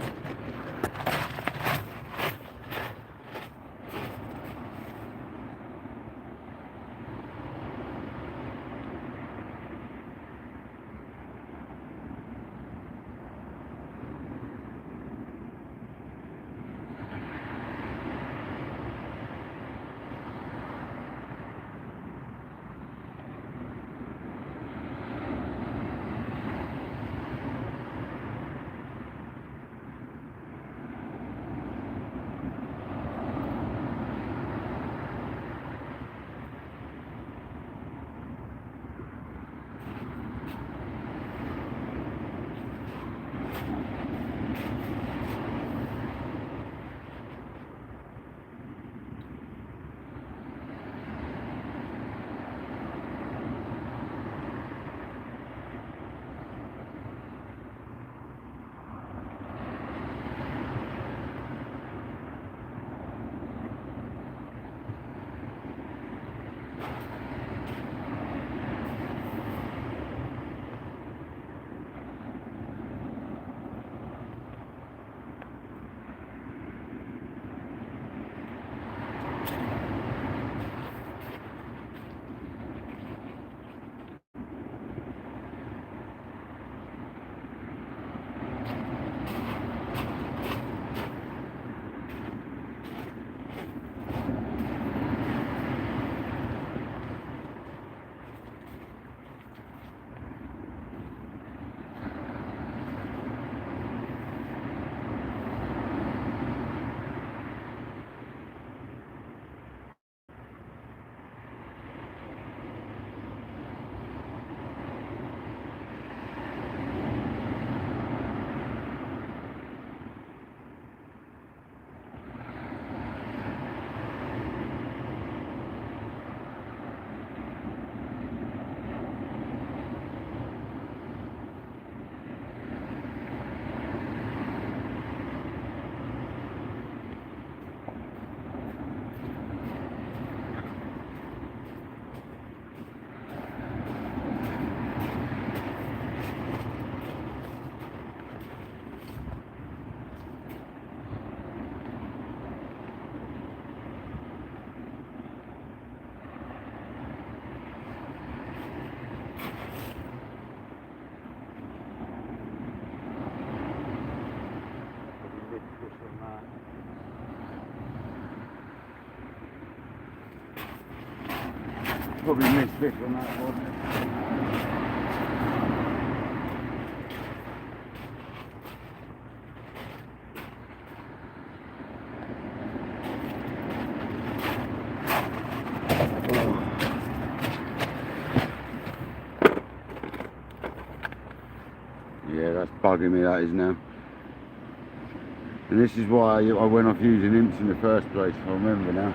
Probably missed fish on that one. Yeah, that's bugging me, that is now. And this is why I went off using imps in the first place, I remember now.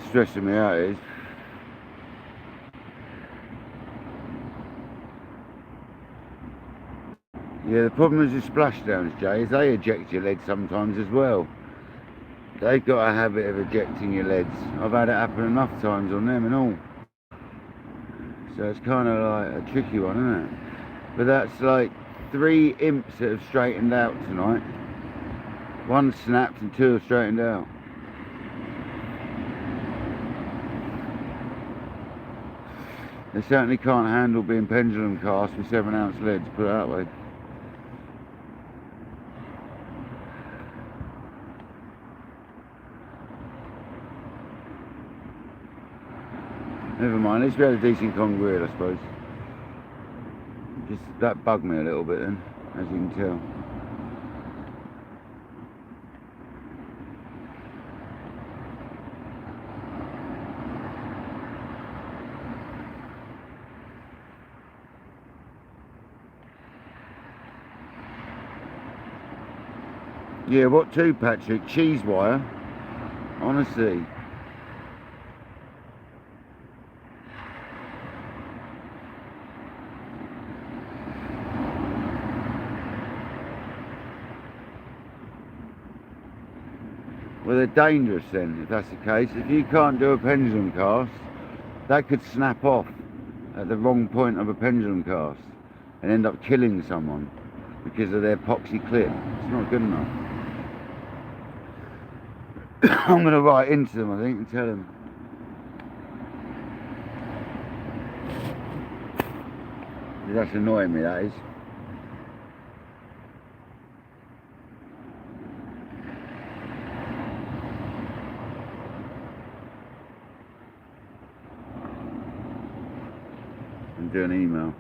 stressing me out is yeah, the problem is the splashdowns, Jay, is they eject your lead sometimes as well. They've got a habit of ejecting your leads. I've had it happen enough times on them and all. So it's kind of like a tricky one, isn't it? But that's like 3 imps that have straightened out tonight. 1 snapped and 2 have straightened out. They certainly can't handle being pendulum cast with 7-ounce leads, put it that way. Never mind, at least we had a decent Congers, I suppose. Just that bugged me a little bit then, as you can tell. Yeah, what to, Patrick? Cheese wire? Honestly. Well, they're dangerous then, if that's the case. If you can't do a pendulum cast, that could snap off at the wrong point of a pendulum cast and end up killing someone because of their epoxy clip. It's not good enough. I'm going to write into them, I think, and tell them. That's annoying me, that is. And do an email.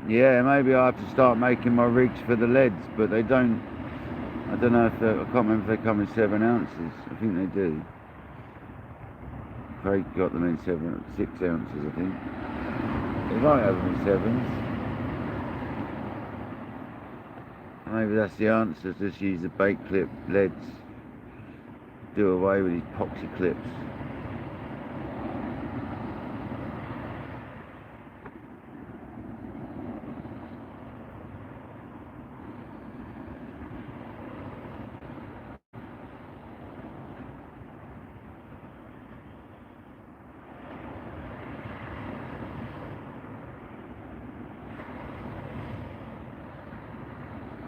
Yeah, maybe I have to start making my rigs for the leads, but they don't. I don't know if I can't remember if they come in 7 ounces. I think they do. Craig got them in 6 ounces, I think. They might have them in 7s. Maybe that's the answer. Just use the bait clip leads. Do away with these epoxy clips.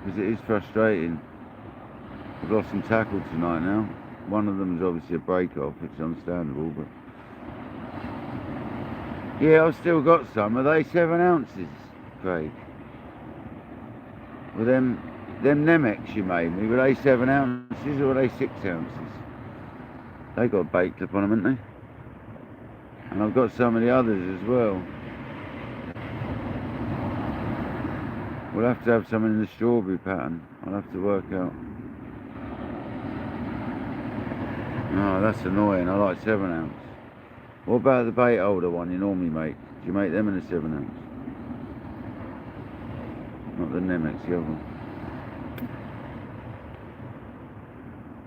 Because it is frustrating. I've lost some tackle tonight now. One of them is obviously a break off, which is understandable, but yeah, I've still got some. Are they 7 ounces, Craig? Well, them Nemex you made me, were they 7 ounces or were they 6 ounces? They got a bait clip on them, haven't they? And I've got some of the others as well. We'll have to have some in the strawberry pattern. I'll have to work out. Oh, that's annoying. I like 7 ounce. What about the bait holder one you normally make? Do you make them in a 7 ounce? Not the Nemex, the other one.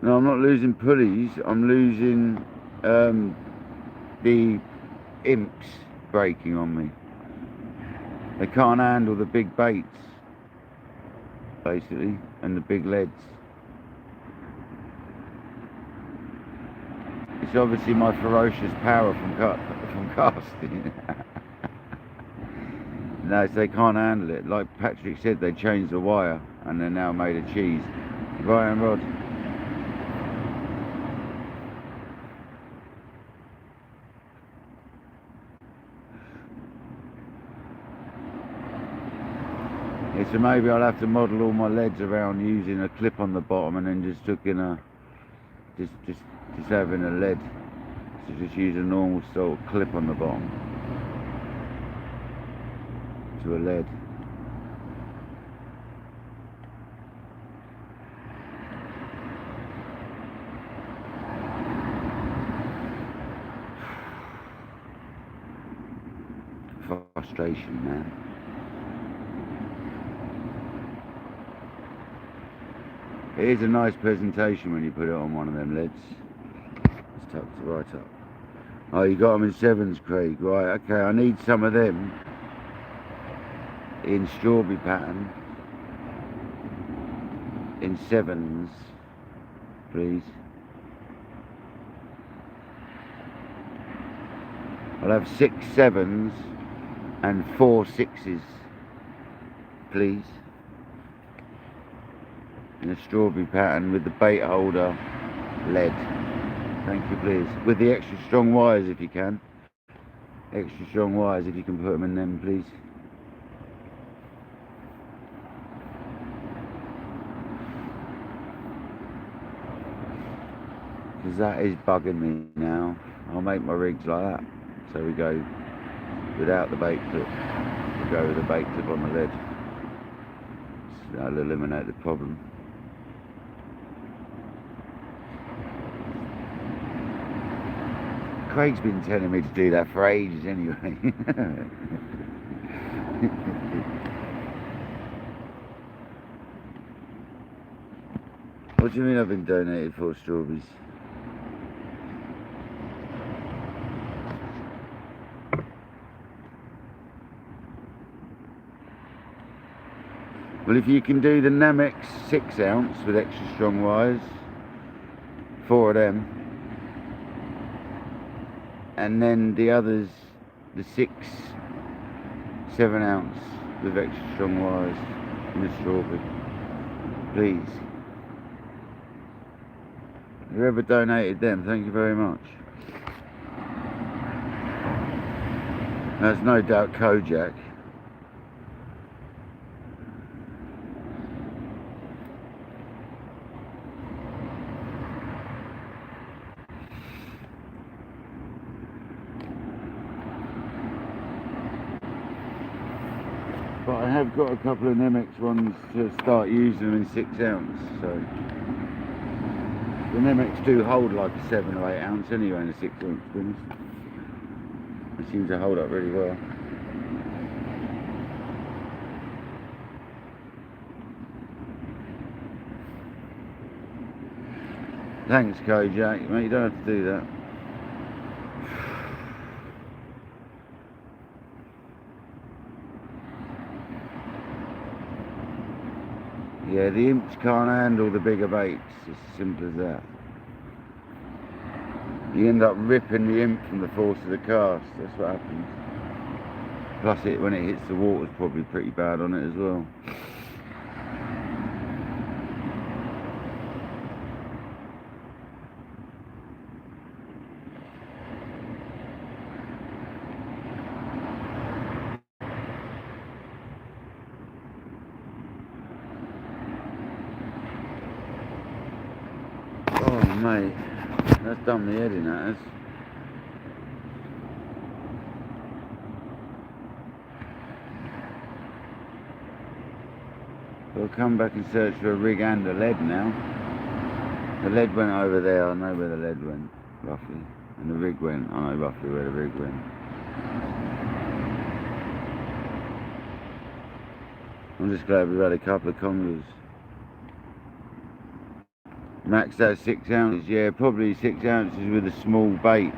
No, I'm not losing pulleys. I'm losing the imps breaking on me. They can't handle the big baits, basically, and the big leads. It's obviously my ferocious power from casting. No, they can't handle it. Like Patrick said, they changed the wire and they're now made of cheese. Brian Rod. Yeah, so maybe I'll have to model all my leads around using a clip on the bottom and then just took in a just having a lead. So just use a normal sort of clip on the bottom to a lead. Frustration, man. It is a nice presentation when you put it on one of them leads. It's tucked right up. Oh, you got them in 7s, Craig. Right, okay, I need some of them in strawberry pattern in 7s, please. I'll have 6 7s and 4 6s, please. In a strawberry pattern with the bait holder lead. Thank you, please. With the extra strong wires if you can. Extra strong wires if you can put them in them, please. Because that is bugging me now. I'll make my rigs like that. So we go without the bait tip. We go with the bait tip on the lead. So that'll eliminate the problem. Craig's been telling me to do that for ages anyway. What do you mean I've been donated for strawberries? Well, if you can do the Namex 6 ounce with extra strong wires, 4 of them, and then the others, the 6 7 ounce with extra strong wires in the strawberry, please. Whoever donated them, thank you very much. That's no doubt Kojak. But I have got a couple of Nemex ones to start using them in 6 ounce, so the Nemex do hold like a 7 or 8 ounce anyway in a 6 ounce business. They seem to hold up really well. Thanks, Kojak, mate, you don't have to do that. Yeah, the imps can't handle the bigger baits, it's as simple as that. You end up ripping the imp from the force of the cast, that's what happens. Plus when it hits the water, it's probably pretty bad on it as well. Oh mate, that's done me head in, that has. We'll come back and search for a rig and a lead now. The lead went over there, I know where the lead went, roughly. And the rig went, I know roughly where the rig went. I'm just glad we've had a couple of Congers. Max that 6 ounces, yeah, probably 6 ounces with a small bait,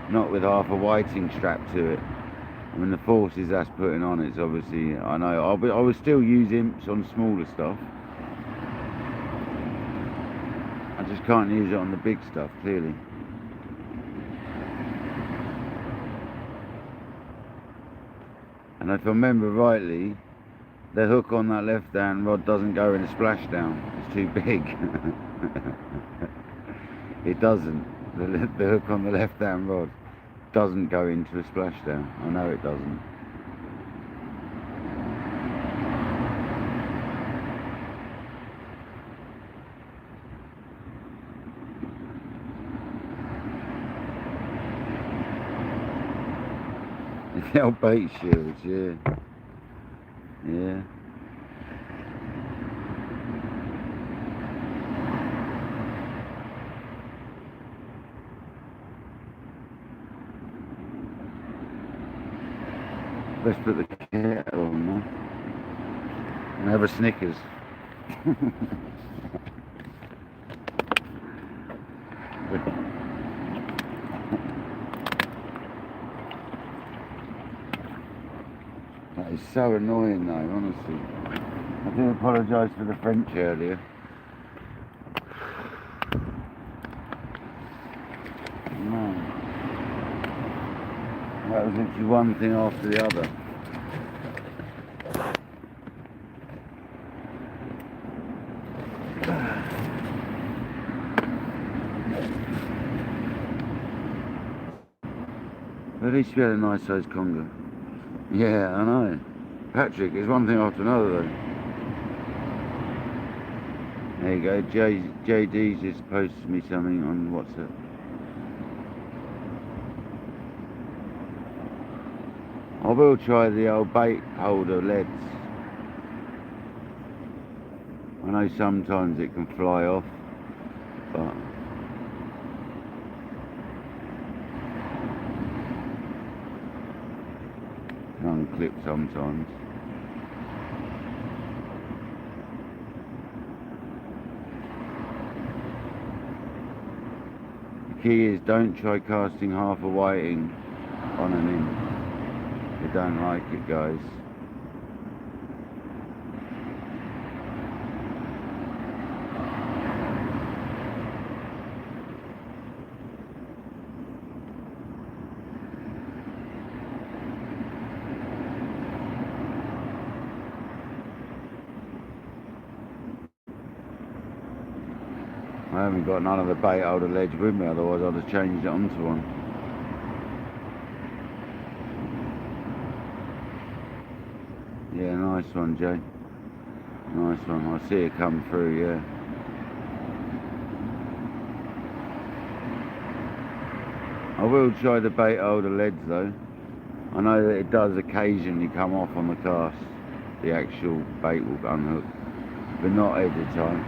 not with half a whiting strap to it. I mean, the forces that's putting on it's obviously, I know, I will still use imps on smaller stuff. I just can't use it on the big stuff, clearly. And if I remember rightly, the hook on that left hand rod doesn't go in a splashdown, it's too big. It doesn't. The hook on the left hand rod doesn't go into a splashdown. I know it doesn't. The old bait shields, yeah. Yeah. Let's put the kettle on now and have a Snickers. That is so annoying though, honestly. I do apologise for the French earlier. Man, that was literally one thing after the other. At least we had a nice sized conger. Yeah, I know. Patrick, it's one thing after another though. There you go, JD's just posted me something on WhatsApp. I will try the old bait holder leads. I know sometimes it can fly off, but unclip sometimes. The key is don't try casting half a whiting on an in. They don't like it, guys. I haven't got none of the bait holder ledge with me, otherwise I'd have changed it onto one. Yeah, nice one, Jay. Nice one. I see it come through, yeah. I will try the bait holder leads though. I know that it does occasionally come off on the cast. The actual bait will unhook, but not every time.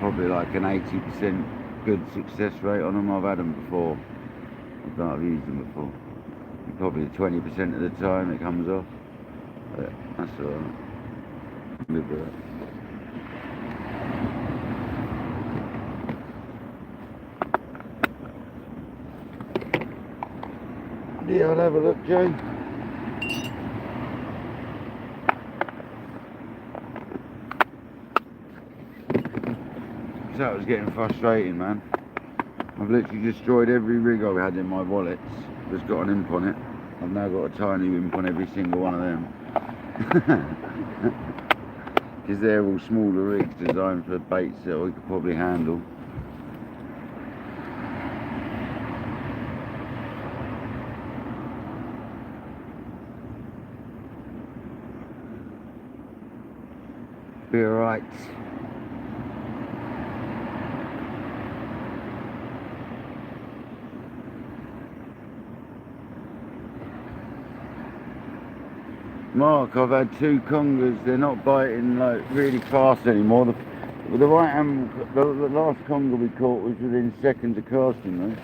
Probably like an 80% good success rate on them. I've had them before. I've used them before. Probably 20% of the time it comes off. But that's alright. Live with that. Yeah, I'll have a look, Joe. That was getting frustrating, man. I've literally destroyed every rig I've had in my wallets that's got an imp on it. I've now got a tiny imp on every single one of them. Because they're all smaller rigs designed for baits that we could probably handle. Be alright. Mark, I've had 2 Congers. They're not biting like really fast anymore. The right hand, the last Conger we caught was within seconds of casting though.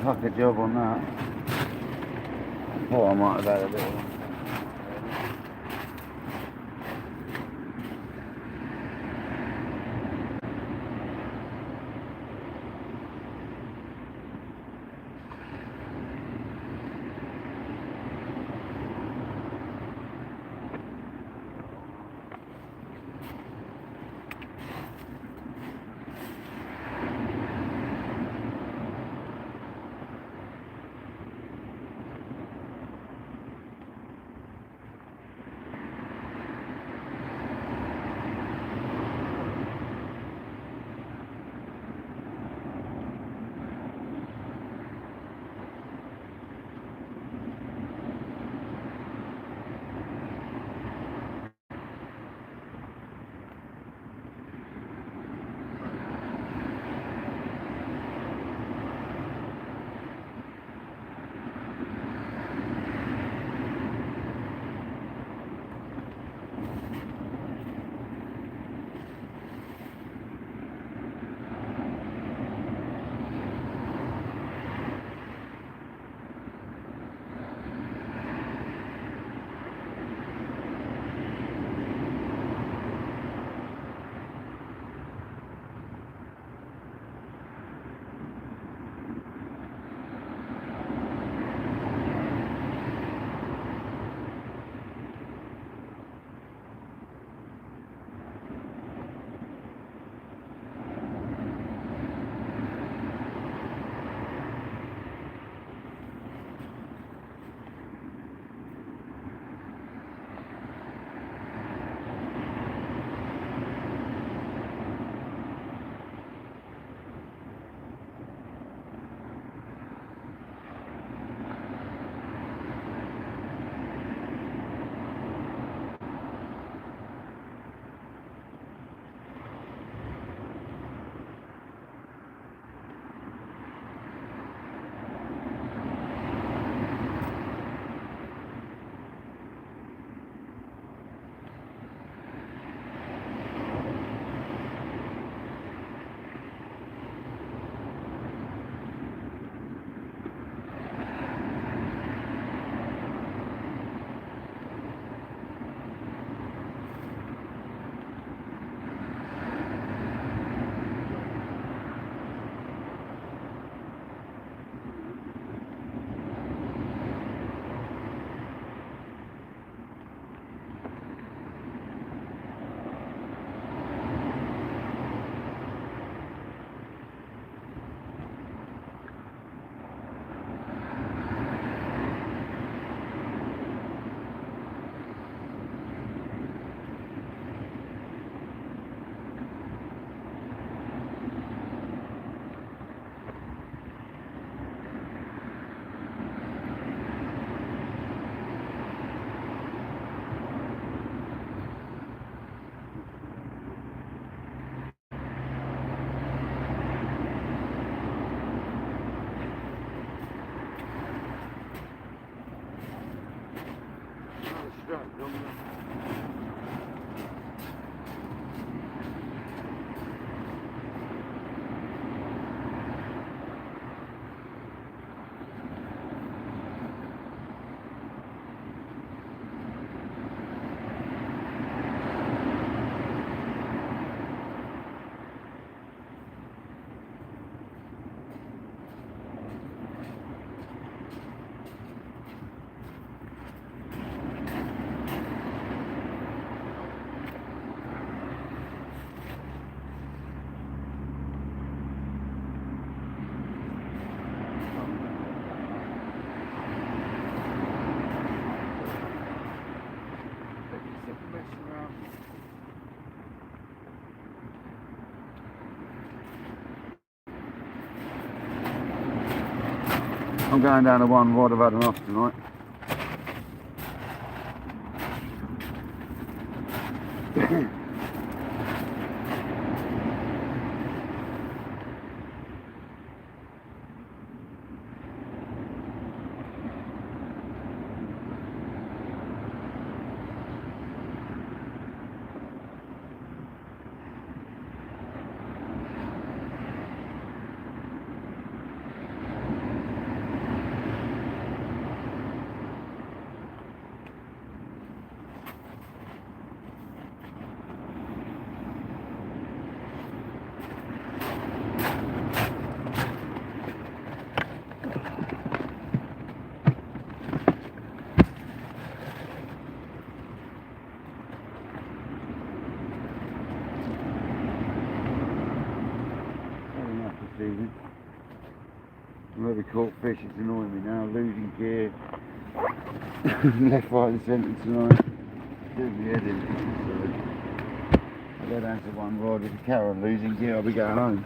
pucker job on that. I thought I might have had a little. I'm going down to one rod. I've had enough tonight. caught fish, it's annoying me now. Losing gear. Left, right and centre tonight. Doing me head in. So I'll go down to one rod. If I carry on losing gear, I'll be going home.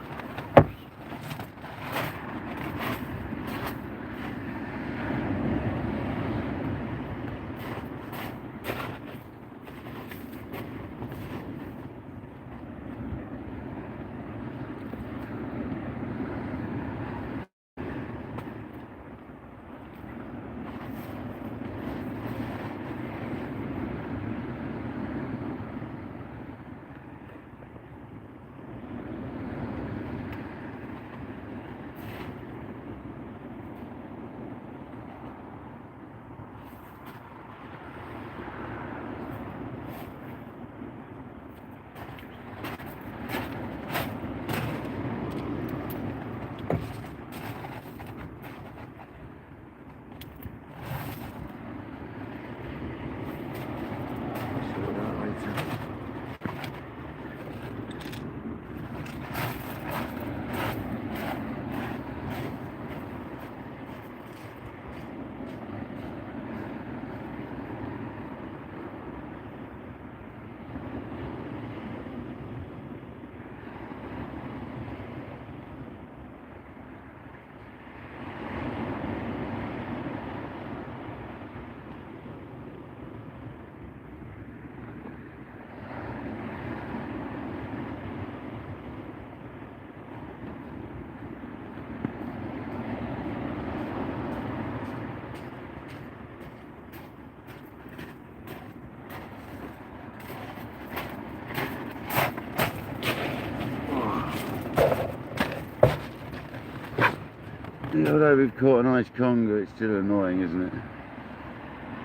Although we've caught a nice conger, it's still annoying, isn't it?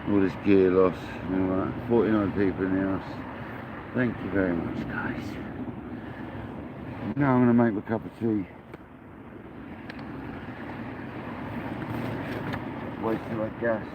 All this gear loss and all that. 49 people in the house. Thank you very much, guys. Now I'm going to make my cup of tea. Wasting my gas.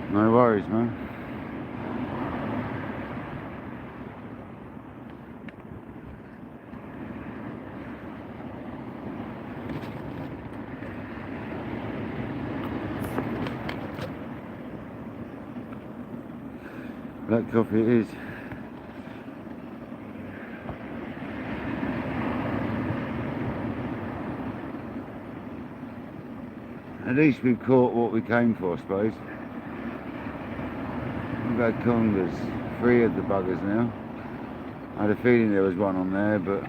No worries, man. Black coffee it is. At least we've caught what we came for, I suppose. We've had Congers, 3 of the buggers now. I had a feeling there was one on there, but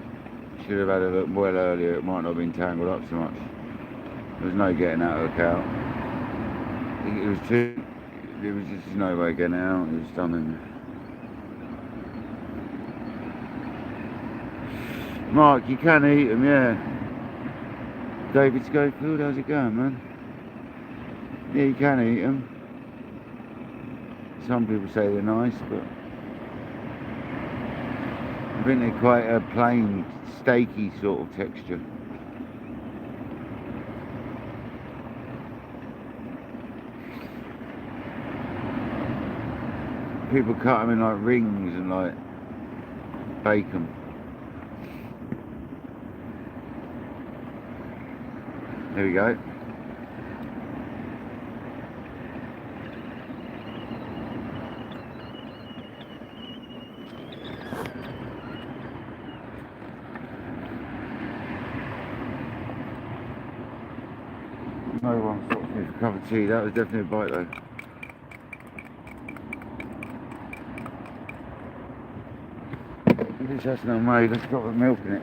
should have had a look well earlier. It might not have been tangled up so much. There was no getting out of the cow. It was just no way getting out. It was stunning. Mark, you can eat them, yeah. David Schofield, how's it going, man? Yeah, you can eat them. Some people say they're nice, but I think they're quite a plain, steaky sort of texture. People cut them in like rings and like bake them. There we go. No one stopped me for a cup of tea. That was definitely a bite though. This has no made. It's got the milk in it.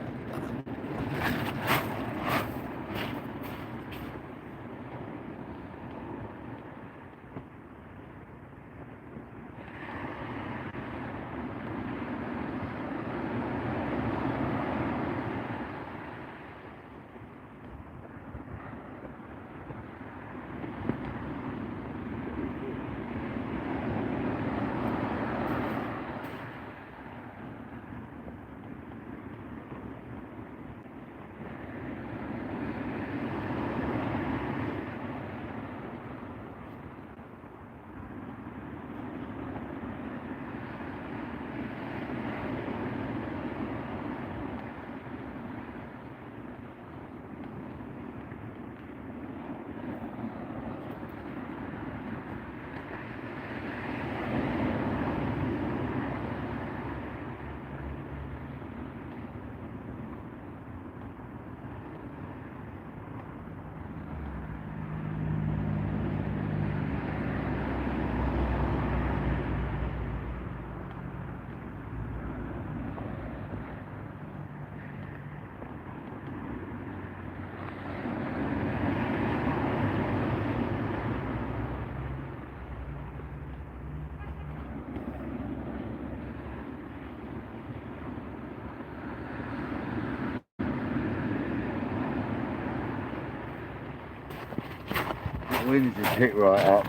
Wind's just hit right up.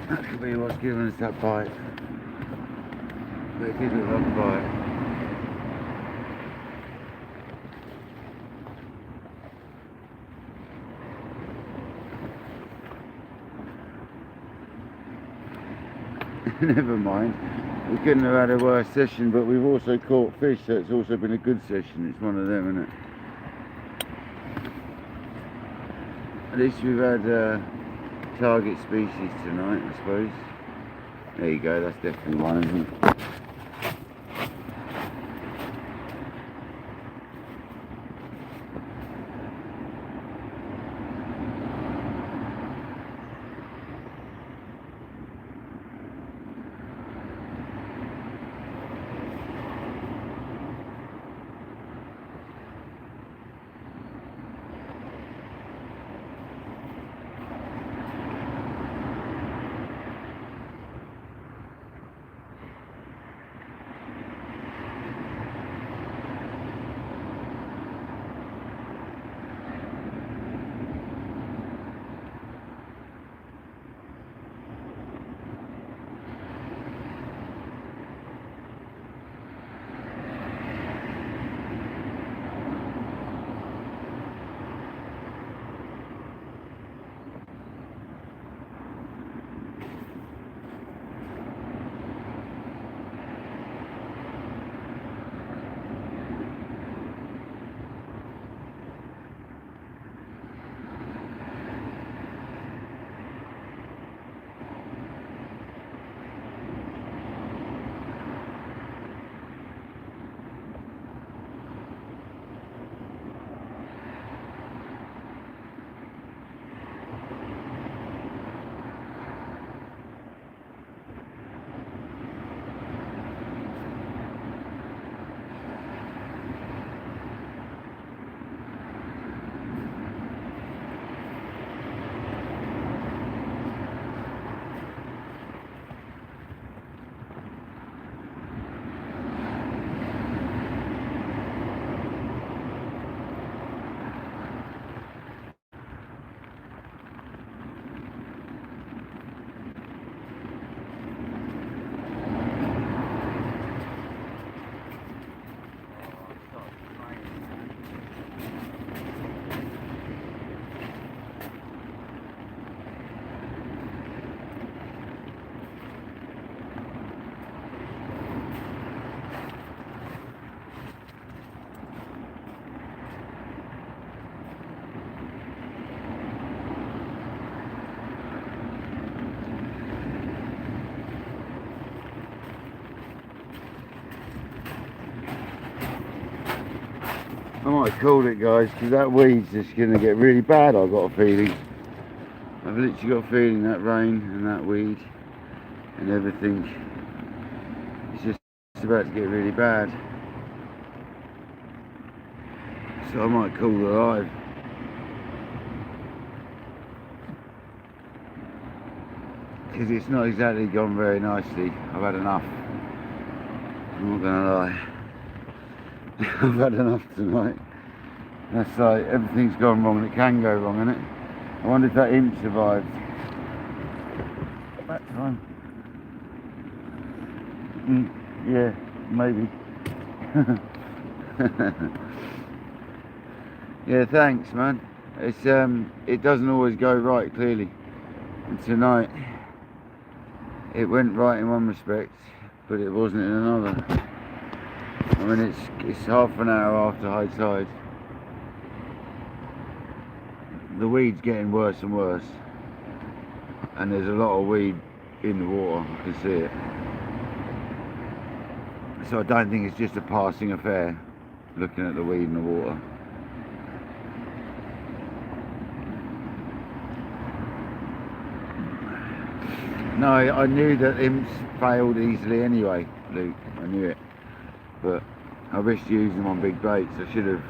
That could be what's giving us that bite. But it did look like a bite. Never mind. We couldn't have had a worse session, but we've also caught fish, so it's also been a good session. It's one of them, isn't it? At least we've had target species tonight, I suppose. There you go, that's definitely one, isn't it? I might have called it, guys, because that weed's just going to get really bad, I've got a feeling. I've literally got a feeling that rain and that weed and everything is just about to get really bad. So I might call it alive. Because it's not exactly gone very nicely. I've had enough. I'm not going to lie. I've had enough tonight. That's like, everything's gone wrong. It can go wrong, innit? I wonder if that imp survived. That time. Yeah, maybe. Yeah, thanks, man. It's it doesn't always go right, clearly. And tonight, it went right in one respect, but it wasn't in another. I mean, it's half an hour after high tide. The weed's getting worse and worse, and there's a lot of weed in the water. I can see it. So I don't think it's just a passing affair, looking at the weed in the water. No, I knew that imps failed easily anyway, Luke. I knew it. But I risked using them on big baits. I should have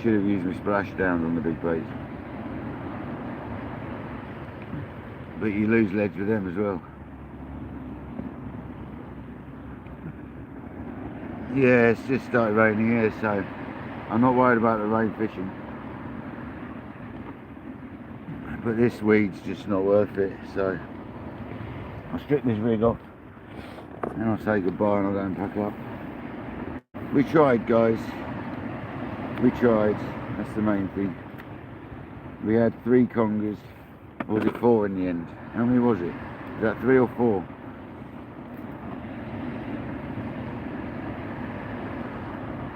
used my splashdowns on the big baits. But you lose legs with them as well. Yeah, it's just started raining here, so I'm not worried about the rain fishing. but this weed's just not worth it, so I'll strip this rig off and I'll say goodbye and I'll go and pack up. We tried, guys, we tried, that's the main thing. We had 3 congers, or was it 4 in the end? How many was it? Was that 3 or 4?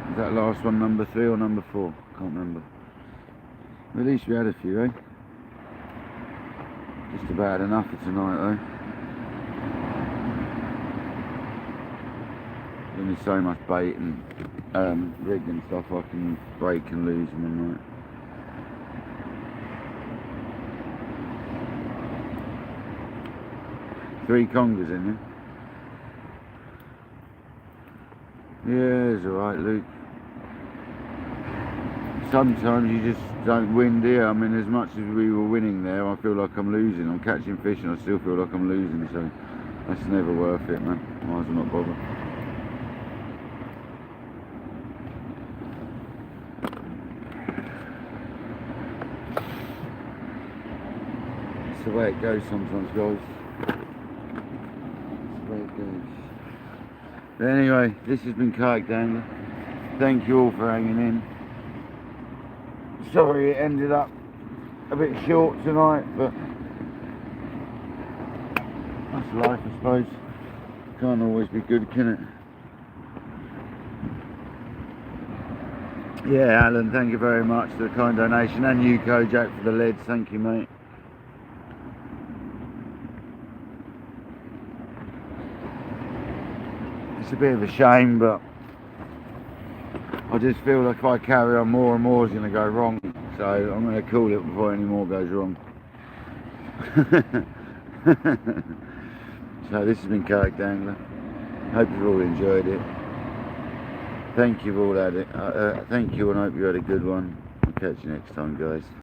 Was that last one number 3 or number 4? Can't remember. At least we had a few, eh? Just about enough for tonight, though. There's only so much bait and rig and stuff I can break and lose in the night. Three congers in there. Yeah, it's alright, Luke. Sometimes you just don't win, do you? I mean, as much as we were winning there, I feel like I'm losing. I'm catching fish and I still feel like I'm losing, so that's never worth it, man. Might as well not bother. That's the way it goes sometimes, guys. That's the way it goes. But anyway, this has been Kayak Dangler. Thank you all for hanging in. Sorry it ended up a bit short tonight, but that's life, I suppose. Can't always be good, can it? Yeah, Alan, thank you very much for the kind donation, and you, Kojak, for the leads. Thank you, mate. It's a bit of a shame, but I just feel like if I carry on, more and more is going to go wrong. So I'm going to call it before any more goes wrong. So this has been Kayak Dangler. Hope you've all enjoyed it. Thank you all had it. Thank you, and I hope you had a good one. I'll catch you next time, guys.